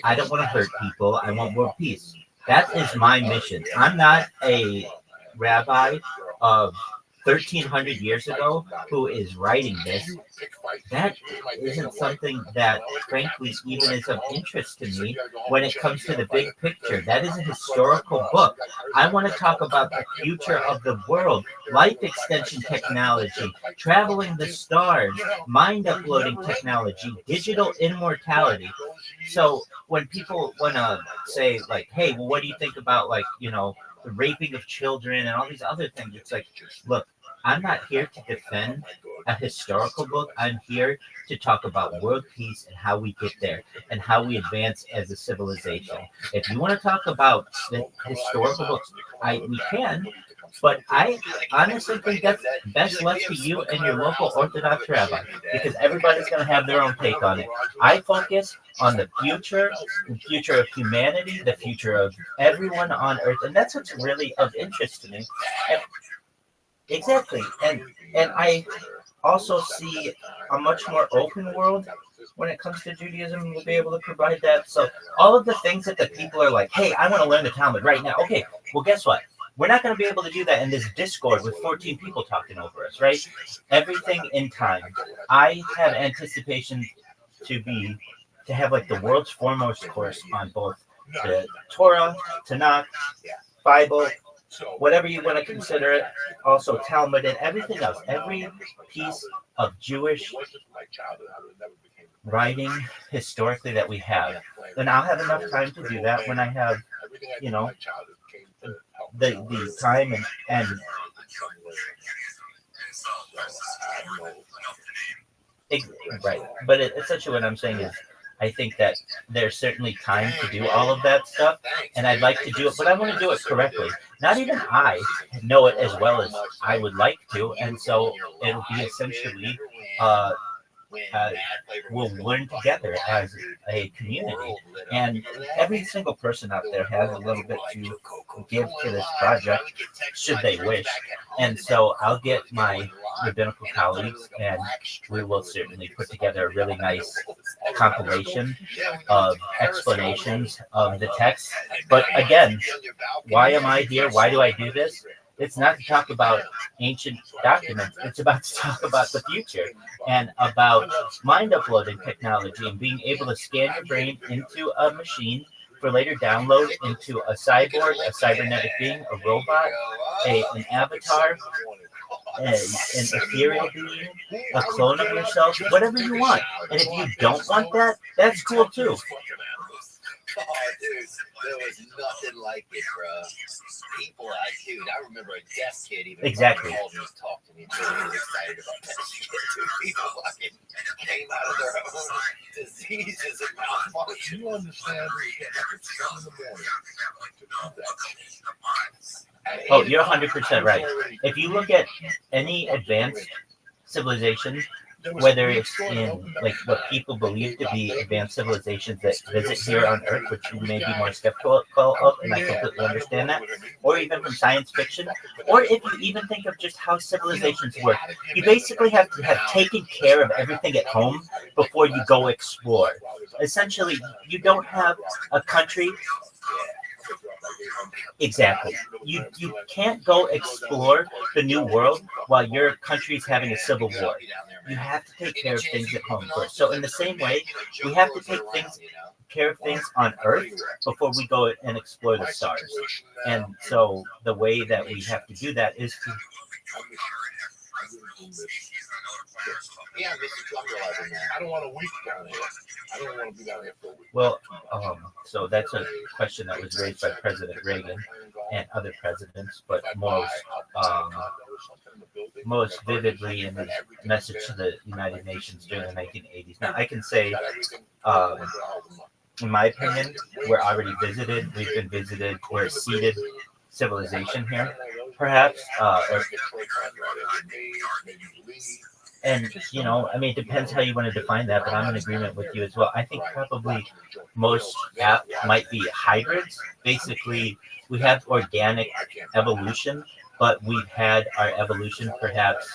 I don't want to hurt people. I want world peace. That is my mission. I'm not a rabbi of 1,300 years ago who is writing this. That isn't something that, frankly, even is of interest to me when it comes to the big picture. That is a historical book. I want to talk about the future of the world, life extension technology, traveling the stars, mind uploading technology, digital immortality. So when people want to say, like, hey, well, what do you think about, like, the raping of children and all these other things. It's like, look, I'm not here to defend a historical book. I'm here to talk about world peace and how we get there and how we advance as a civilization. If you want to talk about the historical books, we can, but I honestly think that's best left to you and your local Orthodox rabbi, because everybody's going to have their own take on it. I focus on the future of humanity, the future of everyone on Earth, and that's what's really of interest to me. And, exactly, and I also see a much more open world when it comes to Judaism, and we'll be able to provide that. So all of the things that the people are like, hey, I want to learn the Talmud right now. Okay, well, guess what? We're not going to be able to do that in this Discord with 14 people talking over us, right? Everything in time. I have anticipation to have like the world's foremost course on both the Torah, Tanakh, Bible, whatever you want to consider it, also Talmud and everything else. Every piece of Jewish writing historically that we have. And I'll have enough time to do that when I have, the time and right. But essentially what I'm saying is, I think that there's certainly time to do all of that stuff, and I'd like to do it, but I want to do it correctly. Not even I know it as well as I would like to, and so it'll be essentially we'll learn together as a community, and every single person out there has a little bit to give to this project should they wish. And so I'll get my rabbinical colleagues and we will certainly put together a really nice compilation of explanations of the text. But again, why am I here? Why do I do this? It's not to talk about ancient documents. It's about to talk about the future and about mind uploading technology and being able to scan your brain into a machine for later download into a cyborg, a cybernetic being, a robot, an avatar, an ethereal being, a clone of yourself, whatever you want. And if you don't want that, that's cool too. Oh, dude, there was nothing like it, bro. People, I remember a deaf kid even exactly called me, talked to me, and he was excited about that shit. Dude, people fucking came out of their own diseases and malfunctions. You understand? It's 7 in the morning to do that. Oh, you're 100% right. If you look at any advanced civilization, whether it's in like what people believe to be advanced civilizations that visit here on Earth, which you may be more skeptical of, and I completely understand that, or even from science fiction, or if you even think of just how civilizations work, you basically have to have taken care of everything at home before you go explore. Essentially, you don't have a country. Exactly. You can't go explore the new world while your country is having a civil war. You have to take care of things at home first. So in the same way, we have to take care of things on Earth before we go and explore the stars. And so the way that we have to do that is to I don't want a week down here. I don't want to be down here for a week. Well, so that's a question that was raised by President Reagan and other presidents, but most vividly in his message to the United Nations during the 1980s. Now, I can say, in my opinion, we're already visited. We've been visited. We're a seated civilization here, perhaps. And, it depends how you want to define that, but I'm in agreement with you as well. I think probably most might be hybrids. Basically, we have organic evolution, but we've had our evolution perhaps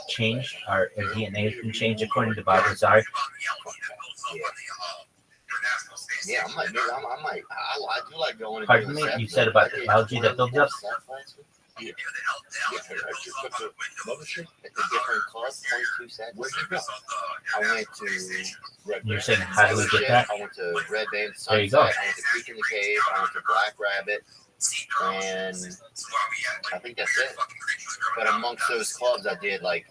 changed. Our DNA has been changed according to Bob Lazar. Yeah, I do like going. Pardon me, you said about the algae that builds up? Yeah. It's a different club, 22 cents. Where'd you go? I went to Red Band. You're saying, how do we get that? I went to Red Band. There you go. I went to Creek in the Cave. I went to Black Rabbit. And I think that's it. But amongst those clubs, I did like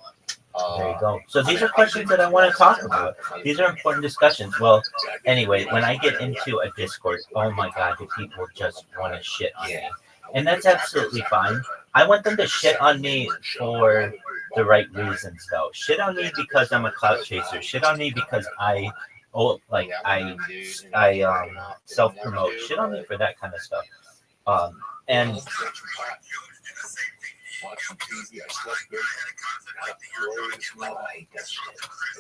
There you go. So these are questions that I want to talk about. These are important discussions. Well, anyway, when I get into a Discord, oh my God, do people just want to shit on me? And that's absolutely fine. I want them to shit on me for the right reasons, though. Shit on me because I'm a clout chaser. Shit on me because I self promote. Shit on me for that kind of stuff. And watching TV, I slept good. Got up early. I hate that shit.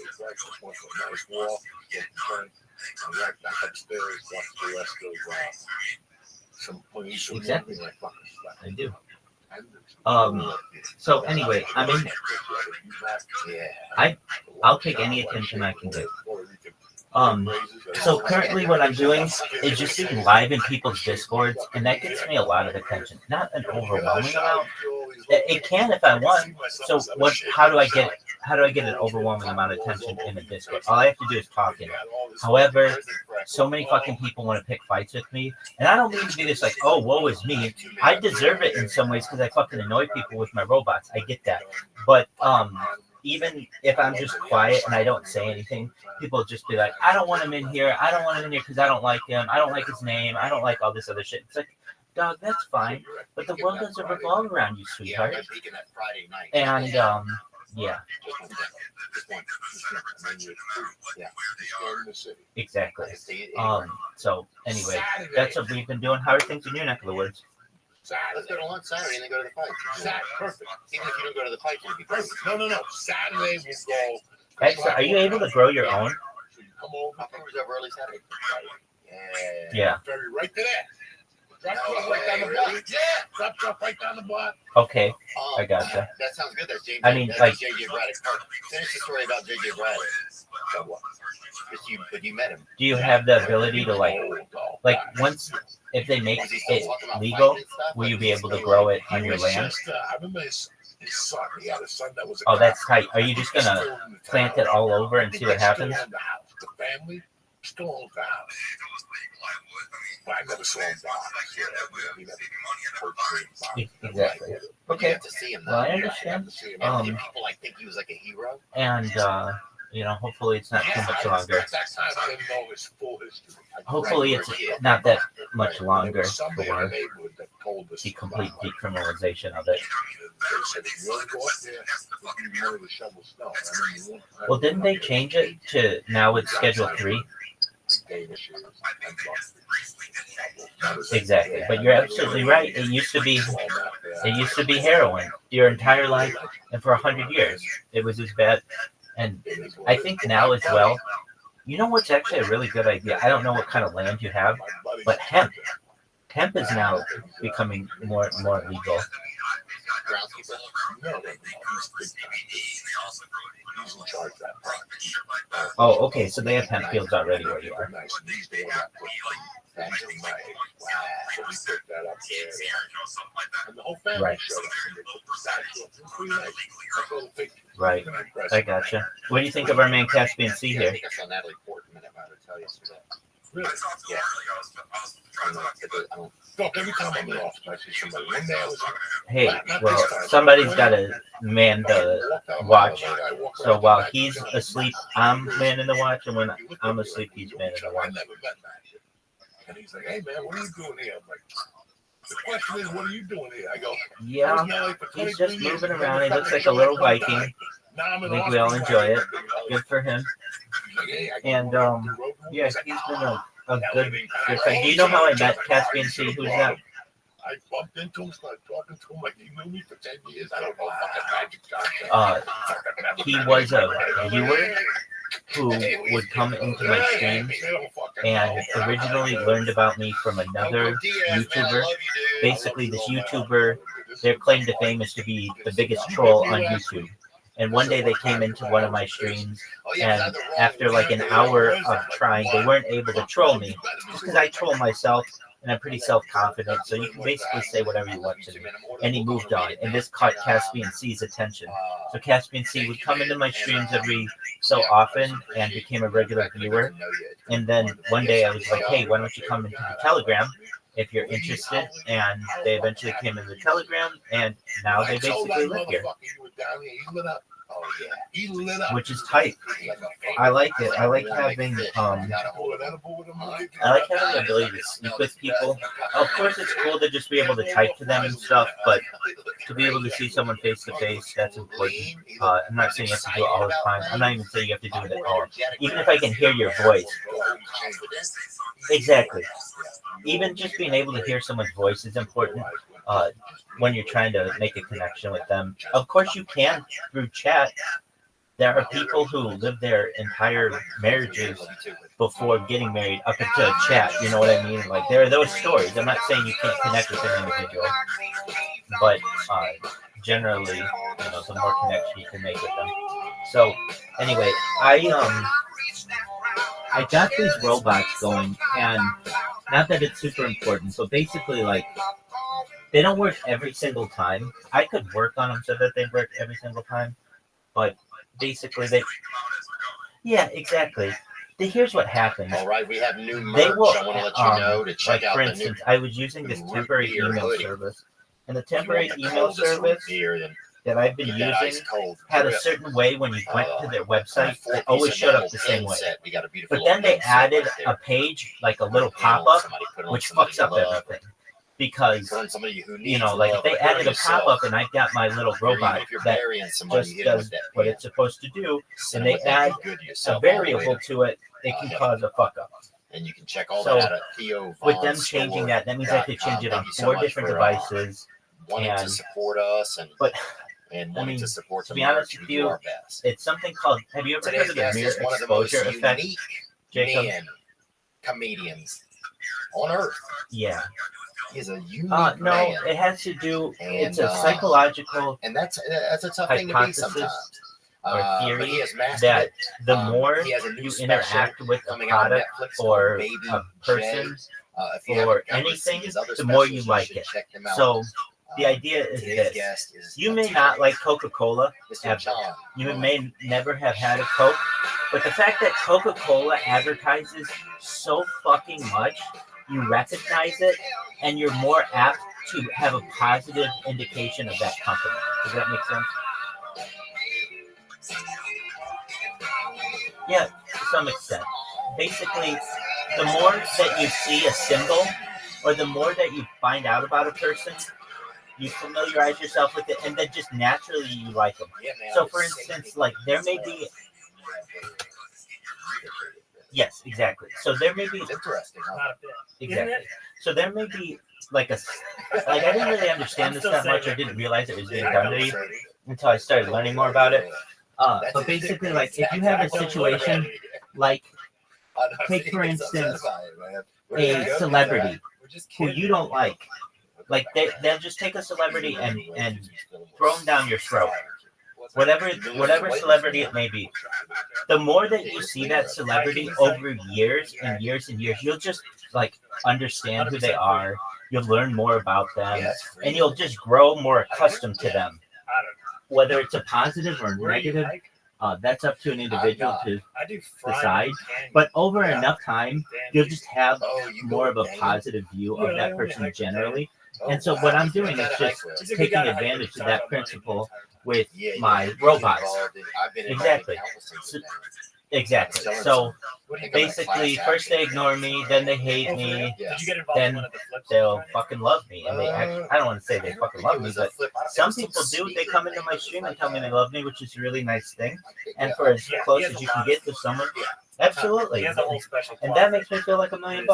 It's like just went for a nice walk, get turned, and right back upstairs, watch the rest of some police. Exactly. I do. So anyway, I mean, I'll take any attention I can get. So currently what I'm doing is just being live in people's Discords, and that gets me a lot of attention. Not an overwhelming amount. It can if I want. So how do I get an overwhelming amount of attention in a Discord? All I have to do is talk in it. However, so many fucking people want to pick fights with me, and I don't mean to be this like, oh, woe is me. I deserve it in some ways because I fucking annoy people with my robots. I get that. But even if I'm just quiet and I don't say anything, people just be like, I don't want him in here. I don't want him in here because I don't like him. I don't like his name. I don't like all this other shit. It's like, dog, that's fine. But the world doesn't revolve around you, sweetheart. And, yeah. Exactly. So, anyway, that's what we've been doing. How are things in your neck of the woods? Let's go to lunch Saturday and then go to the fight. Saturday, perfect. Even if you don't go to the fight, it'll be perfect. No. Saturday we'll go. Hey, so are you able to grow your own? Come over. How far was over early Saturday? Yeah. Very right to that. Drop right down the block. Yeah. Drop right down the block. Okay. I gotcha. That sounds good. That's JJ. I mean, like, JJ Braddock. Finish the story about JJ Braddock. But you met him. Do you have the ability to like once if they make it legal, will you be able to grow it on your land? I remember his son. He had a son that was. Oh, that's tight. Are you just gonna plant it all over and see what happens? The family still owns the house. But I never saw him die. Exactly. Okay. Well, I understand. People think he was like a hero. And hopefully it's not too much longer. Hopefully it's not that much longer for the complete decriminalization of it. Well, didn't they change it to now it's Schedule 3? Exactly, but you're absolutely right. It used to be heroin your entire life, and for 100 years it was as bad. And I think now as well, you know what's actually a really good idea? I don't know what kind of land you have, but hemp is now becoming more legal. Oh, okay, so they have hemp fields already where you are. Right. Right. I gotcha. What do you think of our main Caspian Sea here? I think I saw Natalie Portman about her tell yesterday. Really? Yeah. Look, every time I'm in the office, I see somebody. One day I was Hey, well, somebody's got to man the watch. So while he's asleep, I'm manning the watch, and when I'm asleep, he's manning the watch. And he's like, hey, man, what are you doing here? I'm like, the question is, what are you doing here? I go, yeah, he's just moving around. He looks like a little Viking. I think we all enjoy it. Good for him. And, yeah, he's been a good friend. Do you know how I met Caspian Sea? Who's that? I bumped into him, started talking to him like he knew me for 10 years. I don't know fucking magic. He was a viewer who would come into my streams and originally learned about me from another YouTuber. Basically, this YouTuber, their claim to fame is to be the biggest troll on YouTube. And one day they came into one of my streams, and after like an hour of trying, they weren't able to troll me. Just because I troll myself, and I'm pretty self-confident, so you can basically say whatever you want to me. And he moved on, and this caught Caspian Sea's attention. So Caspian Sea would come into my streams every so often and became a regular viewer. And then one day I was like, hey, why don't you come into the Telegram if you're interested? And they eventually came into the Telegram, and now they basically live here. Oh yeah. He lit up. which is tight. I like it. I like having the ability to speak with people. Of course, it's cool to just be able to type to them and stuff, but to be able to see someone face to face, that's important. I'm not saying you have to do it all the time. I'm not even saying you have to do it at all. Even if I can hear your voice. Exactly. Even just being able to hear someone's voice is important when you're trying to make a connection with them. Of course, you can through chat. There are people who live their entire marriages before getting married up into chat. You know what I mean? Like, there are those stories. I'm not saying you can't connect with an individual, but generally, the more connection you can make with them. So, anyway, I got these robots going, and not that it's super important. So basically, like, they don't work every single time. I could work on them so that they work every single time, but basically yeah, exactly. Here's what happens. All right, we have new merch. They will, I want to let you know to check like, out for the instance, new I was using this temporary email service, and the temporary email service that I've been using had a certain way when you went to their website, it always showed up the same way. But then they added a page, like a little pop-up, which fucks up everything. Because, like, if they added a pop-up and I got my little robot that just does what it's supposed to do, and they add a variable to it, it can cause a fuck-up. And you can check all that at Theo with them changing that means I could change it on 4 different devices. Wanting to support us and wanting to support to be honest with you, it's something called, have you ever heard of the mere exposure effect, Jacob? Comedians on Earth. Yeah. He's a unique no, man. It has to do, it's a psychological and that's a tough thing to be sometimes. Or theory that the more you interact with a product or a person or anything, the more you like it. So the idea is this. You may not like Coca-Cola ever. You may never have had a Coke, but the fact that Coca-Cola advertises so fucking much, you recognize it, and you're more apt to have a positive indication of that company. Does that make sense? Yeah, to some extent. Basically, the more that you see a symbol, or the more that you find out about a person, you familiarize yourself with it, and then just naturally you like them. So, for instance, like, there may be... Yes, exactly. So there may be... Interesting, huh? Exactly. So there may be, like, I didn't really understand this that much, or didn't realize it was being done to me until I started learning more about it. But basically, like, if you have a situation, like, take, for instance, a celebrity who you don't like, they'll just take a celebrity and throw them down your throat. Whatever celebrity it may be. The more that you see that celebrity over years and years and years, you'll just, like, understand who they are. You'll learn more about them, and you'll just grow more accustomed to them. Whether it's a positive or negative, that's up to an individual to decide. But over enough time, you'll just have more of a positive view of that person generally. And so what I'm doing is just taking advantage of that principle with my robots. Exactly. Exactly. So basically, first they ignore me, then they hate me, then they'll fucking love me. And they actually, I don't want to say they fucking love me, but some people do. They come into my stream and tell me they love me, which is a really nice thing. And for as close as you can get to someone, absolutely. And that makes me feel like $1 million.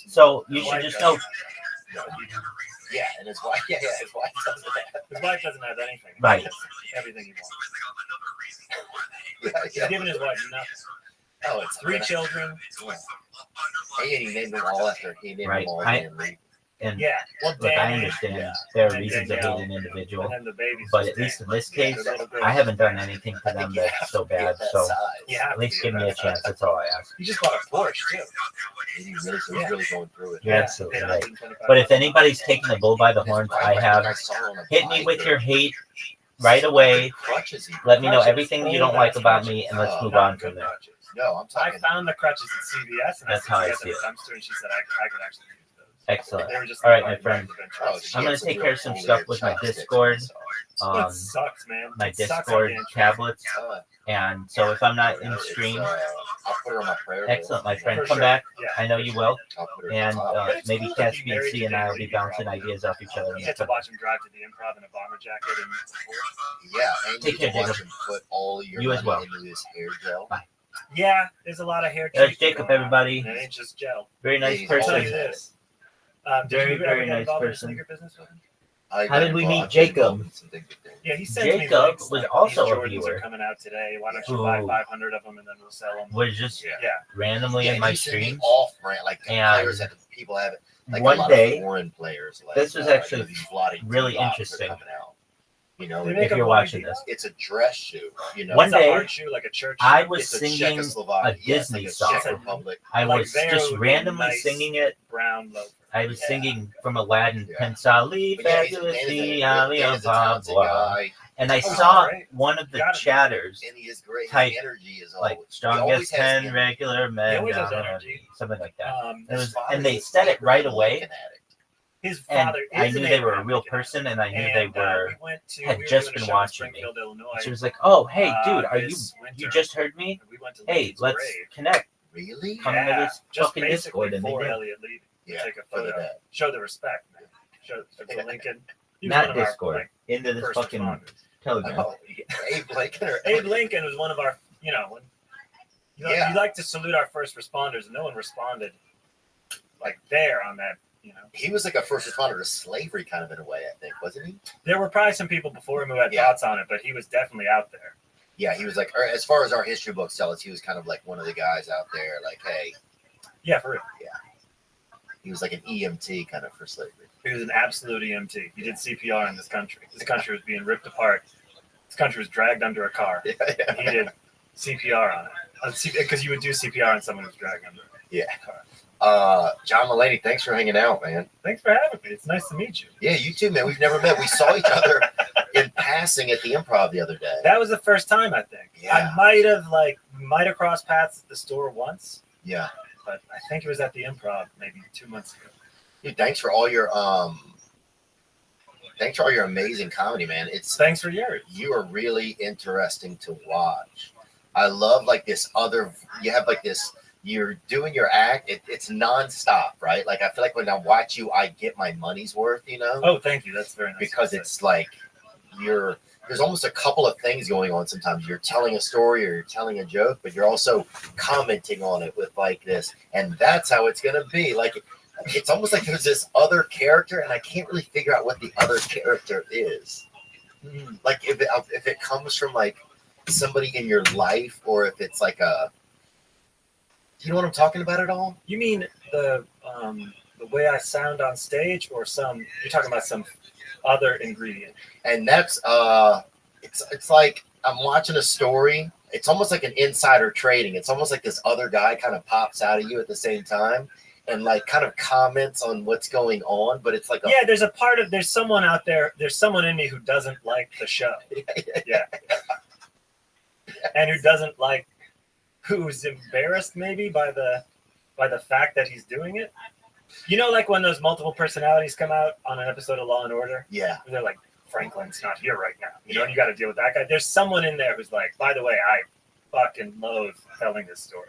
So you should just know. Yeah, and his wife. Yeah, his wife doesn't have. His wife doesn't have anything. Right. Everything he wants. He's giving his wife nothing. Oh, it's 3 children. Yeah. He named them all after he named them all. And look, I understand there are reasons to hate an individual, but at least in this case, I haven't done anything to them that's so bad. So at least give me a chance. That's all I ask. You just bought a Porsche too. He's really going through it. You're absolutely right. But if anybody's taking the bull by the horns, I have. Hit me with your hate right away. Let me know everything you don't like about me, and let's move on from there. No, I found the crutches at CVS, and that's how I see it. I'm sure she said I could actually use those. Excellent. They were just All right, like, my friend. Oh, I'm gonna take care of some stuff with my Discord, it sucks, man. my It sucks Discord being tablets, and so if I'm not in stream, I'll put her on my prayer list. excellent, my friend. For Come sure. back. Yeah, I know you will. I'll put her And But it's maybe cool to Cass be married BNC and I will be to bouncing David, ideas off each other. You get to watch him drive to the Improv in a bomber jacket and Yeah, and Take you care, can watch Jacob. him put all your You as money well. into his hair gel. Bye. yeah, there's a lot of hair. There's treatment Jacob, going on. everybody. And it ain't just gel. Very nice He's I'll tell person. you this. Did Very, you ever very get nice involved in the person. sneaker business with him? How did we meet Jacob? Yeah, he sends me Jacob links. was Like, also these a Jordans viewer are coming out today. Why don't you who buy 500 of them and then we'll sell them? Was just Yeah. randomly in my streams. Off brand, like And players that people have it. Like one a lot day, of foreign players. Like, this was actually these Vladdy really Divac are interesting. coming out. You know, They if make a you're watching variety. this. it's a dress shoe. You know, One It's a day, hard shoe, like a church I shoe. was it's a singing Czechoslovakia. a Disney it's song. like a Czech Republic. I like was very just randomly nice singing it. brown loafer. I was Yeah. singing from Aladdin, Yeah. Pensali, But yeah, he's fabulously, Dan is a talented guy, and I Oh, saw great. one of the Got it. chatters, and he is great. His Type, energy is like always strongest has 10 energy. regular men, always has energy. something like that. It His was, father's and they a said it right Lincoln away, addict. His and father I is knew an they were a Abraham real Lincoln. person, and I knew And, they were. we went to, had we were just doing a been show in watching me. Springfield, Illinois. She was like, "Oh, hey, dude, are you? this winter. You just heard me? We went to Hey, Lincoln's let's grave. connect. Really? Come into this just fucking basically Discord," and they for did. Elliot leaving. Yeah, Take a for the photo. dad. Show the respect, man. Show for Lincoln. He was Not one of our, Discord. like, Into this first fucking responders. Telegram. Oh, Abe Lincoln or Abe Lincoln was one of our, you know, when you like to salute our first responders, and no one responded like there on that, you know. He was like a first responder to slavery, kind of in a way, I think, wasn't he? There were probably some people before him who had Yeah. thoughts on it, but he was definitely out there. Yeah, he was like, or as far as our history books tell us, he was kind of like one of the guys out there, like, hey, Yeah, for real. he was like an EMT kind of for slavery. He was an absolute EMT. He did CPR in this country. This country was being ripped apart. This country was dragged under a car. Yeah, He did CPR on it. Because you would do CPR on someone who's dragged under Yeah. a car. John Mulaney, thanks for hanging out, man. Thanks for having me. It's nice to meet you. Yeah, you too, man. We've never met. We saw each other in passing at the Improv the other day. That was the first time, I think. Yeah. I might have crossed paths at the store once, Yeah. but I think it was at the Improv maybe 2 months ago. Dude, thanks for all your amazing comedy, man. Thanks for yours. You are really interesting to watch. I love like this other. You have like this. You're doing your act. It's nonstop, right? Like I feel like when I watch you, I get my money's worth. You know? Oh, thank you. That's very nice. Because it's like there's almost a couple of things going on. Sometimes you're telling a story or you're telling a joke, but you're also commenting on it with like this, and that's how it's gonna be. Like it's almost like there's this other character, and I can't really figure out what the other character is. Like if it comes from like somebody in your life, or if it's like a, you know what I'm talking about at all? You mean the way I sound on stage, or you're talking about some other ingredient? And that's it's like I'm watching a story. It's almost like an insider trading. It's almost like this other guy kind of pops out of you at the same time and like kind of comments on what's going on, but it's like there's someone out there, there's someone in me who doesn't like the show. Yeah. And who's embarrassed maybe by the fact that he's doing it. You know, like when those multiple personalities come out on an episode of Law and Order? Yeah. They're like, Franklin's not here right now. You know, and you got to deal with that guy. There's someone in there who's like, by the way, I fucking loathe telling this story.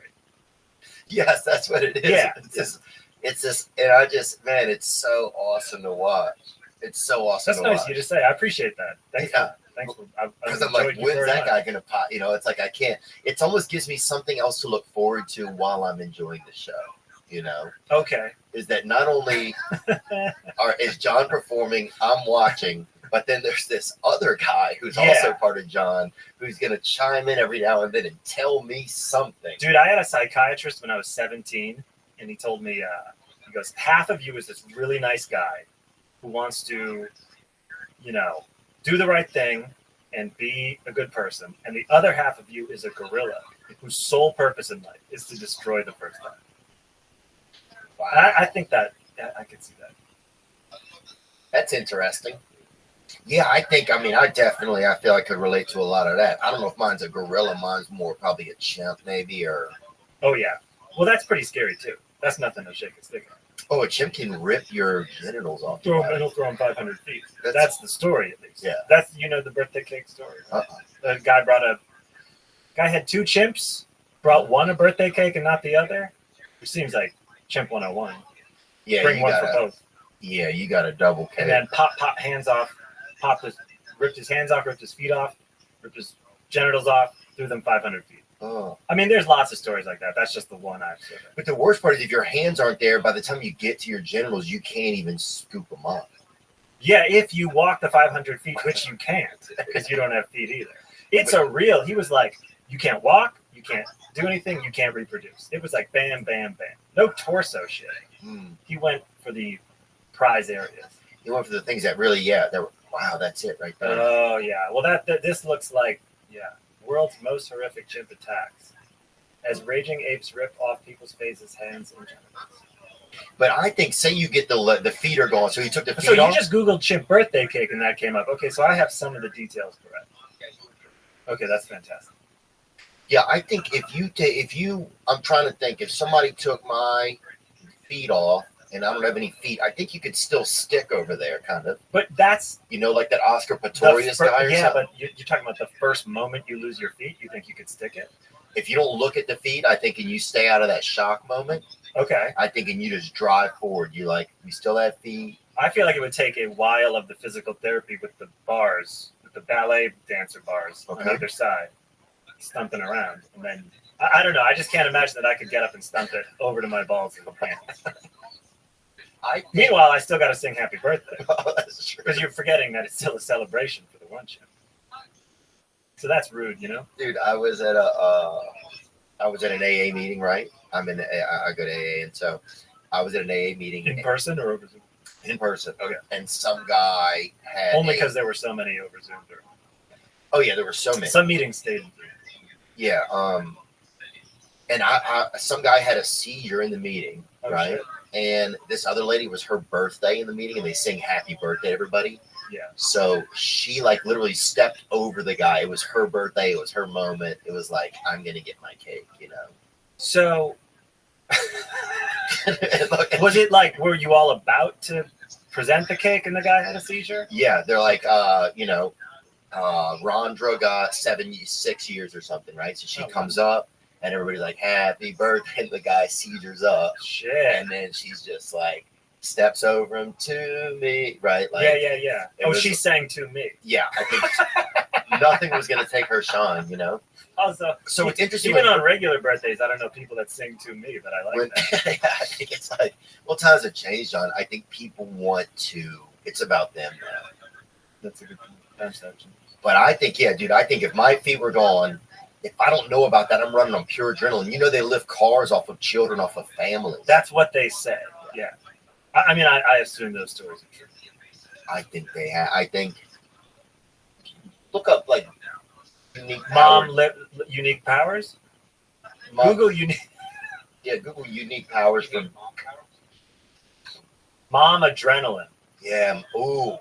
Yes, that's what it is. Yeah. It's just, and I just, man, it's so awesome to watch. It's so awesome. That's nice of you to say. I appreciate that. Thanks. Yeah. Thanks. Because I'm like, when's that guy gonna pop? You know, it's like I can't. It almost gives me something else to look forward to while I'm enjoying the show. You know. Okay. Is that not only is John performing, I'm watching, but then there's this other guy who's also part of John, who's gonna chime in every now and then and tell me something. Dude, I had a psychiatrist when I was 17, and he told me, he goes, half of you is this really nice guy who wants to, you know, do the right thing and be a good person, and the other half of you is a gorilla whose sole purpose in life is to destroy the first time. Wow. I think that I can see that. That's interesting. Yeah, I feel I could relate to a lot of that. I don't know if mine's a gorilla. Mine's more probably a chimp, maybe, or. Oh yeah. Well, that's pretty scary too. That's nothing to shake a stick at. Oh, a chimp can rip your genitals off. It'll throw him 500 feet. That's the story, at least. Yeah. That's, the birthday cake story. Right? The guy had 2 chimps, brought one a birthday cake and not the other, which seems like chimp 101. Yeah, Bring one for both. Yeah, you got a double cake. And then pop hands off, ripped his hands off, ripped his feet off, ripped his genitals off, threw them 500 feet. Oh. I mean, there's lots of stories like that. That's just the one I've seen. But the worst part is if your hands aren't there, by the time you get to your genitals, you can't even scoop them up. Yeah, if you walk the 500 feet, which you can't, because you don't have feet either. He was like, you can't walk, you can't do anything, you can't reproduce. It was like bam, bam, bam. No torso shit. He went for the prize areas. He went for the things that really, wow, that's it right there. Oh, yeah. Well, this looks like, world's most horrific chimp attacks. As raging apes rip off people's faces, hands, and genitals. But I think, say you get the feet are gone, so he took the feet off. So you just Googled chimp birthday cake and that came up. Okay, so I have some of the details correct. Okay, that's fantastic. Yeah, I think I'm trying to think, if somebody took my feet off, and I don't have any feet, I think you could still stick over there, kind of. But that's... like that Oscar Pistorius guy or something? Yeah, but you're talking about the first moment you lose your feet, you think you could stick it? If you don't look at the feet, I think, and you stay out of that shock moment, okay. I think, and you just drive forward, you still have feet? I feel like it would take a while of the physical therapy with the bars, with the ballet dancer bars on either side, stumping around. And then, I don't know, I just can't imagine that I could get up and stump it over to my balls in the pants. Meanwhile, I still got to sing happy birthday. Oh, that's true. Because you're forgetting that it's still a celebration for the one chimp. So that's rude, Dude, I was at an AA meeting, right? I go to AA, and so I was at an AA meeting. In person or over Zoom? In person. Okay. And some guy had... Only because there were so many over Zoom. Oh, yeah, there were so many. Some meetings stayed. Yeah. And some guy had a seizure in the meeting, right? Shit. And this other lady, was her birthday in the meeting, and they sing happy birthday to everybody. Yeah. So she literally stepped over the guy. It was her birthday. It was her moment. It was like, I'm going to get my cake, So was it like, were you all about to present the cake and the guy had a seizure? Yeah. They're like, Rondra got 6 years or something, right? So she comes up. And everybody's like, happy birthday. And the guy seizures up. Shit. And then she's just like, steps over him to me. Right? Yeah. Oh, she sang to me. Yeah. I think nothing was going to take her shine, Also, so it's interesting. Even on regular birthdays, I don't know people that sing to me, but I like that. Yeah, I think it's like, well, times have changed, John. I think people want to, it's about them now. That's a good concept. But I think, dude, I think if my feet were gone, if I don't know about that, I'm running on pure adrenaline. They lift cars off of children, off of families. That's what they say. Yeah. I mean, I assume those stories are true. I think they have. I think. Look up unique unique powers. Google unique. Yeah, Google unique powers from mom adrenaline. Yeah. Ooh.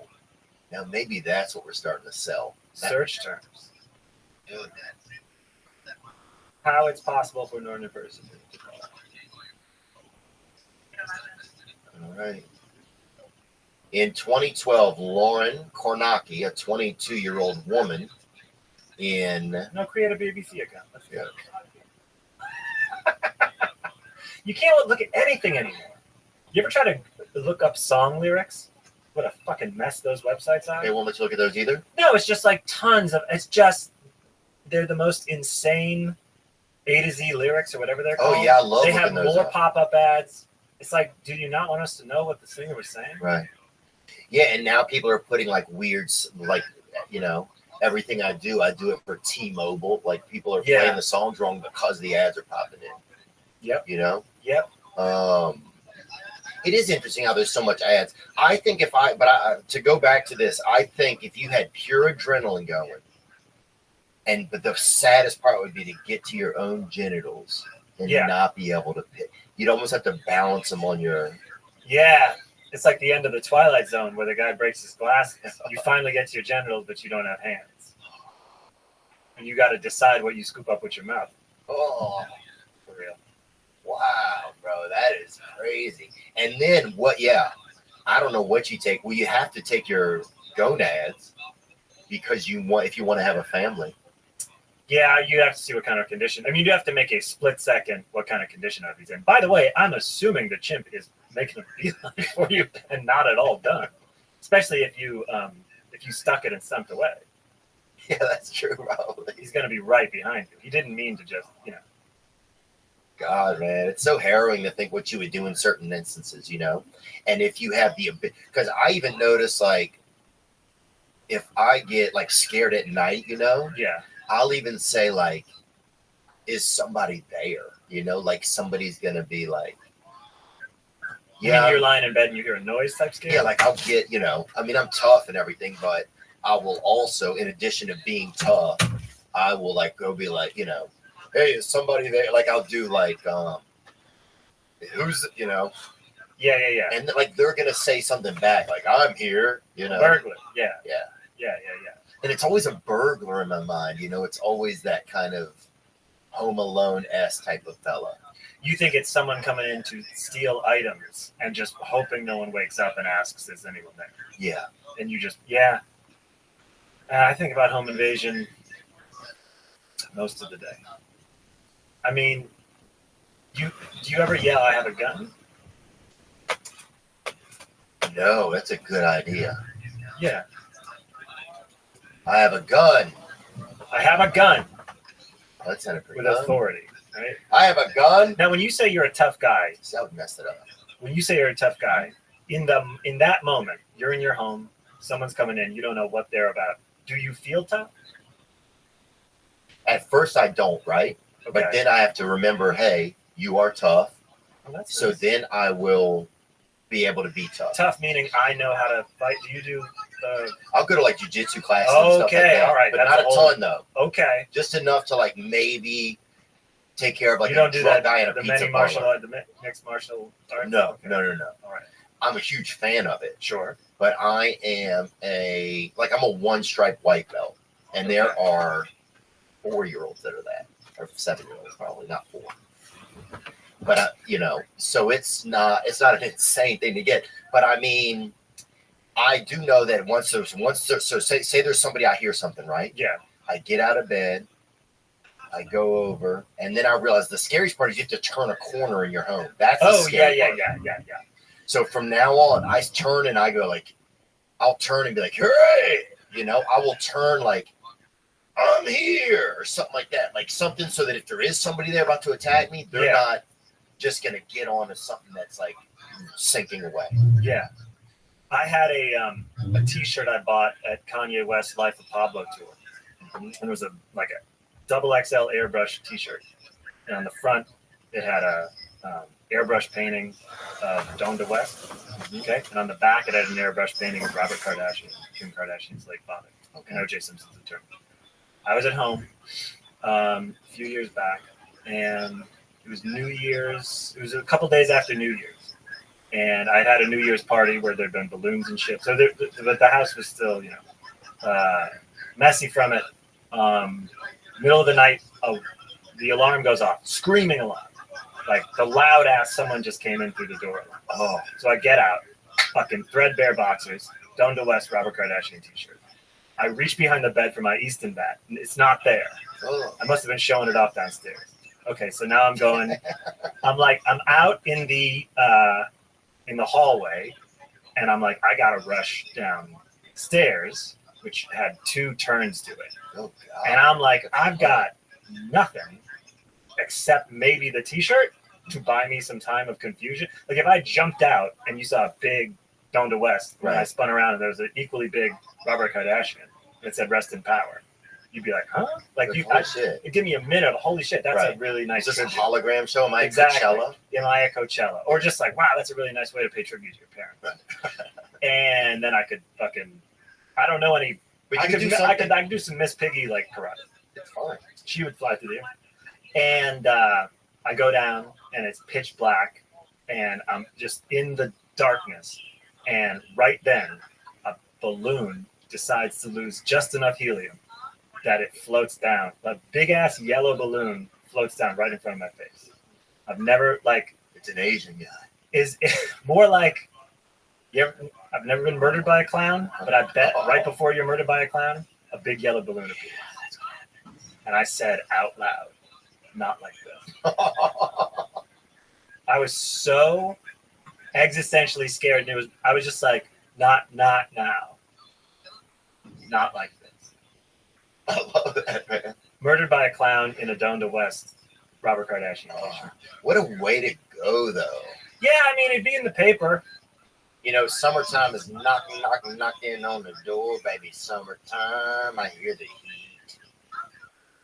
Now maybe that's what we're starting to sell. Search terms. How it's possible for a normal person. All right. In 2012, Lauren Kornacki, a 22-year-old woman create a BBC account. Let's go. You can't look at anything anymore. You ever try to look up song lyrics? What a fucking mess those websites are. They won't let you look at those either? No, it's just they're the most insane A to Z lyrics or whatever they're called. Oh, yeah, I love They have more pop-up ads. It's like, do you not want us to know what the singer was saying? Right. Yeah, and now people are putting weird, everything I do it for T-Mobile. Like, people are playing the songs wrong because the ads are popping in. Yep. Yep. It is interesting how there's so much ads. I think to go back to this, I think if you had pure adrenaline going, but the saddest part would be to get to your own genitals and not be able to pick. You'd almost have to balance them on your... Yeah. It's like the end of the Twilight Zone where the guy breaks his glasses. You finally get to your genitals, but you don't have hands. And you got to decide what you scoop up with your mouth. Oh. For real. Wow, bro. bro. That is crazy. And then what? Yeah, I don't know what you take. Well, you have to take your gonads because if you want to have a family. Yeah, you have to see what kind of condition. I mean, you have to make a split second what kind of condition he's in. By the way, I'm assuming the chimp is making a beeline for you and not at all done. Especially if you stuck it and stumped away. Yeah, that's true, probably. He's going to be right behind you. He didn't mean to just, God, man, it's so harrowing to think what you would do in certain instances, And if you have because I even notice, like, if I get, like, scared at night, Yeah. I'll even say, like, is somebody there? Like, somebody's going to be, like, You mean you're lying in bed and you hear a noise type scare? Yeah, like, I'll get, I mean, I'm tough and everything, but I will also, in addition to being tough, I will, like, go be like, hey, is somebody there? Like, I'll do, like, who's, Yeah. And, like, they're going to say something back, like, I'm here, Burglar. Yeah. Yeah. And it's always a burglar in my mind, It's always that kind of Home Alone-esque type of fella. You think it's someone coming in to steal items and just hoping no one wakes up and asks, is anyone there? Yeah. And you just, yeah. I think about home invasion most of the day. I mean, do you ever yell, I have a gun? No, that's a good idea. Yeah. I have a gun. I have a gun. That sounded pretty with good. Authority, right? I have a gun. Now, when you say you're a tough guy, see, I would mess it up. When you say you're a tough guy, in that moment, you're in your home, someone's coming in, you don't know what they're about. Do you feel tough? At first, I don't, right? Okay. But then I have to remember, hey, you are tough. Well, that's so nice. Then I will be able to be tough. Tough meaning I know how to fight. Do you do? I'll go to like jiu-jitsu classes and stuff like that. All right, but not a ton though. Okay, just enough to like maybe take care of like you don't do that guy in a the pizza martial art, the mixed martial arts. No, okay. no. All right, I'm a huge fan of it. Sure, but I am I'm a one-stripe white belt, and there are 4-year-olds that are that, or 7-year-olds probably, not 4. But so it's not an insane thing to get. But I mean, I do know that say there's somebody, I hear something, right? Yeah. I get out of bed, I go over, and then I realize the scariest part is you have to turn a corner in your home. That's the scary part. Yeah. So from now on, I turn and I go like, I'll turn and be like, hey, I will turn like, I'm here, or something like that, like something so that if there is somebody there about to attack me, they're not just gonna get on to something that's like sinking away. Yeah. I had a T-shirt I bought at Kanye West's Life of Pablo tour, and it was a double XL airbrush T-shirt, and on the front it had a airbrush painting of Dawn to West, okay, and on the back it had an airbrush painting of Robert Kardashian, Kim Kardashian's late father, and O.J. Simpson's attorney. I was at home a few years back, and it was New Year's. It was a couple days after New Year's, and I had a New Year's party where there'd been balloons and shit. So but the house was still, messy from it. Middle of the night, the alarm goes off, screaming alarm, like the loud ass someone just came in through the door. Oh, so I get out, fucking threadbare boxers, Dawn to West, Robert Kardashian T-shirt. I reach behind the bed for my Easton bat, and it's not there. Oh. I must have been showing it off downstairs. Okay, so now I'm going. I'm out in the hallway, and I'm like, I gotta rush downstairs, which had 2 turns to it. Oh, God. And I'm like, I've got nothing except maybe the T-shirt to buy me some time of confusion. Like if I jumped out and you saw a big Dawn to West, and I spun around and there was an equally big Robert Kardashian that said "Rest in Power," you'd be like, "Huh?" Like it'd give me a minute of holy shit. That's a really nice. Just a hologram show. Am I at Coachella? Am I at Coachella? Or just like, wow, that's a really nice way to pay tribute to your parents. And then I could I don't know any. But I could do some Miss Piggy like karate. It's fine. She would fly through the air. And I go down and it's pitch black, and I'm just in the darkness. And right then, a balloon decides to lose just enough helium that it floats down. A big ass yellow balloon floats down right in front of my face. I've never It's an Asian guy. Is more like I've never been murdered by a clown, but I bet right before you're murdered by a clown, a big yellow balloon appears. And I said out loud, not like this. I was so existentially scared, and I was just like, not now. Not like this. I love that, man. Murdered by a clown in a Donda West Robert Kardashian. What a way to go, though. Yeah, I mean, it'd be in the paper. You know, summertime is knocking on the door, baby. Summertime, I hear the heat.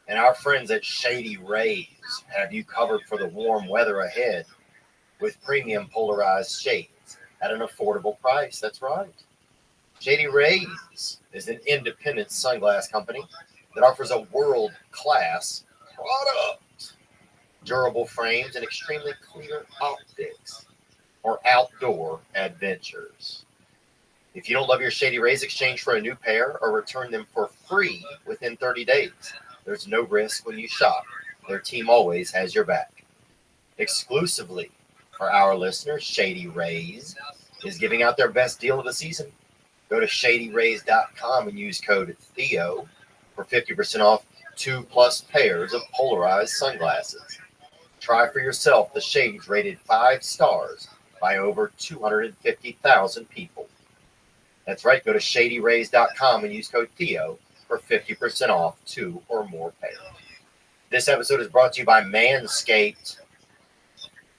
And our friends at Shady Rays have you covered for the warm weather ahead with premium polarized shades at an affordable price. That's right. Shady Rays is an independent sunglass company that offers a world-class product. Durable frames and extremely clear optics for outdoor adventures. If you don't love your Shady Rays, exchange for a new pair or return them for free within 30 days. There's no risk when you shop. Their team always has your back. Exclusively for our listeners, Shady Rays is giving out their best deal of the season. Go to shadyrays.com and use code Theo for 50% off 2+ pairs of polarized sunglasses. Try for yourself the shades rated 5 stars by over 250,000 people. That's right. Go to shadyrays.com and use code Theo for 50% off 2 or more pairs. This episode is brought to you by Manscaped.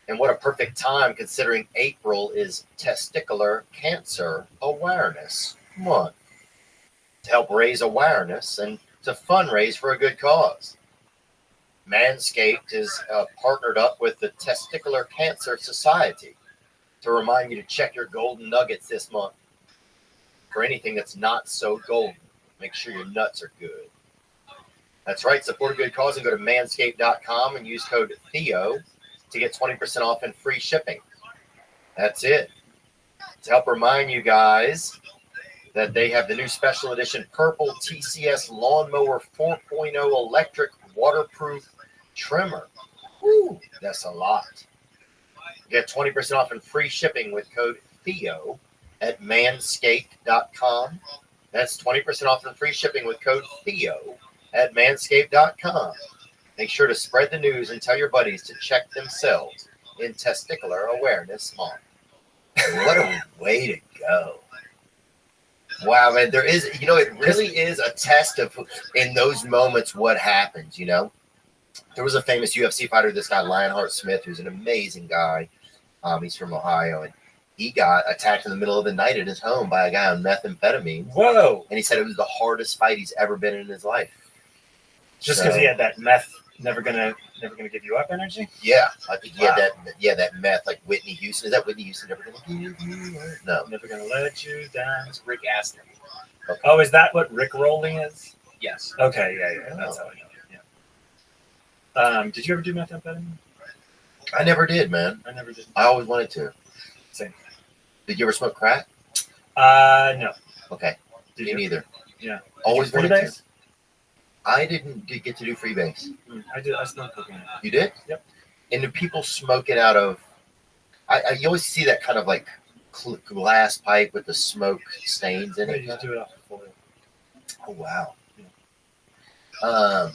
And what a perfect time considering April is Testicular Cancer Awareness Month. To help raise awareness and to fundraise for a good cause. Manscaped is partnered up with the Testicular Cancer Society to remind you to check your golden nuggets this month. For anything that's not so golden, make sure your nuts are good. That's right, support a good cause and go to manscaped.com and use code Theo to get 20% off and free shipping. That's it. To help remind you guys that they have the new special edition Purple TCS Lawnmower 4.0 electric waterproof trimmer. Woo, that's a lot. Get 20% off and free shipping with code Theo at manscaped.com. That's 20% off and free shipping with code Theo at manscaped.com. Make sure to spread the news and tell your buddies to check themselves in Testicular Awareness Month. What a way to go. Wow, man, there is, you know, it really is a test of, in those moments, what happens, you know? There was a famous UFC fighter, this guy, Lionheart Smith, who's an amazing guy. He's from Ohio, and he got attacked in the middle of the night at his home by a guy on methamphetamine. Whoa. And he said it was the hardest fight he's ever been in his life. Just because he had that meth, never gonna give you up energy? Yeah, I think he had that meth, like Whitney Houston. Is that Whitney Houston? Never gonna give you up? No. Never gonna let you down. It's Rick Astley. Okay. Oh, is that what Rick rolling is? Yes. Okay, yeah. That's how I know it. Yeah. Did you ever do methamphetamine? I never did, man. I never did. I always wanted to. Same. Did you ever smoke crack? No. Okay. Me neither. Yeah. Always wanted freebase? to. I didn't get to do freebase. I did. I smoked cocaine. You did? Yep. And do people smoke it out of? You always see that kind of like glass pipe with the smoke stains in it. You just do it off the foil. Oh wow. Yeah.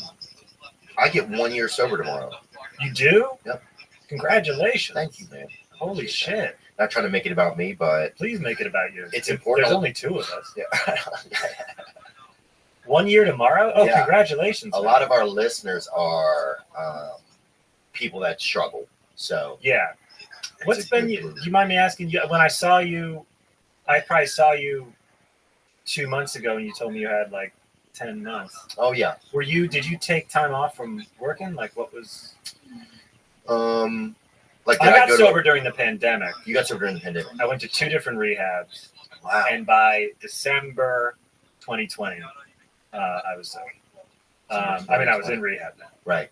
I get 1 year sober tomorrow. You do? Yep. Congratulations. Thank you, man. Holy shit. Not trying to make it about me, but Please make it about you. it's important. There's only 2 of us. Yeah. 1 year tomorrow? Oh, Yeah. Congratulations. A lot of our listeners are people that struggle. So Yeah. What's been, do you mind me asking you, when I saw you, I probably saw you 2 months ago and you told me you had like 10 months. oh yeah. Did you take time off from working? Like what was? Like I got sober during the pandemic. You got sober during the pandemic. I went to 2 different rehabs. Wow. And by December 2020, I was sober. I was in rehab then. Right.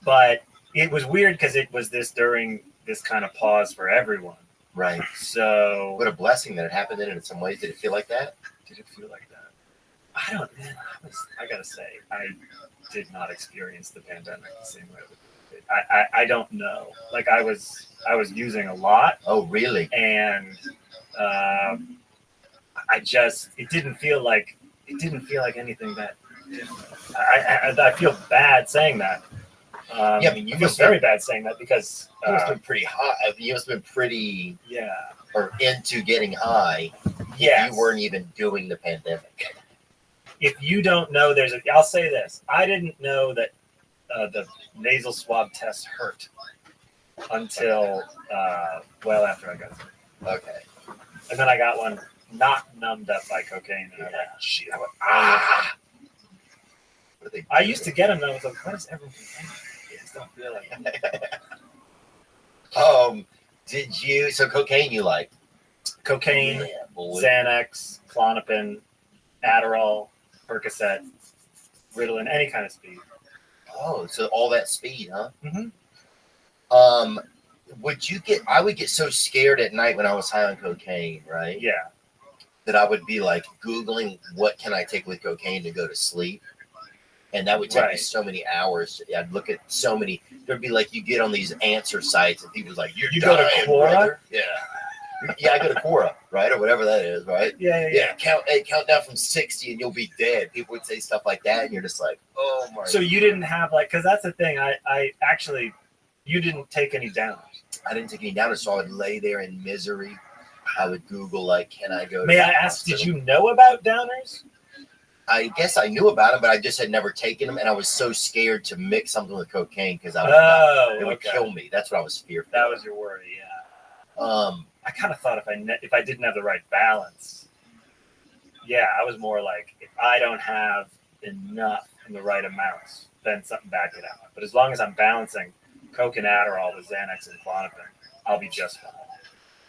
But it was weird because it was during this kind of pause for everyone. Right. So What a blessing that it happened then in some ways. Did it feel like that? did it feel like that? I don't. Man, I gotta say, I did not experience the pandemic the same way. I don't know. Like I was using a lot. Oh, really? And it didn't feel like anything that. I feel bad saying that. Yeah, I mean, you feel very bad saying that because you must have been pretty hot. You must have been pretty or into getting high. Yeah, you weren't even doing the pandemic. If you don't know, I'll say this: I didn't know that the nasal swab test hurt until well after I got it. Okay, and then I got one not numbed up by cocaine, and I was like, shit, I went, ah. I used to get them, and I was like, what is everyone complaining? I just don't feel like did you, so cocaine you like? Cocaine, Xanax, Klonopin, Adderall, Percocet, Ritalin, any kind of speed. Oh, so all that speed, huh? Mm-hmm. I would get so scared at night when I was high on cocaine, right? Yeah. That I would be like Googling what can I take with cocaine to go to sleep. And that would take me so many hours. I'd look at so many. There'd be like, you get on these answer sites and people's like, you go to Quora? Brother. Yeah. Yeah, I go to Quora, right? Or whatever that is, right? Yeah. Count down from 60 and you'll be dead. People would say stuff like that. And you're just like, oh my. So you didn't have because that's the thing. I actually, you didn't take any downers. I didn't take any downers. So I would lay there in misery. I would Google, can I go to May I ask, did you know about downers? I guess I knew about them, but I just had never taken them, and I was so scared to mix something with cocaine because it would kill me. That's what I was fearful. That was your worry, yeah. I kind of thought if I didn't have the right balance, I was more like, if I don't have enough in the right amounts, then something bad could happen. But as long as I'm balancing Coke and Adderall with Xanax and Klonopin, I'll be just fine.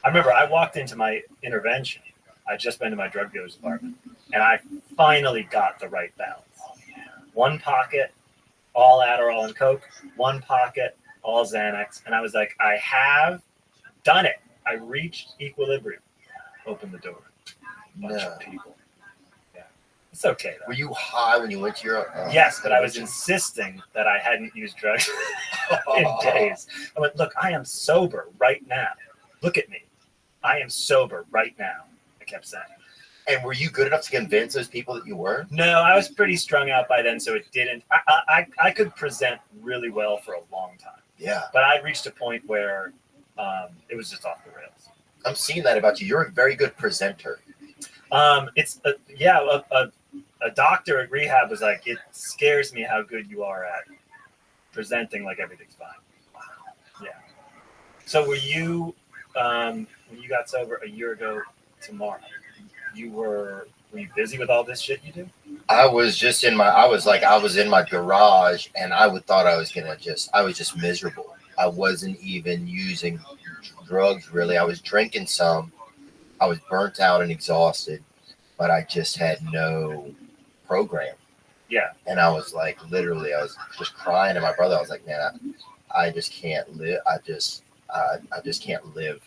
I remember I walked into my intervention. I'd just been to my drug dealer's apartment, and I finally got the right balance. One pocket, all Adderall and Coke. One pocket, all Xanax. And I was like, I have done it. I reached equilibrium. Open the door. Bunch of people. Yeah. It's okay, though. Were you high when you went to your... yes, but I was insisting that I hadn't used drugs in days. I went, look, I am sober right now. Look at me. I am sober right now. I kept saying. And were you good enough to convince those people that you were? No, I was pretty strung out by then, so it didn't. I could present really well for a long time. Yeah. But I reached a point where it was just off the rails. I'm seeing that about you. You're a very good presenter. A doctor at rehab was like, it scares me how good you are at presenting like everything's fine. Wow. Yeah. So were you, when you got sober a year ago tomorrow, were you busy with all this shit you do? I was in my garage, and I was just miserable. I wasn't even using drugs, really. I was drinking some. I was burnt out and exhausted, but I just had no program. Yeah. And I was like, literally, I was just crying to my brother. I was like, man, I just can't live. I just can't live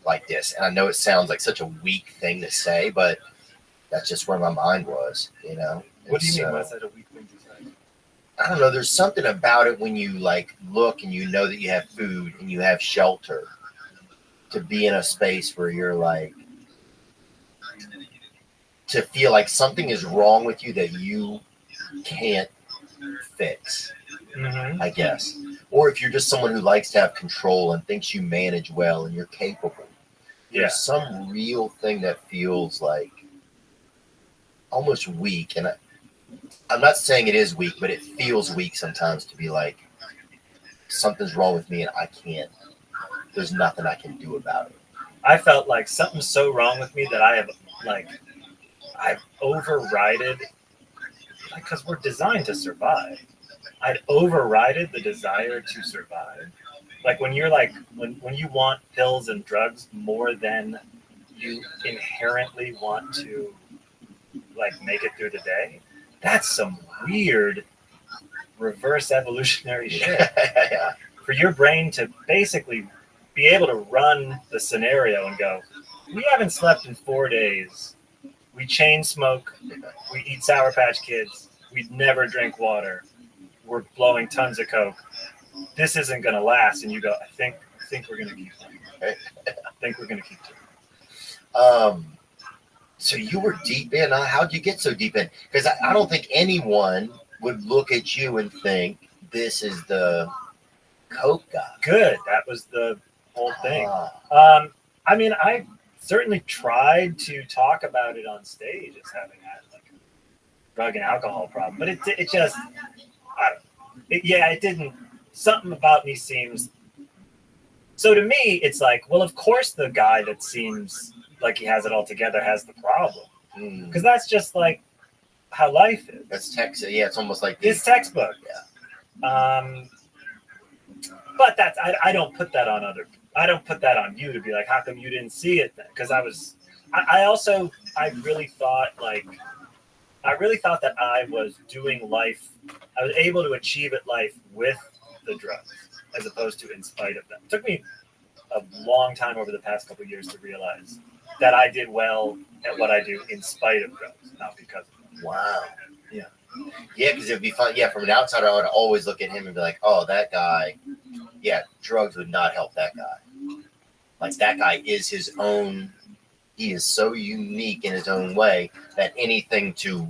like this. And I know it sounds like such a weak thing to say, but that's just where my mind was, you know. What do you mean? What's that a weak thing to say? I don't know. There's something about it when you look and you know that you have food and you have shelter, to be in a space where you're to feel like something is wrong with you that you can't fix, I guess. Or if you're just someone who likes to have control and thinks you manage well and you're capable. There's some real thing that feels like almost weak. And I'm not saying it is weak, but it feels weak sometimes to be like, something's wrong with me and there's nothing I can do about it. I felt like something's so wrong with me that I've overrided, because we're designed to survive. I'd overrided the desire to survive. Like when you're when you want pills and drugs more than you inherently want to make it through the day, that's some weird reverse evolutionary shit. Yeah. For your brain to basically be able to run the scenario and go, we haven't slept in 4 days. We chain smoke. We eat Sour Patch Kids. We never drink water. We're blowing tons of coke. This isn't going to last. And you go, I think we're going to keep it. I think we're going to keep it. So you were deep in. How'd you get so deep in? Because I don't think anyone would look at you and think this is the coke guy. Good. That was the whole thing. I mean, I certainly tried to talk about it on stage as having had like a drug and alcohol problem, but it just, I don't know. It didn't. Something about me seems. So to me, it's like, well, of course, the guy that seems like he has it all together has the problem, because that's just like how life is. That's Texas. Yeah, it's almost like it's textbook. Yeah. But that's I don't put that on other. I don't put that on you to be like, how come you didn't see it then? Because I really thought that I was doing life. I was able to achieve it life with the drugs, as opposed to in spite of them. It took me a long time over the past couple of years to realize that I did well at what I do in spite of drugs, not because of them. Wow. Yeah. Yeah, because it'd be fun. Yeah, from an outsider, I would always look at him and be like, oh, that guy, yeah, drugs would not help that guy. Like, that guy is his own, he is so unique in his own way that anything to,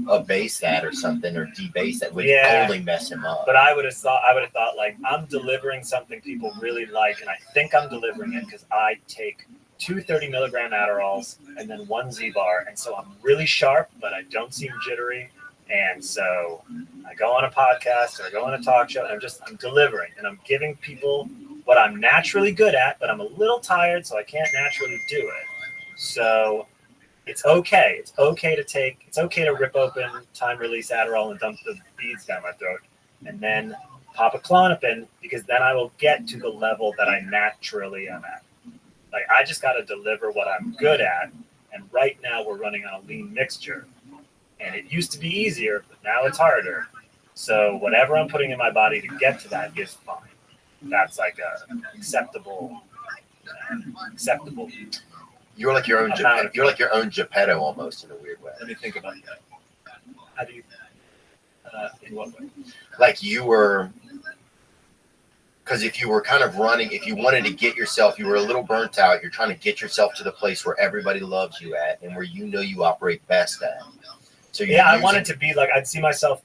abase that or something, or debase that would only mess him up. But I would have thought, like, I'm delivering something people really like, and I think I'm delivering it because I take 2 30-milligram Adderalls and then 1 Z-bar, and so I'm really sharp, but I don't seem jittery. And so I go on a podcast or I go on a talk show, and I'm delivering, and I'm giving people what I'm naturally good at, but I'm a little tired, so I can't naturally do it. So it's okay. It's okay to rip open time-release Adderall and dump the beads down my throat, and then pop a Klonopin, because then I will get to the level that I naturally am at. Like, I just got to deliver what I'm good at, and right now we're running on a lean mixture. And it used to be easier, but now it's harder. So whatever I'm putting in my body to get to that is fine. That's like a acceptable. You're like your own. You're like your own Geppetto almost, in a weird way. Let me think about that. How do you? In what way? Like you were. Because if you were kind of running, if you wanted to get yourself, you were a little burnt out. You're trying to get yourself to the place where everybody loves you at, and where you know you operate best at. So I wanted to be like, I'd see myself.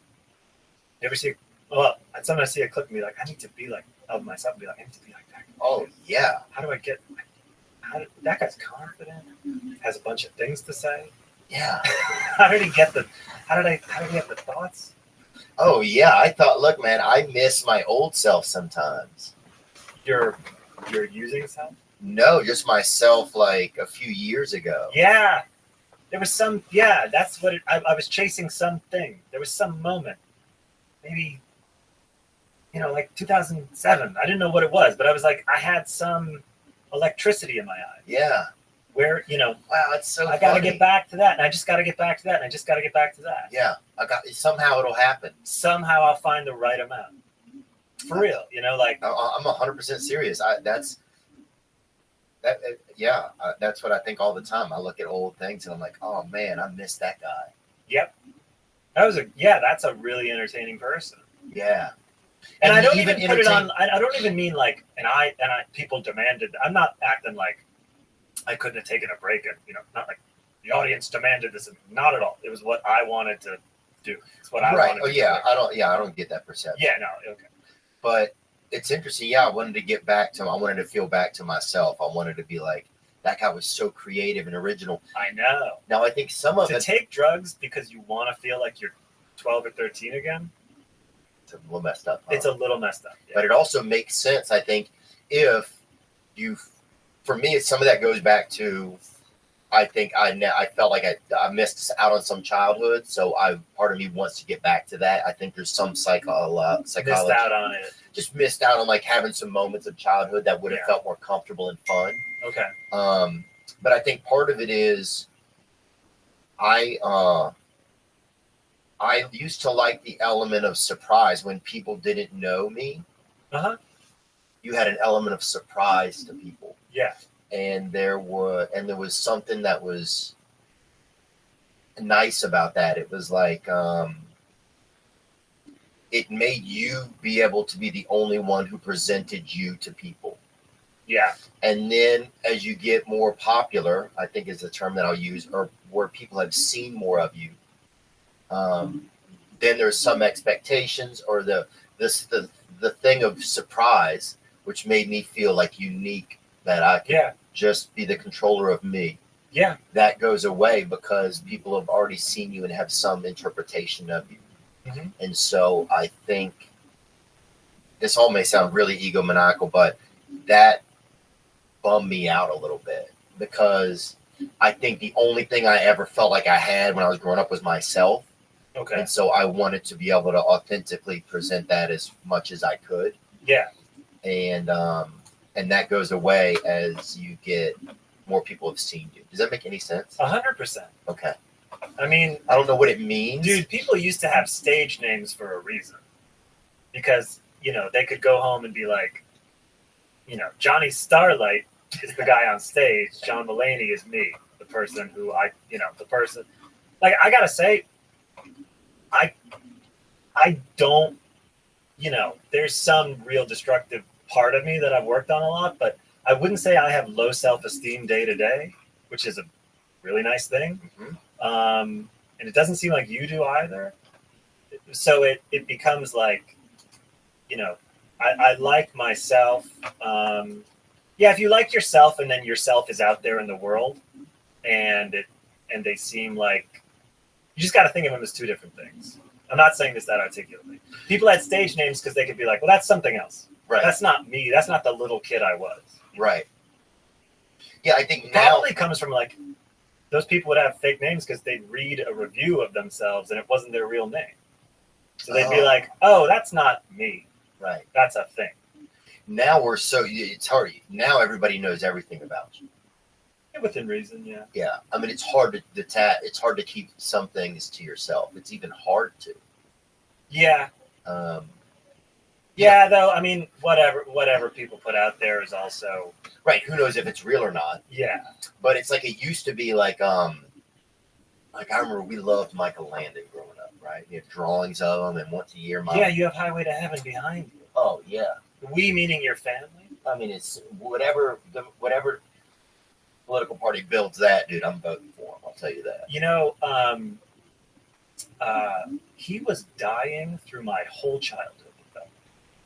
You ever see? Well, I'd sometimes see a clip and be like, I need to be like of myself. And be like, I need to be like that. Oh yeah. How do I get? That guy's confident. Has a bunch of things to say. Yeah. How did he get the? How did he have the thoughts? Oh yeah, I thought. Look, man, I miss my old self sometimes. You're using self? No, just myself. Like a few years ago. Yeah. There was some, that's what I was chasing something. There was some moment, maybe, like 2007. I didn't know what it was, but I was like, I had some electricity in my eye. Yeah. Where, wow, it's so I got to get back to that, and I just got to get back to that, and I just got to get back to that. Yeah. Somehow it'll happen. Somehow I'll find the right amount. For real, like. I'm 100% serious. That's what I think all the time. I look at old things and I'm like, oh man, I miss that guy. Yep. That's a really entertaining person. Yeah. And I don't even put it on, I don't even mean like, people demanded, I'm not acting like I couldn't have taken a break and, not like the audience demanded this, not at all. It was what I wanted to do. It's what I wanted to do. I don't get that perception. Yeah, no, okay. But it's interesting. Yeah, I wanted to feel back to myself. I wanted to be like, that guy was so creative and original. I know. Now, I think some of it... To take drugs because you want to feel like you're 12 or 13 again? It's a little messed up. Huh? It's a little messed up. Yeah. But it also makes sense, I think, if you... For me, some of that goes back to... I think I felt like I missed out on some childhood, so part of me wants to get back to that. I think there's some psychology. Missed out on it. Just missed out on like having some moments of childhood that would have felt more comfortable and fun. Okay. But I think part of it is I used to like the element of surprise when people didn't know me. Uh-huh. You had an element of surprise to people. Yeah. And there was something that was nice about that. It was like it made you be able to be the only one who presented you to people. Yeah. And then as you get more popular, I think is the term that I'll use, or where people have seen more of you, then there's some expectations or the thing of surprise, which made me feel like unique, that I could just be the controller of me. Yeah. That goes away because people have already seen you and have some interpretation of you. Mm-hmm. And so I think this all may sound really egomaniacal, but that bummed me out a little bit, because I think the only thing I ever felt like I had when I was growing up was myself. Okay. And so I wanted to be able to authentically present that as much as I could. Yeah. And that goes away as you get more people have seen you. Does that make any sense? 100%. Okay. I mean, I don't know what it means. Dude, people used to have stage names for a reason. Because, they could go home and be like, Johnny Starlight is the guy on stage. John Mulaney is me, the person who the person. Like, I gotta say, I don't, there's some real destructive part of me that I've worked on a lot, but I wouldn't say I have low self-esteem day to day, which is a really nice thing. Mm-hmm. And it doesn't seem like you do either. So it becomes like, I like myself. If you like yourself and then yourself is out there in the world and they seem like, you just got to think of them as two different things. I'm not saying this that articulately. People had stage names because they could be like, well, that's something else. Right. That's not me. That's not the little kid I was. Right. Yeah, I think It now probably comes from like, those people would have fake names because they'd read a review of themselves and it wasn't their real name. So they'd be like, oh, that's not me. Right. That's a thing. Now it's hard. Now everybody knows everything about you. Within reason, yeah. Yeah. I mean, it's hard to detach. It's hard to keep some things to yourself. It's even hard to. Yeah. Though, I mean, whatever people put out there is also... Right. Who knows if it's real or not. Yeah. But it's like it used to be like I remember we loved Michael Landon growing up, right? We have drawings of him, and once a year, Yeah, you have Highway to Heaven behind you. Oh, yeah. We meaning your family? I mean, it's whatever political party builds that, dude, I'm voting for him. I'll tell you that. He was dying through my whole childhood.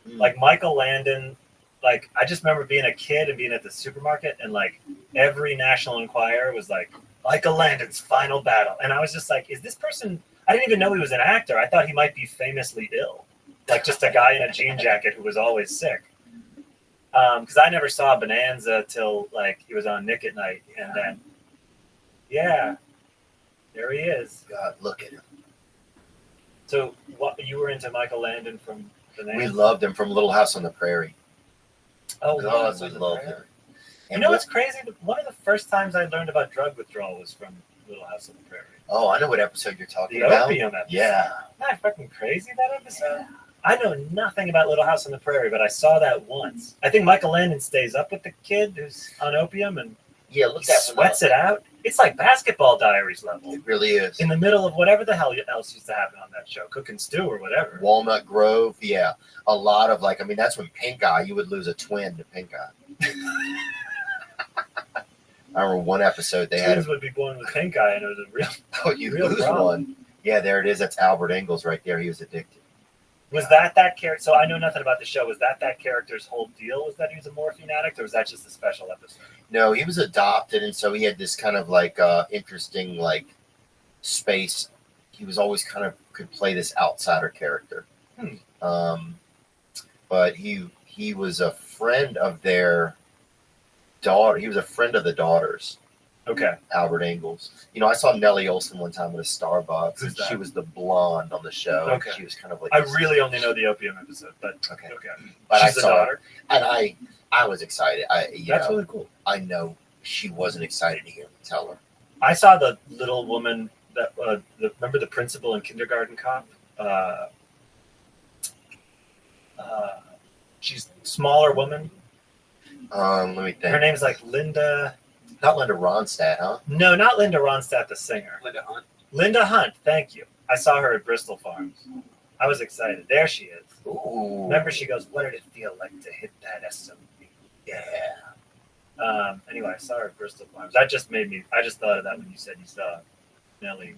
Like Michael Landon, like I just remember being a kid and being at the supermarket and like every National Enquirer was like, Michael Landon's final battle. And I was just like, is this person, I didn't even know he was an actor. I thought he might be famously ill. Like just a guy in a jean jacket who was always sick. Because I never saw Bonanza till like he was on Nick at Night. And then, there he is. God, look at him. So what, you were into Michael Landon from Bonanza? We loved him from Little House on the Prairie. Oh, God, we loved him. You know what's crazy? One of the first times I learned about drug withdrawal was from Little House on the Prairie. Oh, I know what episode you're talking the about. The opium episode. Yeah. Isn't that fucking crazy, that episode? Yeah. I know nothing about Little House on the Prairie, but I saw that once. I think Michael Landon stays up with the kid who's on opium and sweats it out. It's like Basketball Diaries level. It really is. In the middle of whatever the hell else used to happen on that show, Cooking Stew or whatever. Walnut Grove, yeah. A lot of that's when Pink Eye, you would lose a twin to Pink Eye. I remember one episode Twins would be born with pink eye, and it was a real. Oh, you real lose problem. one. Yeah, there it is. That's Albert Ingalls right there. He was addicted. Was that character? So I know nothing about the show. Was that character's whole deal? Was that he was a morphine addict, or was that just a special episode? No, he was adopted, and so he had this kind of interesting space. He was always kind of could play this outsider character. But he was a friend of their daughter. He was a friend of the daughters. Okay. Albert Ingalls. I saw Nellie Olson one time at a Starbucks. Who's that? She was the blonde on the show. Okay. She was kind of like. I really only know the opium episode, but okay. But She's I saw the daughter, and I was excited. That's really cool. I know she wasn't excited to hear me tell her. I saw the little woman that remember the principal in Kindergarten Cop. She's a smaller woman. Let me think. Her name's like Linda. Not Linda Ronstadt, huh? No, not Linda Ronstadt, the singer. Linda Hunt. Linda Hunt. Thank you. I saw her at Bristol Farms. I was excited. There she is. Ooh. Remember, she goes, "What did it feel like to hit that SMB?" Yeah. Anyway, I saw her at Bristol Farms. That just made me. I just thought of that when you said you saw Nellie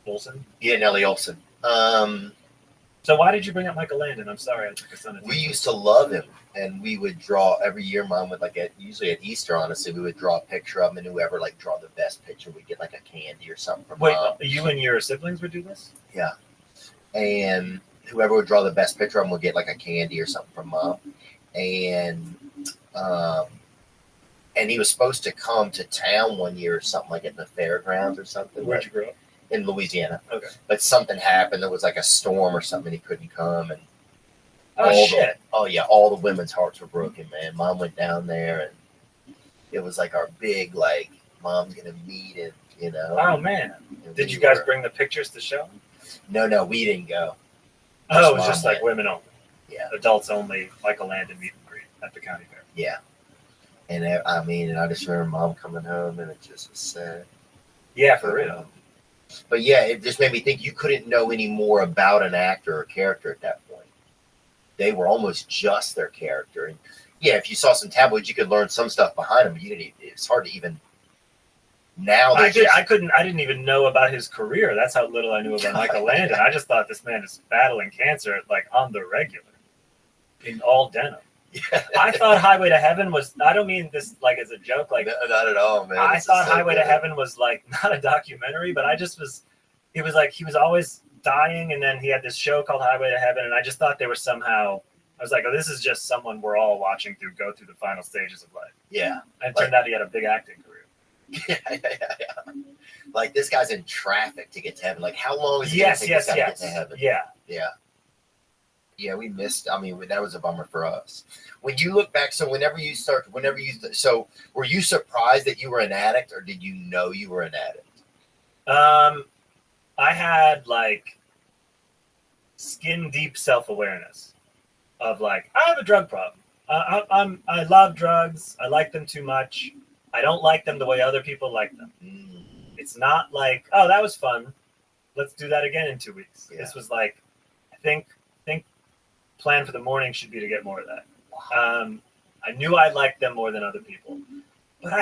Olson. Yeah, Nellie Olson. So why did you bring up Michael Landon? I'm sorry, I took us on a We used to love him, and we would draw every year. Mom would usually at Easter, honestly, we would draw a picture of him, and whoever draw the best picture, we'd get like a candy or something from Wait, Mom. you and your siblings would do this? Yeah, and whoever would draw the best picture of him would get like a candy or something from Mom, and he was supposed to come to town one year or something like at the fairgrounds or something. Where'd you grow up? In Louisiana. Okay. But something happened. There was like a storm or something. He couldn't come, and Shit. all the women's hearts were broken, man. Mom went down there, and it was like our big Mom's gonna meet him, Oh man. And Did we you guys were- bring the pictures to show? No, we didn't go. Oh, it was Mom just like went. women only. Yeah. Adults only. Michael Landon meet and greet at the county fair. Yeah. And I just remember Mom coming home, and it just was sad. Yeah, for real. But yeah, it just made me think you couldn't know any more about an actor or character at that point. They were almost just their character. And yeah, if you saw some tabloids, you could learn some stuff behind them, but it's hard to even now. I didn't even know about his career. That's how little I knew about Michael Landon. I just thought this man is battling cancer on the regular in all denim. Yeah. I thought Highway to Heaven was, I don't mean this as a joke, not at all, man. I This is thought so Highway to good. Heaven was not a documentary, but it was like he was always dying, and then he had this show called Highway to Heaven, and I just thought they were somehow, I was like, oh, this is just someone we're all watching go through the final stages of life. Yeah. And it turned out he had a big acting career. Yeah. Like this guy's in traffic to get to heaven. Like how long is it Yes, going to take this guy to get to heaven? Yeah. Yeah, we missed. I mean, that was a bummer for us. When you look back, so were you surprised that you were an addict, or did you know you were an addict? I had skin deep self-awareness of I have a drug problem. I love drugs. I like them too much. I don't like them the way other people like them. It's not oh, that was fun. Let's do that again in 2 weeks. Yeah. This was I think plan for the morning should be to get more of that. I knew I liked them more than other people, but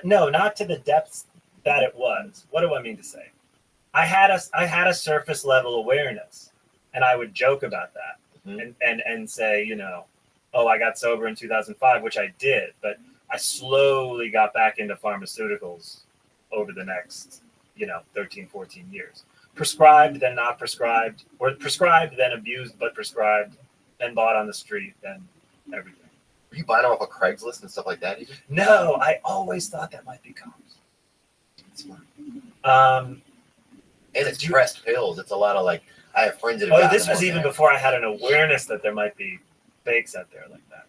no, not to the depths that it was. What do I mean to say? I had a surface level awareness, and I would joke about that and say, oh, I got sober in 2005, which I did, but I slowly got back into pharmaceuticals over the next, 13, 14 years. Prescribed, then not prescribed, or prescribed, then abused, but prescribed, then bought on the street, then everything. Were you buying them off of Craigslist and stuff like that even? No, I always thought that might be common. And it's pressed pills. It's a lot of I have friends that have gotten this was them even there. before I had an awareness that there might be fakes out there like that.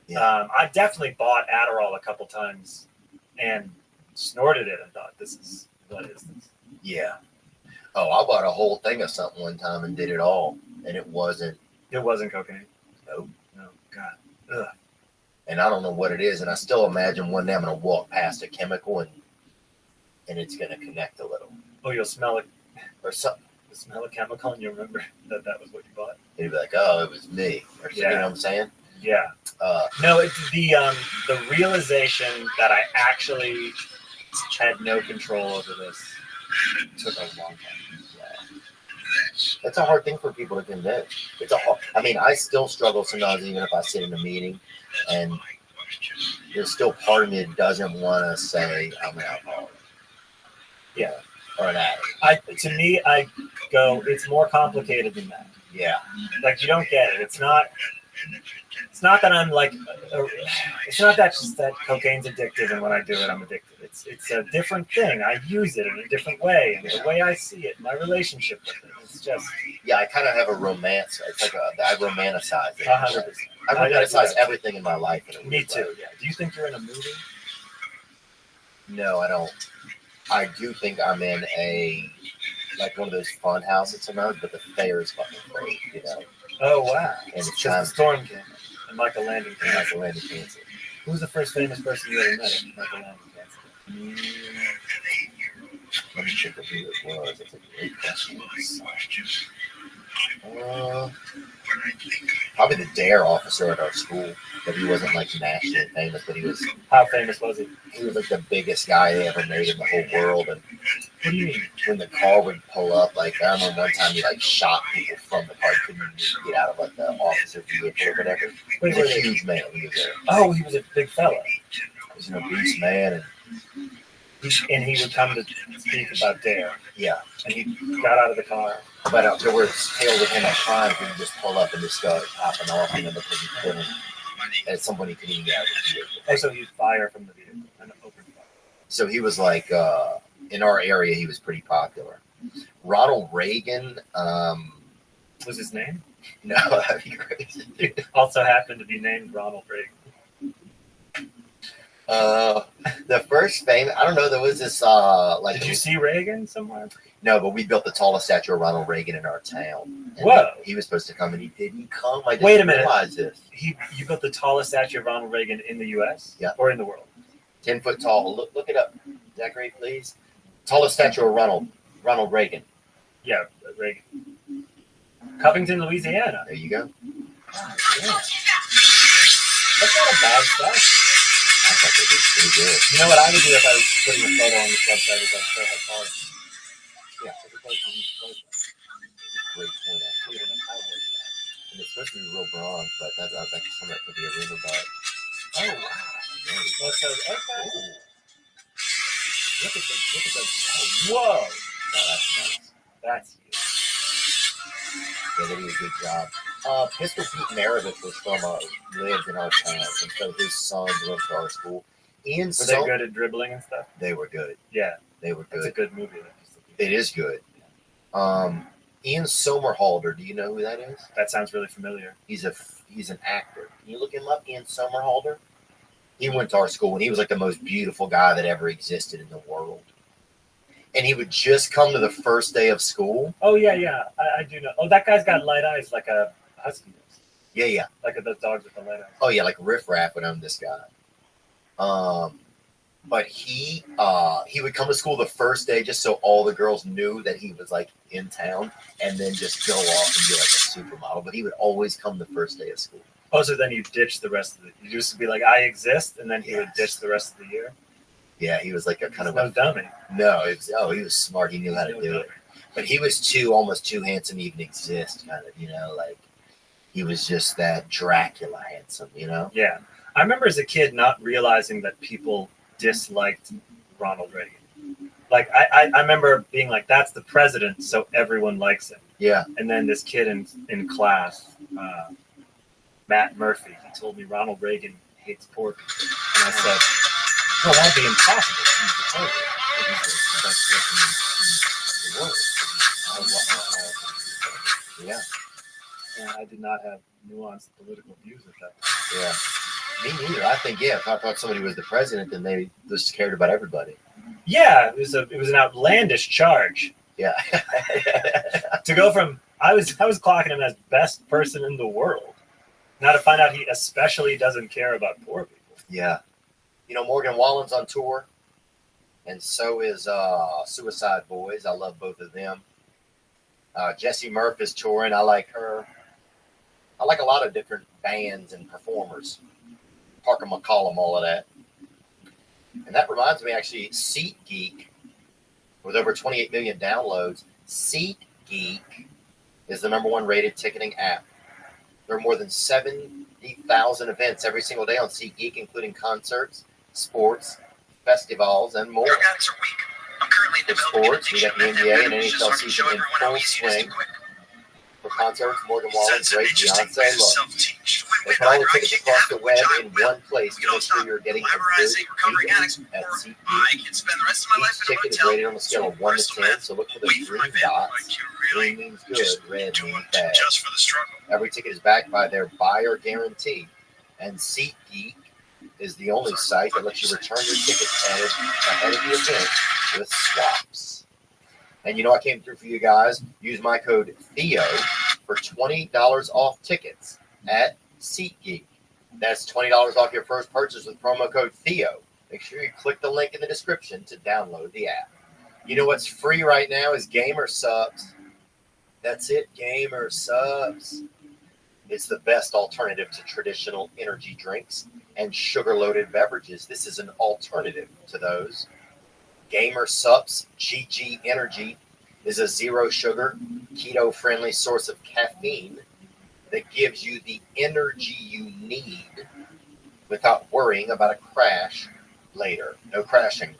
Yeah. I definitely bought Adderall a couple times and snorted it and thought, what is this? Yeah. Oh, I bought a whole thing of something one time and did it all, and it wasn't. It wasn't cocaine. No. God. Ugh. And I don't know what it is, and I still imagine one day I'm going to walk past a chemical and it's going to connect a little. Oh, you'll smell it. Or something. You'll smell a chemical and you remember that was what you bought? You'd be like, oh, it was me. Or something, you know what I'm saying? Yeah. No, the realization that I actually had no control over this took a long time. Yeah. That's a hard thing for people to convince. I still struggle sometimes, even if I sit in a meeting, and there's still part of me that doesn't want to say I'm an alcoholic. Yeah. Or an addict. To me, I go, it's more complicated than that. Yeah. You don't get it. It's not that I'm it's not that just that cocaine's addictive and when I do it, I'm addicted. It's a different thing. I use it in a different way, and the way I see it, my relationship with it. It's just. Yeah, I kind of have a romance. It's I romanticize it. 100%. I romanticize everything in my life. Me too. Yeah. Do you think you're in a movie? No, I don't. I do think I'm in one of those fun houses sometimes, but the fair is fucking great, Oh wow! And it's just the storm came. Michael Landon cancer. Michael Landon cancer. Who's the first famous person you ever met? Michael Landon cancer. Let me check who it was. That's a great question. Probably the DARE officer at our school, but he wasn't like nationally famous, but he was. How famous was he? He was like the biggest guy they ever made in the whole world. And What do you mean? when the car would pull up, like I remember one time he like shot people from the car, couldn't even get out of like the officer vehicle or whatever. He was a huge man. He was a big fella. He was an obese man, And he would come to speak about DARE. yeah. And he got out of the car. But there were tail with him at times he would just pull up and just start popping off, because he couldn't. At some point he couldn't even get out of the vehicle. Oh, so he'd fire from the vehicle and open fire. So he was like, in our area, he was pretty popular. Ronald Reagan, Was his name? no, that'd be crazy. Also happened to be named Ronald Reagan. The first famous, I don't know, there was this, like. Did you see Reagan somewhere? No, but we built the tallest statue of Ronald Reagan in our town. And Whoa. He was supposed to come, and he didn't come. I Wait a didn't minute. realize this. You built the tallest statue of Ronald Reagan in the U.S.? Yeah. Or in the world? 10 foot tall. Look it up. Zachary, please. Tallest statue of Ronald Reagan. Yeah, Reagan. Covington, Louisiana. There you go. Yeah. That's not a bad statue. I thought they did pretty good. You know what I would do if I was putting a photo on this website is I'd show how tall it is. Yeah, it's a great point, actually. And it's supposed to be real bronze, but that's some of that could be a rumor, but. Oh, wow. Well, so, okay. Ooh. Look at the, whoa. Oh, that's nice. That's huge. Yeah, they did a good job. Pistol Pete Maravich was lived in our town, and so his sons went to our school. Were they good at dribbling and stuff? They were good. Yeah. They were good. It's a good movie. It is good. Ian Somerhalder, do you know who that is? That sounds really familiar. He's an actor. Can you look him up, Ian Somerhalder? He went to our school, and he was like the most beautiful guy that ever existed in the world. And he would just come to the first day of school. Oh, yeah. I do know. Oh, that guy's got light eyes like a husky does. Yeah. Like those dogs with the light eyes. Oh, yeah, like Riff Raff would own this guy. But he would come to school the first day just so all the girls knew that he was like in town, and then just go off and be like a supermodel. But he would always come the first day of school. Oh, so then you ditch the rest of it. You used to be like, I exist, and then he would ditch the rest of the year. Yeah, he was like a kind of no dummy. No, he was smart. He knew how to do it. But he was almost too handsome to even exist, kind of, like he was just that Dracula handsome, Yeah. I remember as a kid not realizing that people disliked Ronald Reagan. Like, I remember being like, that's the president, so everyone likes him. Yeah. And then this kid in class, Matt Murphy, he told me Ronald Reagan hates poor people. And I said, no, that'd be impossible. He's the president. He's the best person in the world. Yeah. And I did not have nuanced political views at that time. Yeah. Me neither. I think, if I thought somebody was the president, then they just cared about everybody. Yeah, it was an outlandish charge. Yeah. To go from I was clocking him as best person in the world. Now to find out he especially doesn't care about poor people. Yeah. Morgan Wallen's on tour, and so is Suicide Boys. I love both of them. Jessie Murph is touring. I like her. I like a lot of different bands and performers. Parker McCollum, all of that. And that reminds me, actually, SeatGeek, with over 28 million downloads, SeatGeek is the #1 rated ticketing app. There are more than 70,000 events every single day on SeatGeek, including concerts, sports, festivals, and more. For sports, we got the NBA and NHL season in full swing. For concerts, Morgan Wallen, Drake, Beyonce, look. They put all the tickets across the web in one place to make sure you're getting a good deal at SeatGeek. Each ticket is rated on a scale of 1 to 10, so look for the green dots. Green means good, red means bad. Every ticket is backed by their buyer guarantee, and SeatGeek is the only site that lets you return your tickets ahead of the event with swaps. And I came through for you guys. Use my code Theo for $20 off tickets at SeatGeek. That's $20 off your first purchase with promo code Theo. Make sure you click the link in the description to download the app. You know what's free right now is Gamer Subs. That's it, Gamer Subs. It's the best alternative to traditional energy drinks and sugar-loaded beverages. This is an alternative to those. Gamer Subs GG Energy is a zero-sugar, keto-friendly source of caffeine that gives you the energy you need without worrying about a crash later. No crashing.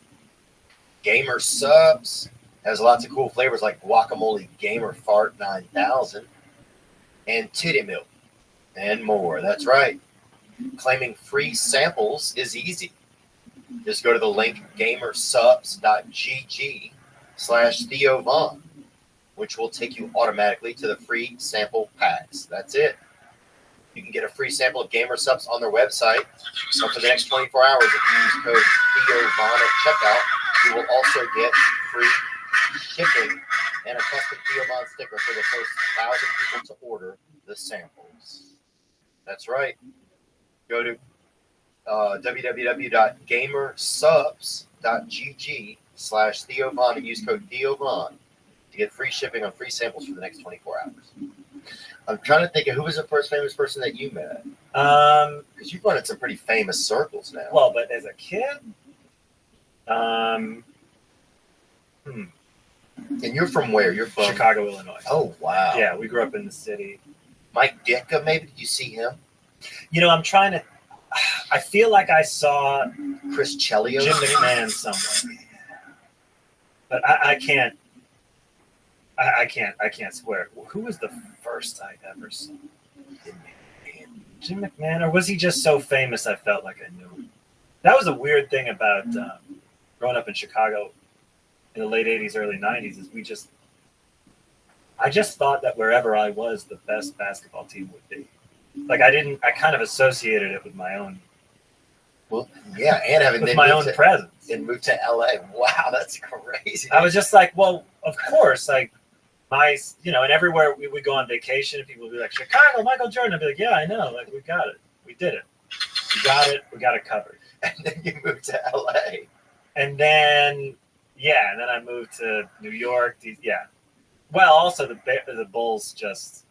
Gamer Subs has lots of cool flavors like Guacamole Gamer Fart 9000 and Titty Milk and more. That's right. Claiming free samples is easy. Just go to the link gamersubs.gg/Theo Von, which will take you automatically to the free sample packs. That's it. You can get a free sample of Gamer Subs on their website. So for the next 24 hours, if you use code Theo Von at checkout, you will also get free shipping and a custom Theo Von sticker for the first 1,000 people to order the samples. That's right. Go to www.gamersubs.gg/Theo Von and use code Theo Von to get free shipping on free samples for the next 24 hours. I'm trying to think of who was the first famous person that you met. Because you've run in some pretty famous circles now. Well, but as a kid, And you're from where? You're from Chicago, Illinois. Oh, wow. Yeah, we grew up in the city. Mike Ditka, maybe? Did you see him? You know, I'm trying to. I feel like I saw Chris Chelios? Jim McMahon somewhere, but I can't. I can't swear. Who was the first I ever saw? Jim McMahon, or was he just so famous I felt like I knew him? That was a weird thing about growing up in Chicago in the late 80s, early 90s, is I just thought that wherever I was, the best basketball team would be. Like I kind of associated it with my own. Well, yeah, and having with my own presence. And moved to LA. Wow, that's crazy. I was just like, well, of course, like and everywhere we would go on vacation, and people would be like, Chicago, Michael Jordan. I'd be like, yeah, I know, like we got it, we did it, we got it covered. And then you moved to LA, and then I moved to New York. Well, also the Bulls just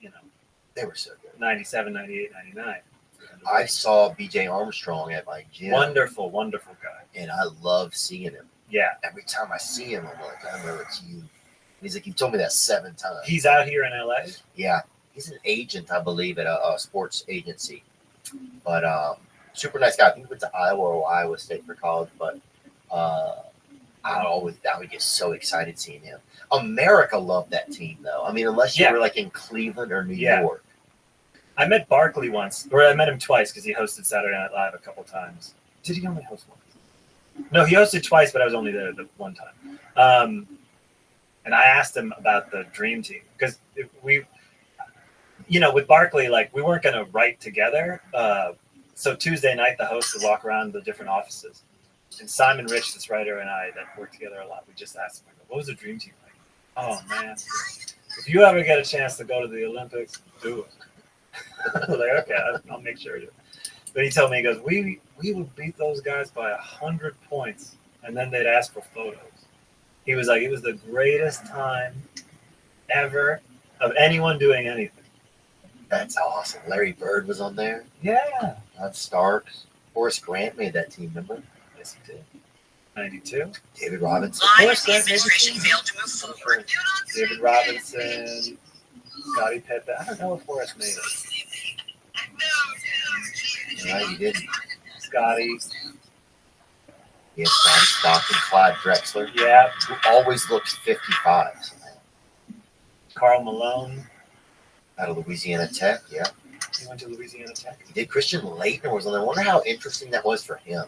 they were so good. 97, 98, 99. I saw BJ Armstrong at my gym. Wonderful, wonderful guy. And I love seeing him. Yeah. Every time I see him, I'm like, I know it's you. He's like, you told me that 7 times. He's out here in LA? Yeah. He's an agent, I believe, at a sports agency. But super nice guy. I think he went to Iowa or Iowa State for college. But I would get so excited seeing him. America loved that team, though. I mean, unless you were like in Cleveland or New York. I met Barkley once, or I met him twice because he hosted Saturday Night Live a couple times. Did he only host once? No, he hosted twice, but I was only there the one time. And I asked him about the Dream Team because with Barkley, like we weren't going to write together. So Tuesday night, the host would walk around the different offices. And Simon Rich, this writer, and I that work together a lot, we just asked him, what was the Dream Team like? Oh, man. If you ever get a chance to go to the Olympics, do it. I was like, okay, I'll make sure to. But he told me, he goes, we would beat those guys by 100 points, and then they'd ask for photos. He was like, it was the greatest time ever of anyone doing anything. That's awesome. Larry Bird was on there. Yeah. Todd Starks. Horace Grant made that team, remember? Yes, he did. 92. David Robinson. Horace Grant failed to move forward. David Robinson. Scottie Pippen. I don't know if Horace made it. No, he didn't. Scottie. Yeah, Scottie Stockton, Clyde Drexler. Yeah. Who always looks 55. Karl Malone. Out of Louisiana Tech, yeah. He went to Louisiana Tech. He did. Christian Laettner was on there. I wonder how interesting that was for him.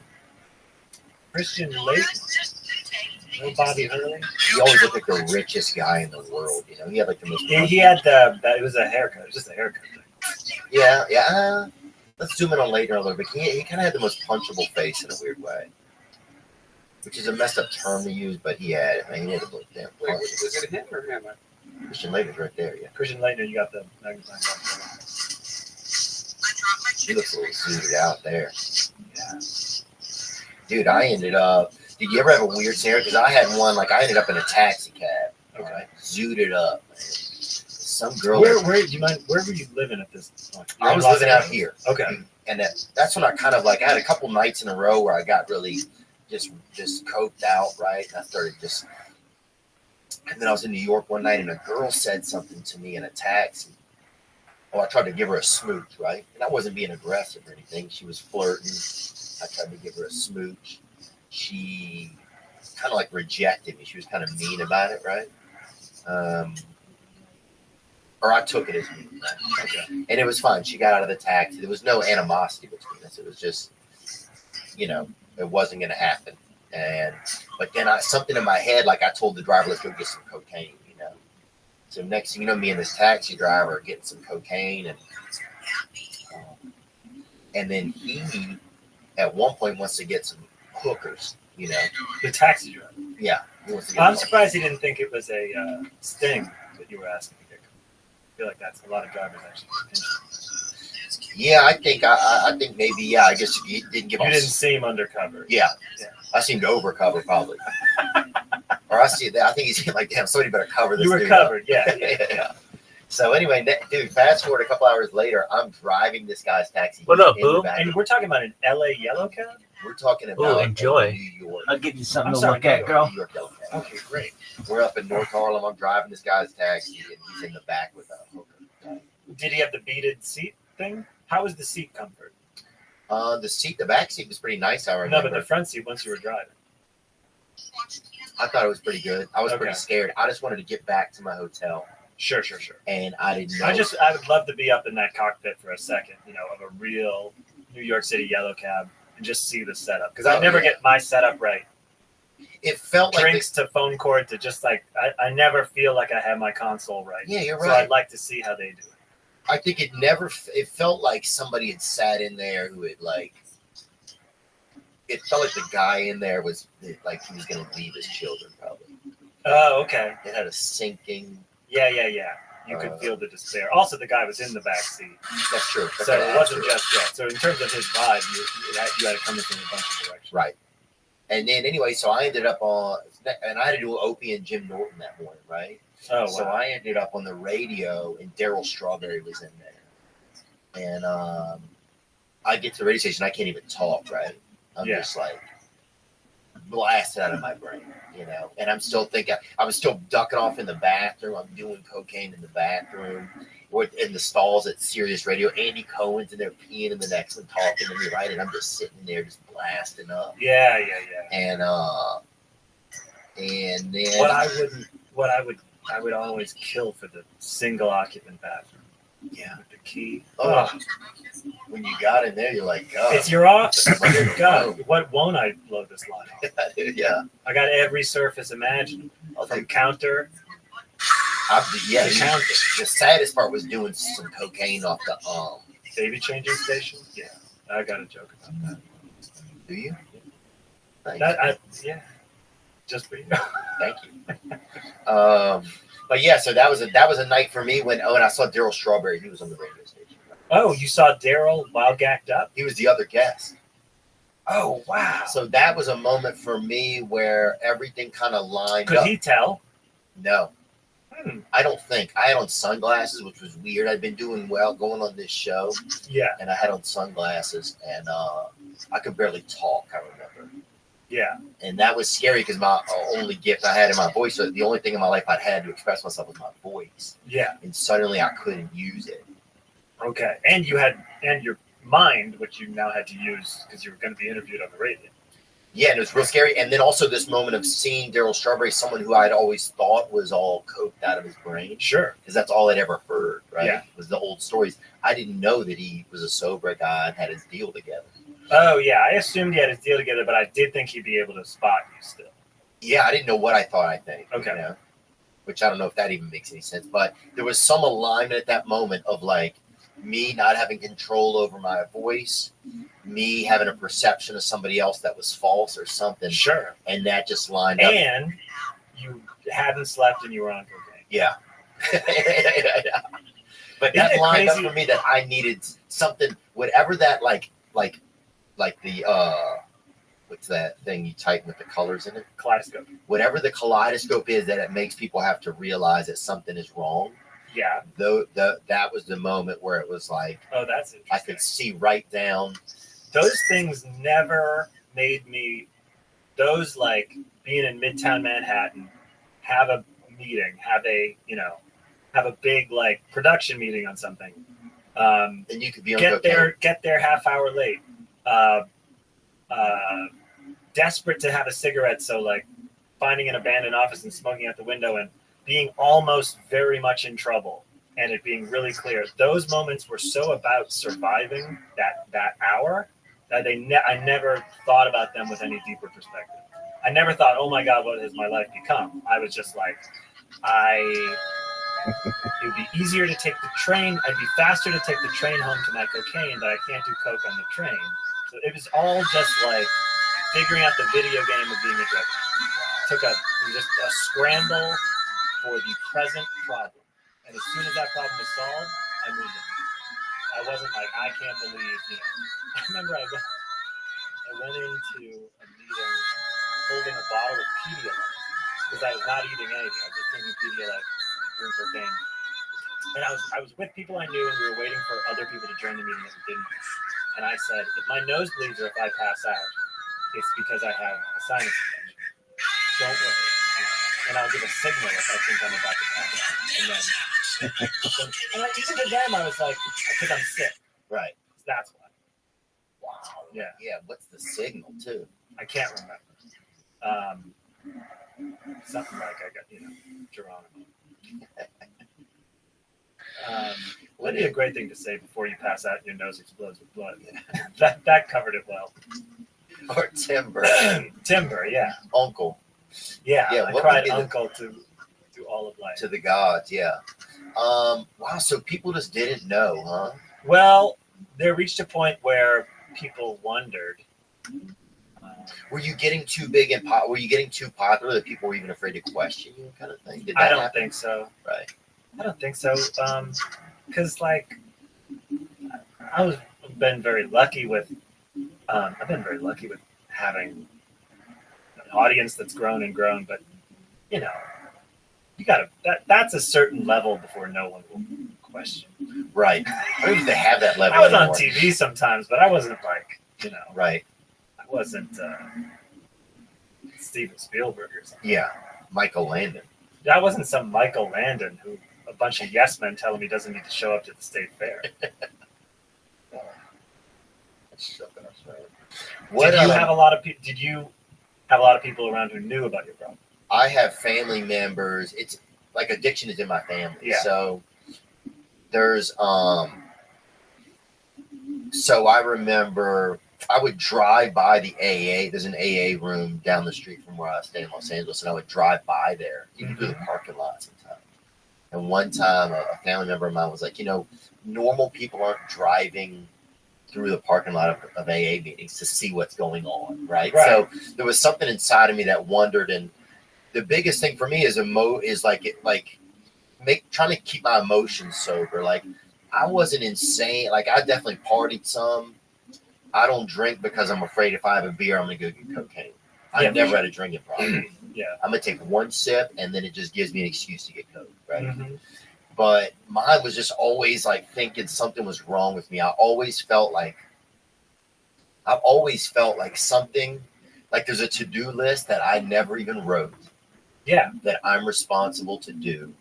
Christian Laettner? No Bobby Hurley? He always looked like the richest guy in the world. He had like the most. He had it was a haircut. It was just a haircut thing. Yeah. Let's zoom in on Laettner a little bit. He kind of had the most punchable face in a weird way, which is a messed up term to use, but he had it. Man, he had a little damn punch. Was it him or him? Christian Laettner's right there, yeah. Christian Laettner, you got the magnifying glass. He looks a little zooted out there. Yeah. Dude, I ended up. Did you ever have a weird scenario? Because I had one. Like I ended up in a taxi cab. Okay. Zooted up. Man. Some girl. Where were you living at this point? I was living out here. Okay. And that's when I kind of like I had a couple nights in a row where I got really just coked out, right? And I started just. And then I was in New York one night, and a girl said something to me in a taxi. Oh, I tried to give her a smooch, right? And I wasn't being aggressive or anything. She was flirting. I tried to give her a smooch. She kind of like rejected me. She was kind of mean about it, right? Or I took it as mean. Okay. And it was fine. She got out of the taxi. There was no animosity between us. It was just, it wasn't going to happen. But then something in my head, like I told the driver, let's go get some cocaine, So next thing you know, me and this taxi driver are getting some cocaine. And then he, at one point, wants to get some hookers, The taxi driver? Yeah. I'm surprised he didn't think it was a sting that you were asking to get. I feel like that's a lot of drivers actually. Yeah, I think maybe, yeah, I guess you didn't give You didn't seem undercover. Yeah. I seemed overcover probably. Or I think he's like, damn, somebody better cover this. You were covered, yeah. So anyway, dude, fast forward a couple hours later, I'm driving this guy's taxi. What up, boo? And we're talking about an LA yellow cab? We're talking about enjoy. New York. I'll give you something to look at, girl. New York yellow cab. Okay, great. We're up in North Harlem. I'm driving this guy's taxi, and he's in the back with a hooker. Did he have the beaded seat thing? How was the seat comfort? The back seat was pretty nice, I remember. No, but the front seat once you were driving. I thought it was pretty good. I was pretty scared. I just wanted to get back to my hotel. Sure. And I didn't know. I would love to be up in that cockpit for a second, of a real New York City yellow cab and just see the setup. Because I never get my setup right. It felt like drinks to phone cord to just like, I never feel like I have my console right. Yeah, you're right. So I'd like to see how they do it. I think it felt like somebody had sat in there who had it felt like the guy in there was like he was going to leave his children probably. Oh, okay. It had a sinking. Yeah. You could feel the despair. Also, the guy was in the back seat. That's true. So it wasn't just that. So in terms of his vibe, you had to come in from a bunch of directions. Right. And then anyway, so I ended up and I had to do Opie and Jim Norton that morning, right? Oh, wow. So I ended up on the radio, and Daryl Strawberry was in there. And I get to the radio station, I can't even talk, right? I'm just like blasted out of my brain, And I'm still thinking, I was still ducking off in the bathroom. I'm doing cocaine in the bathroom, or in the stalls at Sirius Radio. Andy Cohen's in there peeing in the next one, talking to me, right? And I'm just sitting there, just blasting up. Yeah. And then I would always kill for the single occupant bathroom. Yeah. With the key. Oh. When you got in there, you're like, God. It's your office. Dear God, what won't I blow this line off? Yeah. I got every surface imaginable. From counter to counter. The saddest part was doing some cocaine off the baby changing station. Yeah. I got a joke about that. Do you? Yeah. Just for you. Thank you. But yeah, so that was a night for me when and I saw Daryl Strawberry. He was on the radio station. Oh, you saw Daryl while gacked up? He was the other guest. Oh, wow. So that was a moment for me where everything kind of lined up. Could he tell? No. I don't think. I had on sunglasses, which was weird. I'd been doing well going on this show. Yeah. And I had on sunglasses, and I could barely talk, I remember. Yeah. And that was scary because my only gift I had in my voice, so the only thing in my life I'd had to express myself was my voice. Yeah. And suddenly I couldn't use it. Okay. And you had, your mind, which you now had to use because you were going to be interviewed on the radio. Yeah, and it was real scary. And then also this moment of seeing Daryl Strawberry, someone who I'd always thought was all coked out of his brain. Sure. Because that's all I'd ever heard, right? Yeah. Was the old stories. I didn't know that he was a sober guy and had his deal together. Oh, yeah. I assumed he had his deal together, but I did think he'd be able to spot you still. Yeah, I didn't know what I thought, I think. Okay. Which I don't know if that even makes any sense. But there was some alignment at that moment of like me not having control over my voice, me having a perception of somebody else that was false or something. Sure. And that just lined up. And you hadn't slept and you were on cocaine. Yeah. But Isn't that it lined up crazy? for me that I needed something, whatever that like the what's that thing you type with the colors in it? Kaleidoscope. Whatever the kaleidoscope is that it makes people have to realize that something is wrong. Yeah. Though that was the moment where it was like, Oh, that's interesting. I could see right down. Those things never made me. Those like being in Midtown Manhattan, have a meeting, have a big like production meeting on something. And you could be on Get there half hour late. Desperate to have a cigarette, so like finding an abandoned office and smoking out the window and being almost very much in trouble, and it being really clear. Those moments were so about surviving that hour that I never thought about them with any deeper perspective. I never thought, oh my God, what has my life become? I was just like, it would be easier to take the train. I'd be faster to take the train home to my cocaine, but I can't do coke on the train. So it was all just like figuring out the video game of being a drug addict. It was just a scramble for the present problem. And as soon as that problem was solved, I moved on. I wasn't like, I can't believe, I remember I went into a meeting holding a bottle of Pedialyte because I was not eating anything. I was just drinking Pedialyte, doing cocaine. And I was with people I knew, and we were waiting for other people to join the meeting that we didn't. And I said, if my nose bleeds or if I pass out, it's because I have a sinus infection. Don't worry. And I'll give a signal if I think I'm about to pass out. And then, even to them, I was like, because I'm sick. Right. That's why. Wow. Yeah. Yeah. What's the signal too? I can't remember. Something like I got, Geronimo. That'd be a great thing to say before you pass out and your nose explodes with blood. that covered it well. Or timber. Timber, yeah. Uncle. Yeah, I cried the uncle to all of life. To the gods, yeah. Wow, so people just didn't know, huh? Well, there reached a point where people wondered. Were you getting too big and were you getting too popular that people were even afraid to question you, kind of thing? I don't think so. Right. I don't think so. Because like, I've been very lucky with having an audience that's grown and grown, but you gotta that's a certain level before no one will question. Right. I don't even have that level. I was anymore. on TV sometimes, but I wasn't like, Right. I wasn't Steven Spielberg or something. Yeah. Michael Landon. I wasn't some Michael Landon who a bunch of yes men tell him he doesn't need to show up to the state fair. Did you have a lot of people around who knew about your problem? I have family members. It's like addiction is in my family. Yeah. So there's so I remember I would drive by the AA. There's an AA room down the street from where I stay in Los Angeles, and I would drive by there, even through the parking lot sometimes. And one time, a family member of mine was like, normal people aren't driving through the parking lot of AA meetings to see what's going on, right? So there was something inside of me that wondered, and the biggest thing for me is trying to keep my emotions sober. Like, I wasn't insane. Like, I definitely partied some. I don't drink because I'm afraid if I have a beer, I'm going to go get cocaine. I've never had a drinking problem. I'm going to take one sip, and then it just gives me an excuse to get coke, right? Mm-hmm. But mine was just always like thinking something was wrong with me. I've always felt like something, like there's a to-do list that I never even wrote. Yeah. That I'm responsible to do.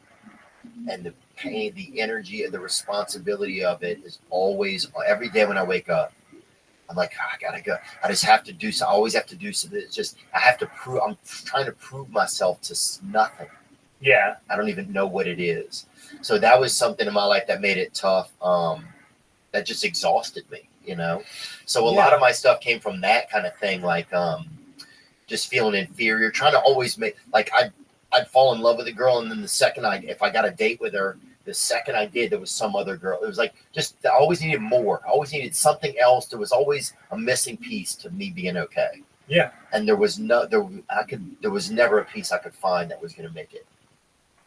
And the pain, the energy, and the responsibility of it is always, every day when I wake up, I'm like, I gotta go. I just have to do so. I always have to do something. It's just, I'm trying to prove myself to nothing. Yeah. I don't even know what it is. So that was something in my life that made it tough. That just exhausted me, So a lot of my stuff came from that kind of thing, like just feeling inferior, trying to always make, like I'd fall in love with a girl, and then if I got a date with her, the second I did, there was some other girl. It was like I always needed more. I always needed something else. There was always a missing piece to me being okay. Yeah. And there was never a piece I could find that was going to make it,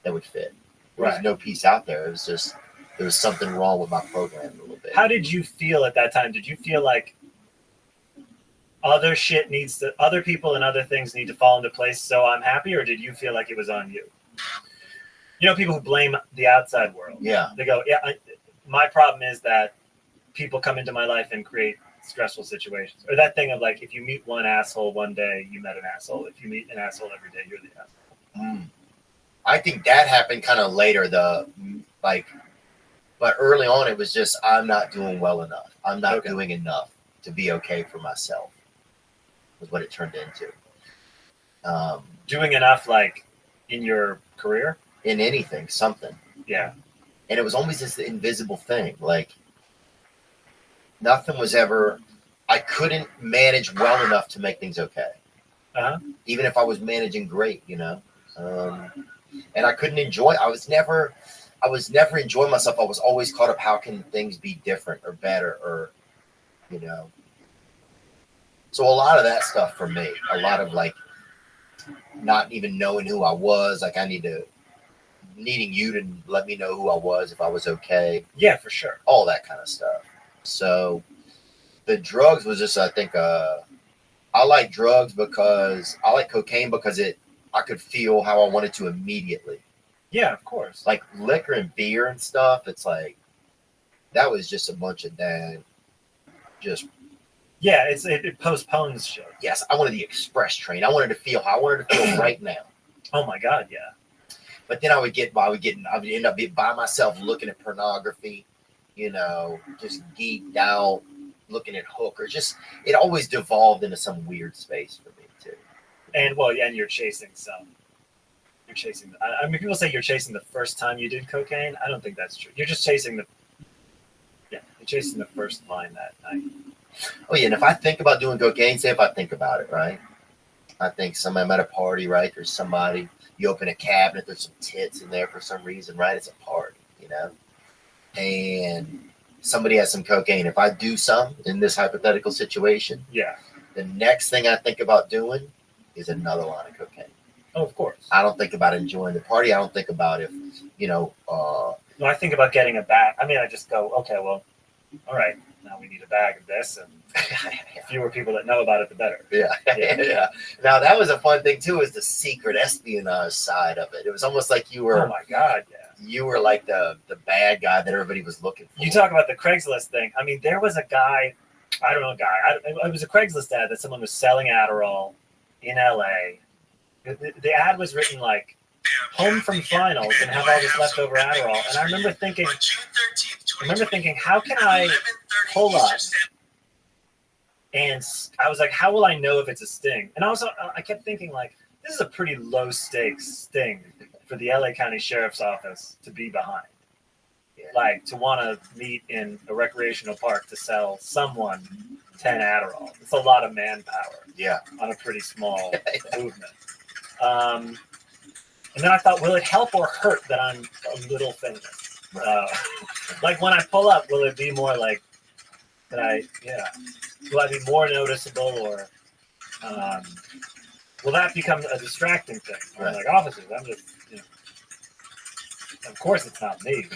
that would fit. There was no piece out there. It was just there was something wrong with my program a little bit. How did you feel at that time? Did you feel like other people and other things need to fall into place so I'm happy, or did you feel like it was on you? You know, people who blame the outside world. Yeah. They go, yeah, my problem is that people come into my life and create stressful situations. Or that thing of like, if you meet one asshole one day, you met an asshole. If you meet an asshole every day, you're the asshole. I think that happened kind of later, but early on it was just, I'm not doing well enough. I'm not doing enough to be okay for myself, was what it turned into. Doing enough, like in your career? In anything, something. Yeah. And it was always this invisible thing. Like, nothing was ever, I couldn't manage well enough to make things okay. Even if I was managing great, you know. And I couldn't enjoy, I was never enjoying myself. I was always caught up, how can things be different or better, or, you know. So a lot of that stuff for me, a lot of like not even knowing who I was, like needing you to let me know who I was, if I was okay. Yeah, for sure. All that kind of stuff. So the drugs was just, I think, I like drugs because I like cocaine because I could feel how I wanted to immediately. Yeah, of course. Like liquor and beer and stuff, it's like, that was just a bunch of yeah, it postpones shit. Yes, I wanted the express train. I wanted to feel how I wanted to feel right now. Oh my God, yeah. But then I would end up being by myself looking at pornography, you know, just geeked out, looking at hookers. Just, it always devolved into some weird space for me too. And you're chasing I mean, people say you're chasing the first time you did cocaine. I don't think that's true. You're just chasing you're chasing the first line that night. Oh yeah, and if I think about doing cocaine, say if I think about it, right? I think I'm at a party, right? There's somebody, you open a cabinet, there's some tits in there for some reason, right? It's a party, you know? And somebody has some cocaine. If I do some in this hypothetical situation, the next thing I think about doing is another line of cocaine. Oh, of course. I don't think about enjoying the party. I don't think about if, you know. No, I think about getting a bag. I mean, I just go, okay, well, all right, now we need a bag of this, and fewer people that know about it, the better. Yeah. Now, that was a fun thing, too, is the secret espionage side of it. It was almost like you were. Oh, my God, yeah. You were like the bad guy that everybody was looking for. You talk about the Craigslist thing. I mean, there was a guy, I don't know, it was a Craigslist ad that someone was selling Adderall in LA. The ad was written like, home from finals and have all this leftover Adderall. And I remember thinking, how can I pull up? And I was like, how will I know if it's a sting? And also, I kept thinking, like, this is a pretty low stakes sting for the LA County Sheriff's Office to be behind. Like, to want to meet in a recreational park to sell someone 10 Adderall. It's a lot of manpower. Yeah. On a pretty small movement. And then I thought, will it help or hurt that I'm a little famous? Like, when I pull up, will it be more like that will I be more noticeable, or will that become a distracting thing? Right. Like, officers, I'm just, you know, of course it's not me.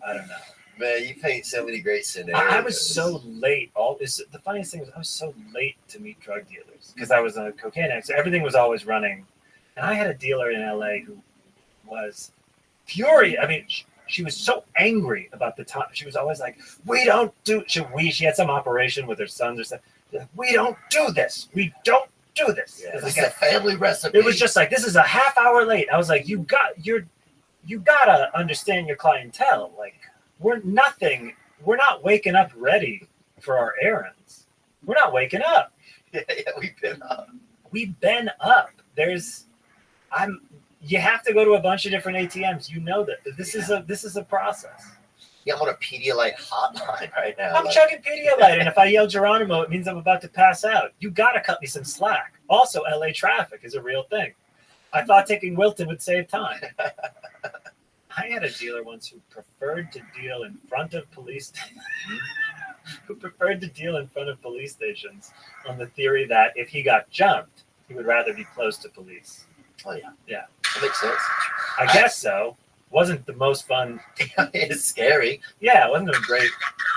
I don't know. Man, you paint so many great scenarios. I was so late. The funniest thing was I was so late to meet drug dealers because I was a cocaine addict. So everything was always running. And I had a dealer in LA who was furious. I mean, she was so angry about the time. She was always like, we don't do, she had some operation with her sons or something. Like, we don't do this. We don't do this. Yeah, it's like a family recipe. It was just like, this is a half hour late. I was like, you gotta understand your clientele. Like, we're not waking up ready for our errands. We're not waking up. Yeah, we've been up. We've been up. You have to go to a bunch of different ATMs. You know that. This is a process. Yeah, I'm on a Pedialyte hotline right now. I'm chugging Pedialyte, and if I yell Geronimo, it means I'm about to pass out. You gotta cut me some slack. Also, LA traffic is a real thing. I thought taking Wilton would save time. I had a dealer once who preferred to deal in front of police stations on the theory that if he got jumped, he would rather be close to police. Oh, yeah. Yeah. That makes sense. I guess so. Wasn't the most fun. It's scary. Yeah, it wasn't a great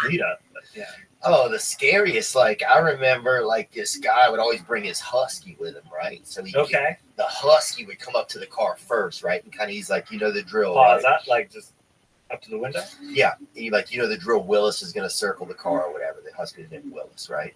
meetup. But yeah. Oh, the scariest! Like I remember, like this guy would always bring his husky with him, right? So Okay. the husky would come up to the car first, right? And kind of he's like, you know the drill. Pause. Right? That like just up to the window. Yeah, he like you know the drill. Willis is gonna circle the car or whatever. The husky's named Willis, right?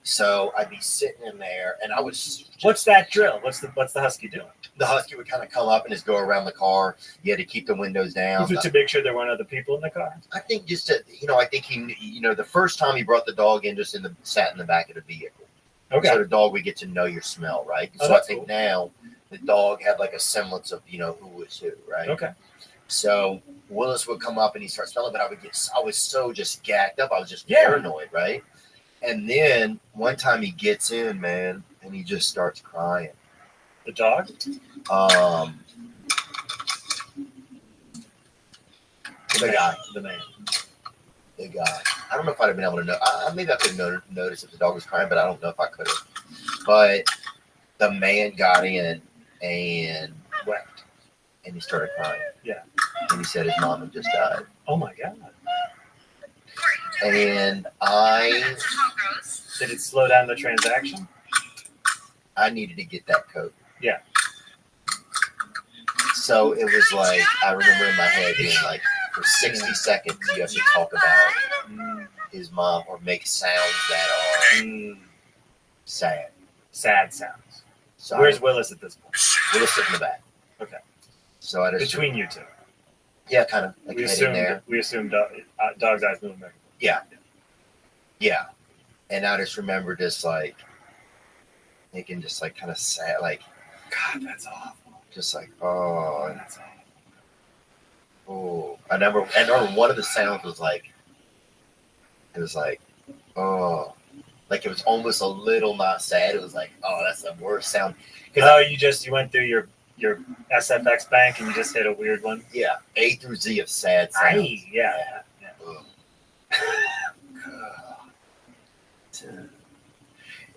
So I'd be sitting in there, and I was. What's that drill? What's the husky doing? The husky would kind of come up and just go around the car. You had to keep the windows down. Was it to make sure there weren't other people in the car? I think just to, I think he, the first time he brought the dog in, just sat in the back of the vehicle. Okay. So the dog would get to know your smell, right? Oh, So I think cool. now the dog had like a semblance of, who was who, right? Okay. So Willis would come up and he started smelling, but I was so just gagged up. I was just paranoid, right? And then one time he gets in, man, and he just starts crying. The dog? The guy. The man. The guy. I don't know if I'd have been able to know. Maybe I could have noticed if the dog was crying, but I don't know if I could have. But the man got in and wept, and he started crying. Yeah. And he said his mom had just died. Oh my God. And Did it slow down the transaction? I needed to get that coat. Yeah. So it was like, I remember in my head being like, for 60 seconds, you have to talk about his mom or make sounds that are sad. Sad sounds. So Where's Willis at this point? Willis sitting in the back. Okay. So I just Between you two. Yeah, kind of like We head in there. assumed dog's eyes moving back. Yeah. Yeah. And I just remember just like thinking, just like kind of sad, like, God, that's awful. Just like, oh, That's awful. oh. I remember one of the sounds was like, it was like, oh, like it was almost a little not sad. It was like, oh, that's the worst sound. Oh, you went through your SFX bank and you just hit a weird one. Yeah, A through Z of sad sounds. Yeah.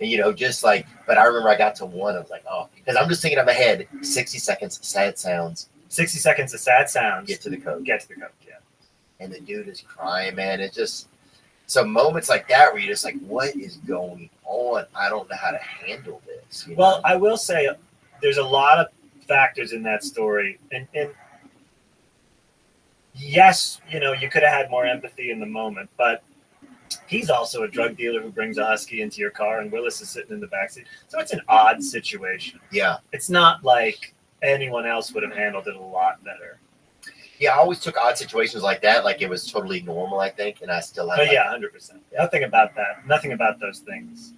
And just like, but I remember I got to one. I was like, oh, because I'm just thinking in my head, 60 seconds, sad sounds. 60 seconds of sad sounds. Get to the code. Yeah. And the dude is crying, man. It's just so moments like that where you're just like, what is going on? I don't know how to handle this. Well, I will say there's a lot of factors in that story. And yes, you could have had more empathy in the moment, but he's also a drug dealer who brings a husky into your car, and Willis is sitting in the backseat. So it's an odd situation. Yeah. It's not like anyone else would have handled it a lot better. Yeah, I always took odd situations like that, like it was totally normal, I think, and I still have. But yeah, 100%. Nothing about that. Nothing about those things.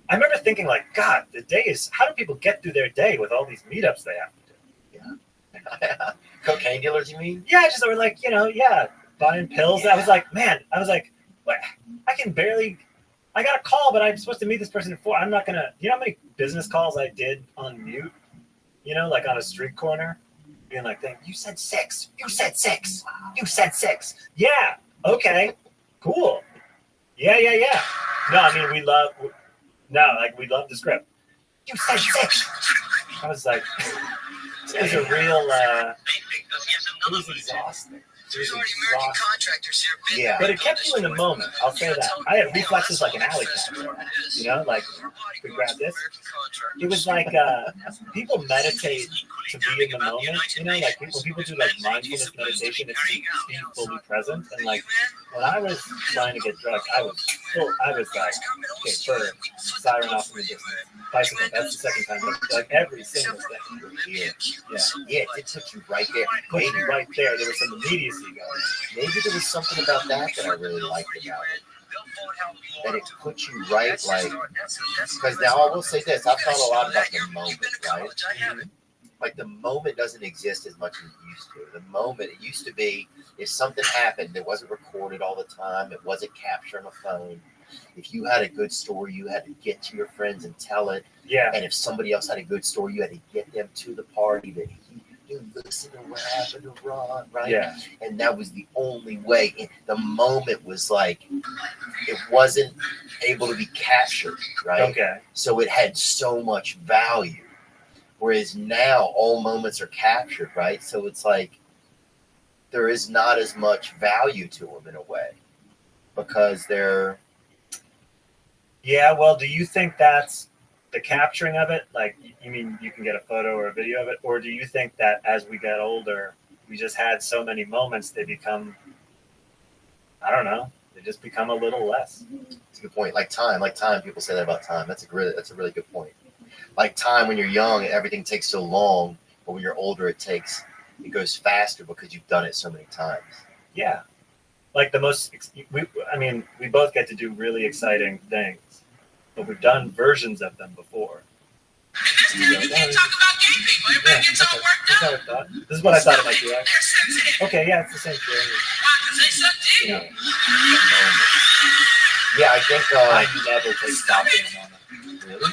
I remember thinking, like, God, the day is. How do people get through their day with all these meetups they have to do? Yeah. Cocaine dealers, you mean? Yeah, just they were like, buying pills. Yeah. I was like, what? I can barely. I got a call, but I'm supposed to meet this person at 4. I'm not gonna. You know how many business calls I did on mute? Like on a street corner. Being like, you said 6. You said 6. You said 6. Yeah. Okay. Cool. Yeah. No, I mean, we love the script. You said 6. I was like, it was a real, it was exhausting. Yeah. But it kept you in the moment. I'll say that. I had reflexes like an alley cat. Like, we grab this. It was like people meditate to be in the moment. Like when people do like mindfulness meditation, it's to be fully present. And like when I was trying to get drugs, I was like, okay, bird, siren off in the distance, bicycle. That's the second time. Like every single thing. Yeah. It took you right there. Maybe right there. There was some immediacy going. Maybe there was something about that I really liked about it. That it puts you right, like, because now I will say this, I've thought a lot about the moment, right? Mm-hmm. Like the moment doesn't exist as much as it used to. The moment, it used to be, if something happened, it wasn't recorded all the time, it wasn't captured on a phone. If you had a good story, you had to get to your friends and tell it. Yeah. And if somebody else had a good story, you had to get them to the party that you listen to what happened to Ron, right? Yeah. And that was the only way. The moment was like, it wasn't able to be captured, right? Okay. So it had so much value. Whereas now all moments are captured, right? So it's like there is not as much value to them in a way because they're. Yeah, well, do you think that's the capturing of it? Like, you mean you can get a photo or a video of it? Or do you think that as we get older, we just had so many moments, they become, I don't know, they just become a little less? That's a good point. Like time, people say that about time. That's a really good point. Like time, when you're young, everything takes so long, but when you're older, it goes faster because you've done it so many times. Yeah. Like we both get to do really exciting things, but we've done versions of them before. You can't talk about gay people. Everybody gets all worked up. This is what I thought it might be like. Okay, yeah, it's the same feeling. Yeah, I think I never take stock in a moment. Really?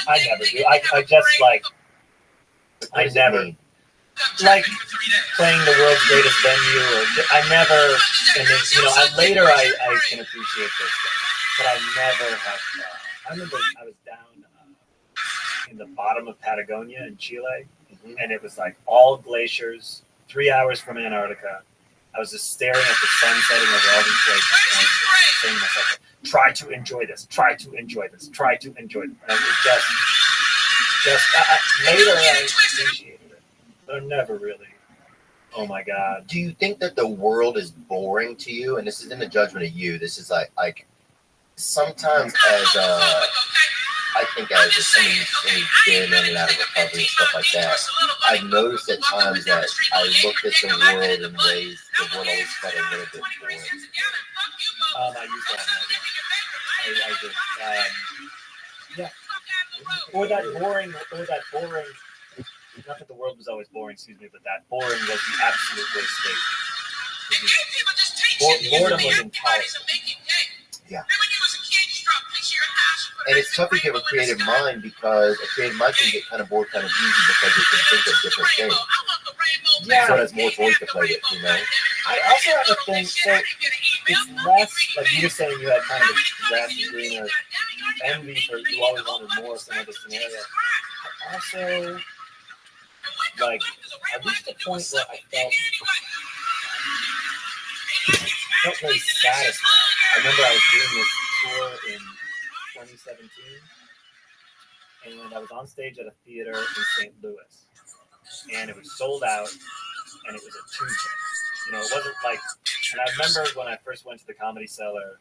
I never do. I just like. I never like playing the world's greatest venue, or I never. And then later I can appreciate those things, but I never have. I remember I was down in the bottom of Patagonia in Chile, and it was like all glaciers, 3 hours from Antarctica. I was just staring at the sun setting over all these places, and saying to myself, "Try to enjoy this. Try to enjoy this. Try to enjoy this." And it later I appreciated it, but I never really. Oh my God. Do you think that the world is boring to you? And this isn't a judgment of you. This is like sometimes as I think as someone who's been in and out of recovery and stuff like that, I've noticed at times that I looked at the world in ways the world always felt a little bit boring. I used to have that. I did. Yeah. Or that boring. Not that the world was always boring, excuse me, but that boring was the absolute worst state. Boredom was intolerable. Yeah. And it's tough if you have a creative mind, because a creative mind can get kind of bored kind of easy because it can think of different things. Yeah. So it has more toys to play with, I also have a thing, so it's less, like you were saying, you had kind of a grass and greener envy for, you always wanted more of some other scenario. I also, like, I reached a point where I felt very satisfied. I remember I was doing this tour in 2017, and I was on stage at a theater in St. Louis, and it was sold out, and it was a Tuesday. It wasn't like, and I remember when I first went to the Comedy Cellar,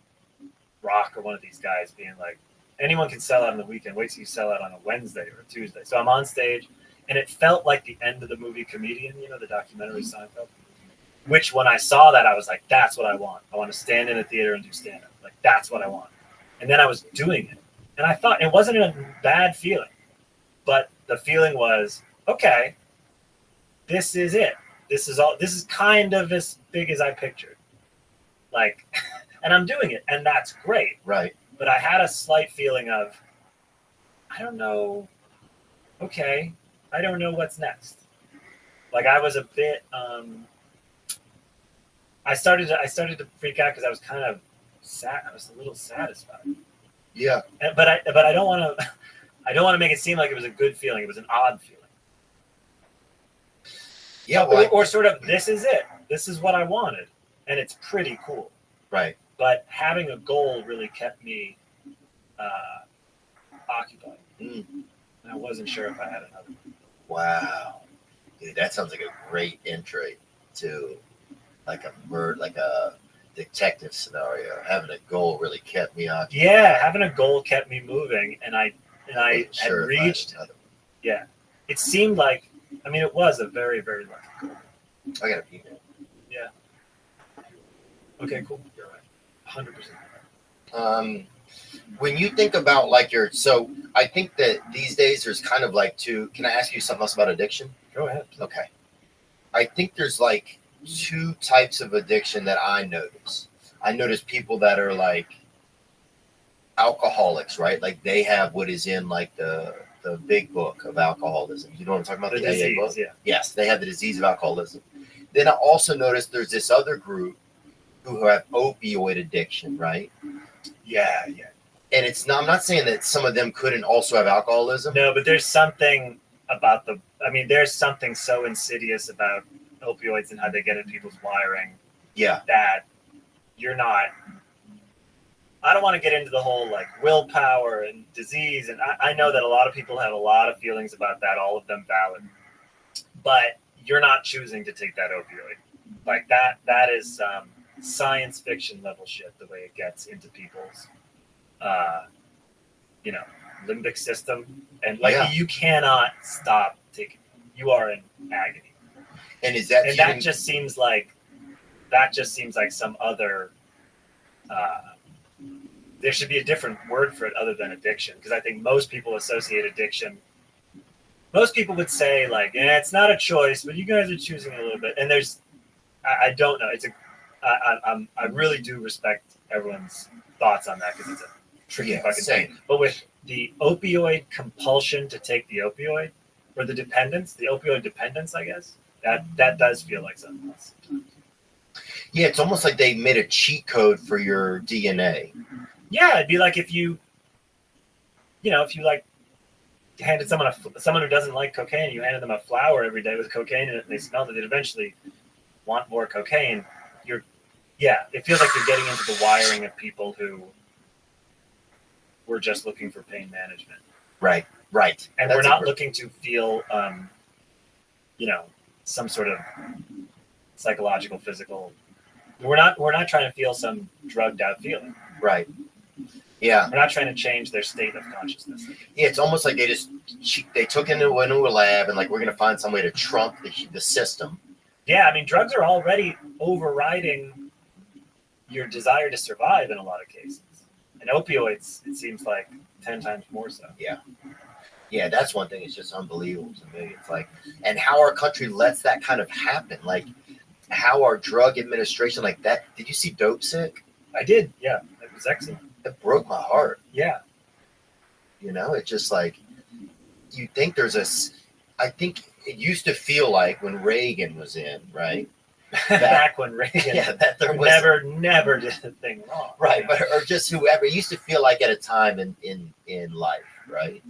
Rock or one of these guys being like, anyone can sell out on the weekend, wait till you sell out on a Wednesday or a Tuesday. So I'm on stage, and it felt like the end of the movie Comedian, the documentary Seinfeld, which when I saw that, I was like, that's what I want. I want to stand in a theater and do stand-up. Like, that's what I want. And then I was doing it. And I thought, it wasn't a bad feeling, but the feeling was, okay, this is it. This is kind of as big as I pictured. Like, and I'm doing it, and that's great. Right. But I had a slight feeling of, I don't know, okay, I don't know what's next. Like, I was a bit, I started to freak out because I was kind of sad. I was a little satisfied. Yeah. But I don't want to make it seem like it was a good feeling. It was an odd feeling. Yeah. Well, or sort of, this is it. This is what I wanted, and it's pretty cool. Right. But having a goal really kept me occupied. And I wasn't sure if I had another one. Wow. Dude, that sounds like a great entry to like a detective scenario. Having a goal really kept me occupied. Yeah, having a goal kept me moving, and I had reached. Yeah, it seemed like, it was a very, very lucky goal. I got a pee. Yeah. Okay, cool. You're right. 100%. When you think about so I think that these days there's kind of like can I ask you something else about addiction? Go ahead. Okay. I think there's like two types of addiction that I notice. I notice people that are like alcoholics, right? Like they have what is in like the big book of alcoholism. You know what I'm talking about? The disease, book? Yeah. Yes, they have the disease of alcoholism. Then I also noticed there's this other group who have opioid addiction, right? Yeah. And I'm not saying that some of them couldn't also have alcoholism. No, but there's something about the. I mean, there's something so insidious about opioids and how they get in people's wiring. Yeah. That you're not. I don't want to get into the whole like willpower and disease, and I know that a lot of people have a lot of feelings about that, all of them valid. But you're not choosing to take that opioid. Like that is science fiction level shit, the way it gets into people's limbic system. And you cannot stop taking it. You are in agony. And is that that just seems like some other there should be a different word for it other than addiction, because I think most people associate addiction. Most people would say like, it's not a choice, but you guys are choosing it a little bit. And I don't know. I really do respect everyone's thoughts on that, because it's a tricky fucking thing. But with the opioid compulsion to take the opioid, or the opioid dependence, I guess, that does feel like something else. Yeah, it's almost like they made a cheat code for your DNA. Yeah, it'd be like if you like handed someone who doesn't like cocaine, you handed them a flower every day with cocaine in it, and they smelled it, they'd eventually want more cocaine. It feels like you're getting into the wiring of people who were just looking for pain management. Right. And we're not looking to feel, some sort of psychological, physical. We're not trying to feel some drugged out feeling. Right. Yeah. We're not trying to change their state of consciousness. Yeah, it's almost like they took into a lab and like, we're going to find some way to trump the system. Yeah, I mean, drugs are already overriding your desire to survive in a lot of cases. And opioids, it seems like 10 times more so. Yeah. Yeah, that's one thing. It's just unbelievable to me. It's like, and how our country lets that kind of happen. Like, how our drug administration, like that. Did you see Dope Sick? I did, yeah. It was excellent. It broke my heart. Yeah. It's just like, you think I think it used to feel like when Reagan was in, right? Back when Reagan that there was never did a thing wrong. Right, but or just whoever. It used to feel like at a time in life, right?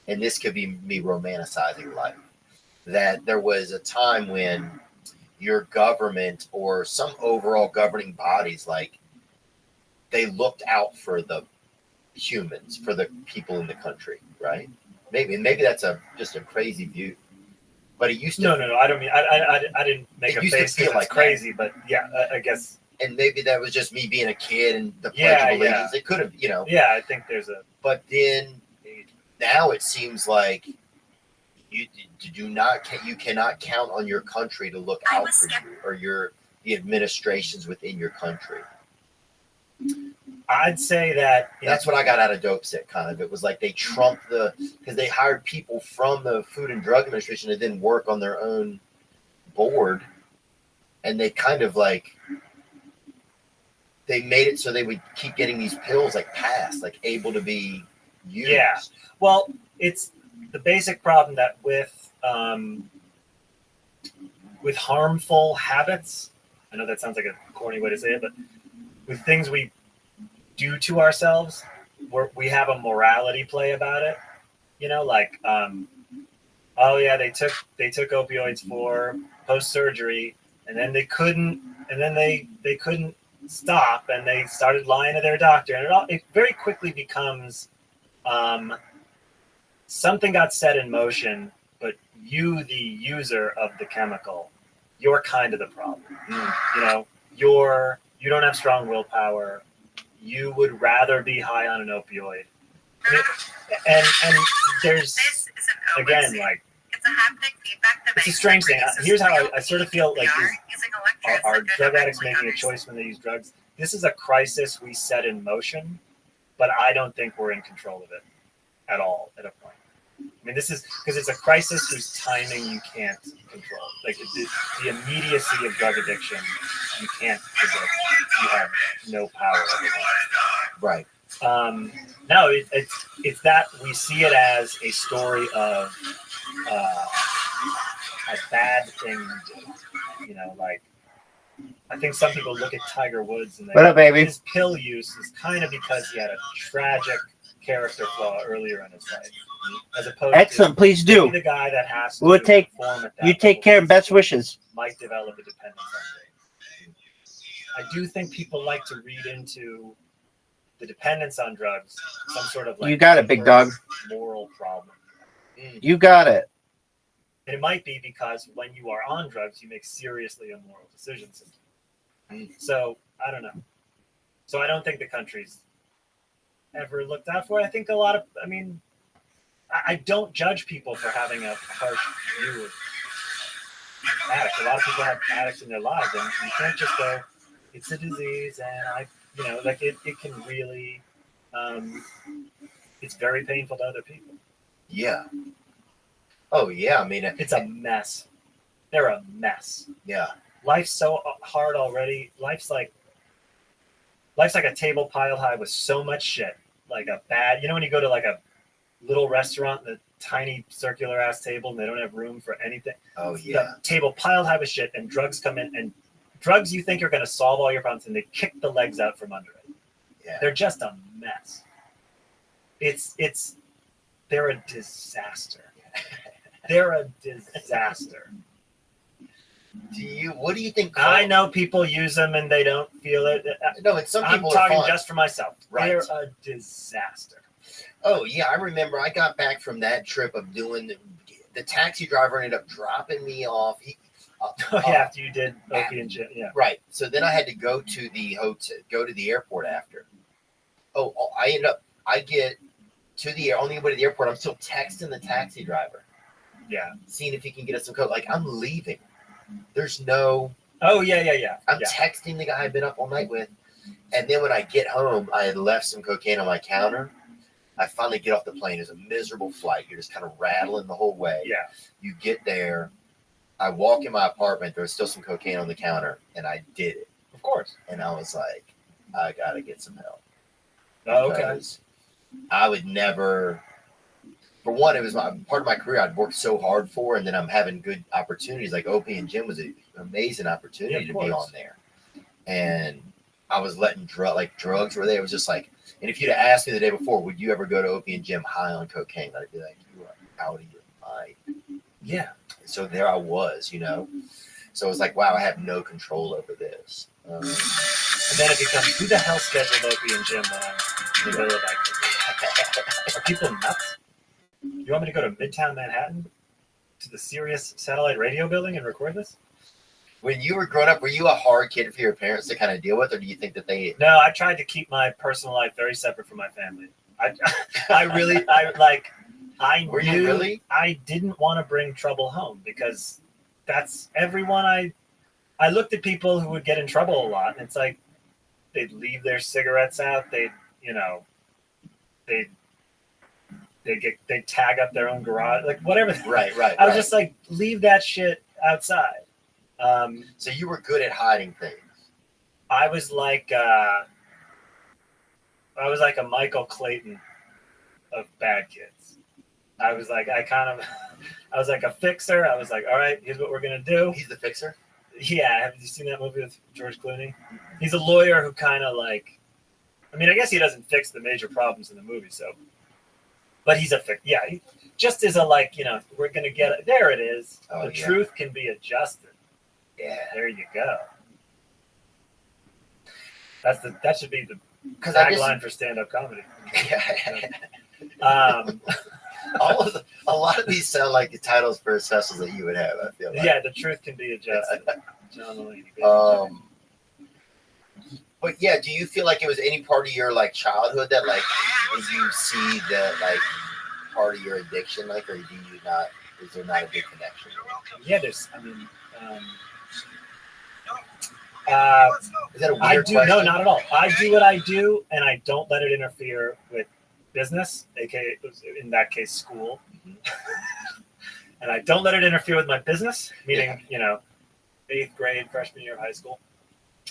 And this could be me romanticizing life. That there was a time when your government or some overall governing bodies, like, they looked out for the humans, for the people in the country, right? Maybe that's just a crazy view. But it used to. No. I don't mean. I didn't make a face because it's crazy, but yeah, I guess. And maybe that was just me being a kid and the Pledge of Allegiance. It could have, Yeah, I think there's a. But then now it seems like you cannot count on your country to look out for you, or the administrations within your country. I'd say that that's what I got out of Dope Sick. Kind of, it was like they trumped because they hired people from the Food and Drug Administration to then work on their own board, and they kind of like they made it so they would keep getting these pills like passed, like able to be used. Yeah, well, it's the basic problem that with harmful habits. I know that sounds like a corny way to say it, but with things we do to ourselves, we have a morality play about it. Like, they took opioids for post-surgery, and then they couldn't stop, and they started lying to their doctor, and it very quickly becomes something got set in motion, but you, the user of the chemical, you're kind of the problem. You don't have strong willpower. You would rather be high on an opioid. And there's, again, like, it's a strange thing. Here's how I sort of feel like are drug addicts making a choice when they use drugs? This is a crisis we set in motion, but I don't think we're in control of it at all at a point. I mean, this is because it's a crisis whose timing you can't control. Like the immediacy of drug addiction, you can't predict. You have no power over that. Right. No, it's that we see it as a story of a bad thing you do. Like, I think some people look at Tiger Woods and what up, baby? His pill use is kind of because he had a tragic character flaw earlier in his life, as opposed Excellent, to please do. maybe the guy that has to We'll take- perform at that You take level care and best wishes. might develop a dependence on drugs. I do think people like to read into the dependence on drugs some sort of like You got it, big dog. moral problem. You got it. And it might be because when you are on drugs, you make seriously immoral decisions. So I don't know. So I don't think the country's ever looked out for it. I think a lot of, I mean, I don't judge people for having a harsh view of addicts. A lot of people have addicts in their lives, and you can't just go, it's a disease, and like it can really, it's very painful to other people. Yeah. Oh yeah. I mean, It's a mess. They're a mess. Yeah. Life's so hard already. Life's like a table piled high with so much shit. Like a bad, when you go to like a little restaurant, the tiny circular ass table, and they don't have room for anything. Oh yeah. The table piled high with shit, and drugs come in, and drugs you think are going to solve all your problems, and they kick the legs out from under it. Yeah. They're just a mess. They're a disaster. They're a disaster. What do you think? I know people use them and they don't feel it. No, and some people I'm are talking fine. just for myself. Right. They're a disaster. Oh yeah, I remember I got back from that trip of doing the taxi driver ended up dropping me off. After you did Opie and Jim, yeah. Right. So then I had to go to the hotel, go to the airport after. I get to the on the way to the airport. I'm still texting the taxi driver. Yeah. Seeing if he can get us some coke. Like I'm leaving. There's no. Oh yeah. I'm texting the guy I've been up all night with, and then when I get home, I had left some cocaine on my counter. I finally get off the plane. It's a miserable flight. You're just kind of rattling the whole way. Yeah. You get there. I walk in my apartment. There was still some cocaine on the counter, and I did it. Of course. And I was like, I gotta get some help. Oh, okay. Because I would never. For one, it was part of my career I'd worked so hard for, and then I'm having good opportunities. Like Opie and Jim was an amazing opportunity to be on there, and I was letting drugs were there. It was just like, and if you'd have asked me the day before, would you ever go to Opie and Jim high on cocaine? I'd be like, you are out of your mind. Yeah. So there I was, So it was like, wow, I have no control over this. And then it becomes, who the hell scheduled Opie and Jim when I'm in the middle of that? Are people nuts? You want me to go to Midtown Manhattan to the Sirius satellite radio building and record this? When you were growing up, were you a hard kid for your parents to kind of deal with, or do you think that they? No, I tried to keep my personal life very separate from my family. I Were you really? I didn't want to bring trouble home because that's everyone. I looked at people who would get in trouble a lot, and it's like they'd leave their cigarettes out. They'd tag up their own garage, like whatever. Right. I was just like, leave that shit outside. So you were good at hiding things. I was like a Michael Clayton of bad kids. I was like a fixer. I was like, all right, here's what we're gonna do. He's the fixer? Yeah, have you seen that movie with George Clooney? He's a lawyer who kind of like, I mean, I guess he doesn't fix the major problems in the movie, so, but he's a fix. Yeah, he just is a like, we're gonna get it. There it is. The truth can be adjusted. Yeah, there you go. That should be the tagline for stand-up comedy. A lot of these sound like the titles for specials that you would have. I feel like. Yeah, the truth can be adjusted. John Mulaney. But yeah, do you feel like it was any part of your like childhood that like did you see the like part of your addiction like, or do you not? Is there not a big connection? Yeah, there's. I mean. Is that a weird question? No, not at all. I do what I do, and I don't let it interfere with business, aka in that case, school. Mm-hmm. And I don't let it interfere with my business, meaning 8th grade, freshman year of high school.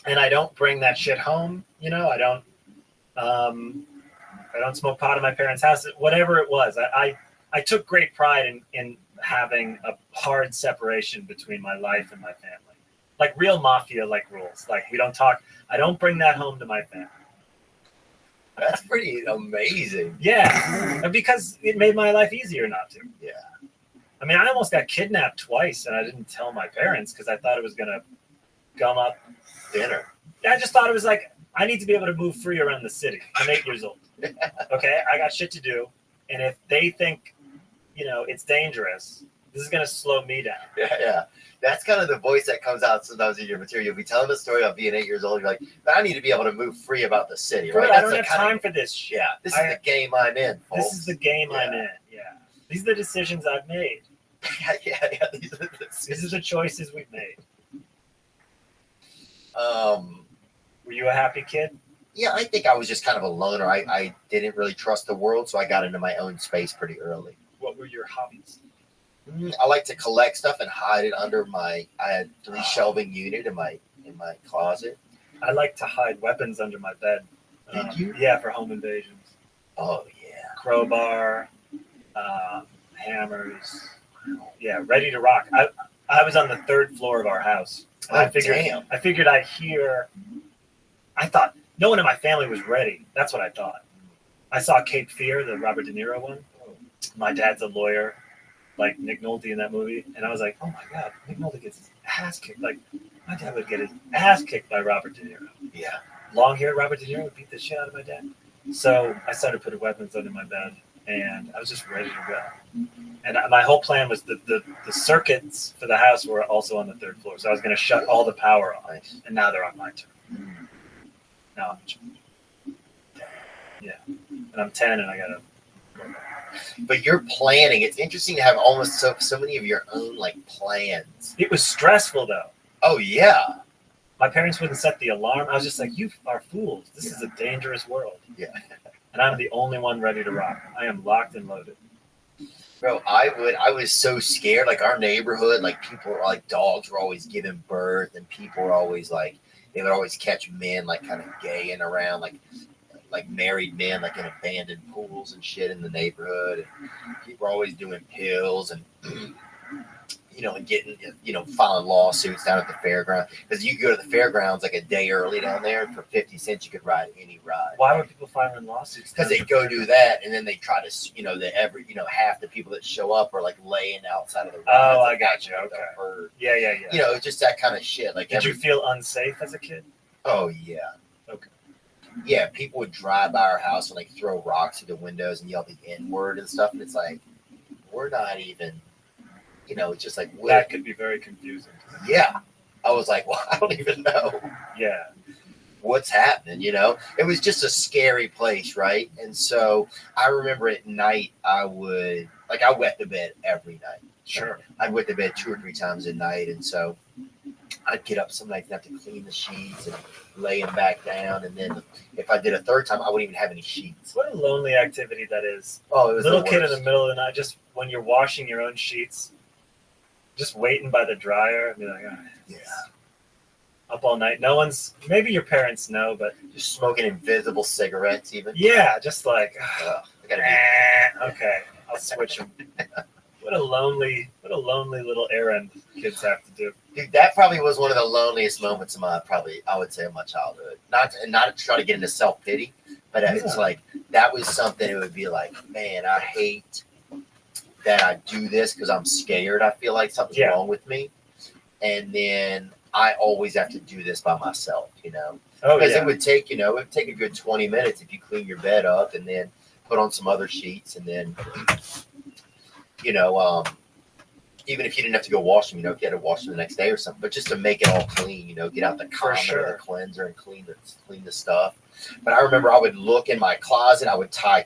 And I don't bring that shit home. I don't smoke pot in my parents' house. Whatever it was, I took great pride in having a hard separation between my life and my family. Like real mafia like rules. Like we don't talk. I don't bring that home to my family. That's pretty amazing. Yeah, and because it made my life easier not to. Yeah. I mean, I almost got kidnapped twice, and I didn't tell my parents because I thought it was gonna gum up dinner. I just thought it was like, I need to be able to move free around the city. I'm 8 years old. Okay, I got shit to do, and if they think, it's dangerous, this is gonna slow me down. Yeah. That's kind of the voice that comes out sometimes in your material. You'll be telling a story of being 8 years old. You're like, but I need to be able to move free about the city, right? I don't have time for this shit. Yeah, this is the game I'm in, folks. This is the game I'm in, yeah. These are the decisions I've made. yeah. These are the choices we've made. Were you a happy kid? Yeah, I think I was just kind of a loner. I didn't really trust the world, so I got into my own space pretty early. What were your hobbies? I like to collect stuff and hide it under I had 3 shelving unit in my closet. I like to hide weapons under my bed. Did you? Yeah, for home invasions. Oh, yeah. Crowbar, hammers. Yeah, ready to rock. I was on the 3rd floor of our house. And I figured I'd hear. I thought no one in my family was ready. That's what I thought. I saw Cape Fear, the Robert De Niro one. My dad's a lawyer, like Nick Nolte in that movie, and I was like, oh my god, Nick Nolte gets his ass kicked. Like my dad would get his ass kicked by Robert De Niro. Yeah. Long-haired Robert De Niro would beat the shit out of my dad. So I started putting weapons under my bed, and I was just ready to go. And my whole plan was the circuits for the house were also on the 3rd floor, so I was going to shut all the power off. And now they're on my turn. Now I'm yeah, and I'm 10, and I got to. But you're planning. It's interesting to have almost so many of your own plans. It was stressful though. Oh yeah. My parents wouldn't set the alarm. I was just like, you are fools. This is a dangerous world. Yeah. And I'm the only one ready to rock. I am locked and loaded. Bro, I was so scared. Like our neighborhood, people were dogs were always giving birth, and people were always they would always catch men kind of gaying around, like married men, in abandoned pools and shit in the neighborhood. And people were always doing pills and and getting filing lawsuits down at the fairground, because you could go to the fairgrounds a day early down there, and for 50 cents you could ride any ride. Why were people filing lawsuits? Because they go do that, and then they try to half the people that show up are laying outside of the ride. Oh, I got you. Okay. Yeah. Just that kind of shit. Did you feel unsafe as a kid? Oh yeah. Okay. Yeah, people would drive by our house and throw rocks through the windows and yell the N-word and stuff, and it's we're not even. It's just that could be very confusing. Yeah. I was like, well, I don't even know. Yeah. What's happening, It was just a scary place, right? And so I remember at night I would, I wet the bed every night. Sure. I'd wet the bed 2 or 3 times a night, and so I'd get up some nights and have to clean the sheets and lay them back down, and then if I did a 3rd time, I wouldn't even have any sheets. What a lonely activity that is. Oh, it was little kid in the middle of the night, just when you're washing your own sheets, just waiting by the dryer and be like, oh, yeah, up all night. No one's, maybe your parents know, but just smoking invisible cigarettes even. Yeah, just I gotta okay, I'll switch them. What a lonely little errand kids have to do. Dude, that probably was one of the loneliest moments of I would say, of my childhood. Not to try to get into self-pity, but it's that was something. It would be man, I hate that I do this because I'm scared. I feel like something's wrong with me, and then I always have to do this by myself. Because it would take it would take a good 20 minutes if you clean your bed up and then put on some other sheets, and then even if you didn't have to go wash them, if you had to wash them the next day or something, but just to make it all clean, get out the condomer, the cleanser, and clean the stuff. But I remember I would look in my closet. I would tie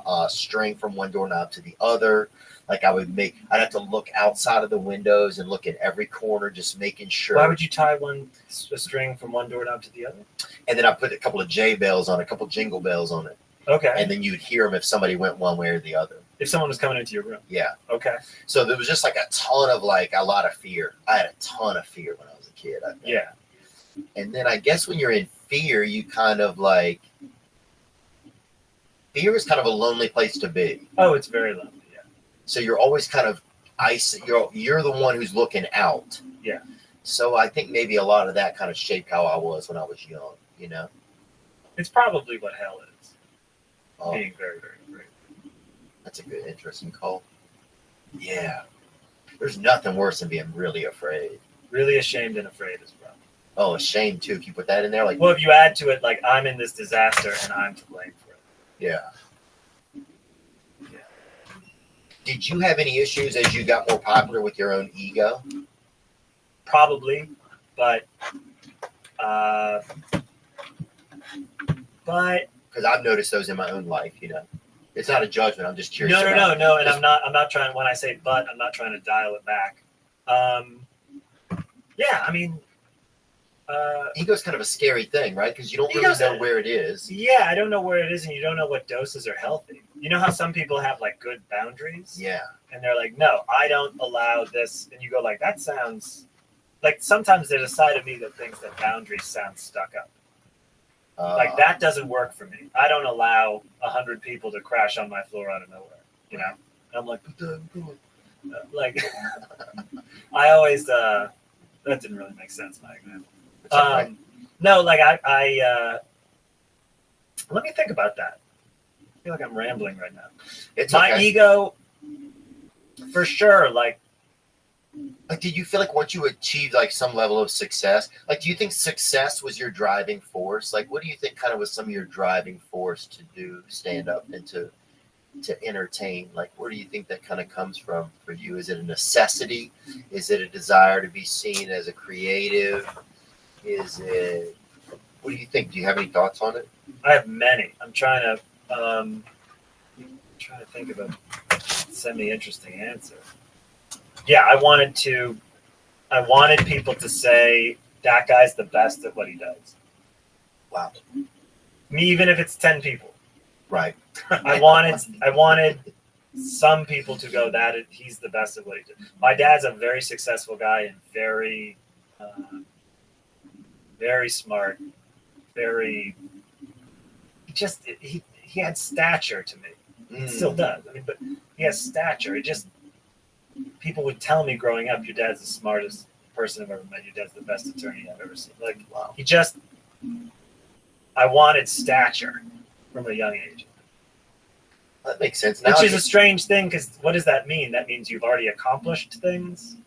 a string from one doorknob to the other. I'd have to look outside of the windows and look at every corner, just making sure. Why would you tie a string from one doorknob to the other? And then I put a couple of J bells on it, a couple of jingle bells on it. Okay. And then you'd hear them if somebody went one way or the other. If someone was coming into your room. Yeah. Okay. So there was just a ton of a lot of fear. I had a ton of fear when I was a kid. I think. Yeah. And then I guess when you're in fear, you kind of fear is kind of a lonely place to be. Oh, it's very lonely. Yeah. So you're always kind of you're the one who's looking out. Yeah. So I think maybe a lot of that kind of shaped how I was when I was young. It's probably what hell is. Oh, Being very, very afraid. that's a good, interesting call. Yeah. There's nothing worse than being really afraid. Really ashamed and afraid as well. Oh, ashamed too. Can you put that in there? Like, Well, if you add to it, like, I'm in this disaster and I'm to blame for it. yeah. Did you have any issues as you got more popular with your own ego? Probably, but because I've noticed those in my own life. You know, it's not a judgment. I'm just curious. No. And I'm not trying. When I say but, I'm not trying to dial it back. Yeah, I mean, ego's kind of a scary thing, right? Because you don't really know where it is. Yeah, I don't know where it is, and you don't know what doses are healthy. You know how some people have like good boundaries? Yeah. And they're like, no, I don't allow this. And you go like, that sounds like sometimes there's a side of me that thinks that boundaries sound stuck up. Like that doesn't work for me. I don't allow 100 people to crash on my floor out of nowhere. You know? And I'm like, like I always that didn't really make sense, my example. No, like I let me think about that. I feel like I'm rambling right now. It's my ego, for sure. Like, did you feel like once you achieved like some level of success, like, do you think success was your driving force? Like, what do you think kind of was some of your driving force to do stand up and to entertain? Like, where do you think that kind of comes from for you? Is it a necessity? Is it a desire to be seen as a creative? Is it, what do you think? Do you have any thoughts on it? I have many. I'm trying to think of a semi-interesting answer. Yeah, I wanted people to say that guy's the best at what he does. Wow. Me, even if it's 10 people. Right. I wanted some people to go he's the best at what he did. My dad's a very successful guy and very, very smart, very. He had stature to me. He still does. I mean, but he has stature. It just people would tell me growing up, your dad's the smartest person I've ever met. Your dad's the best attorney I've ever seen. Like, wow. I wanted stature from a young age. That makes sense. Which is a strange thing, because what does that mean? That means you've already accomplished things?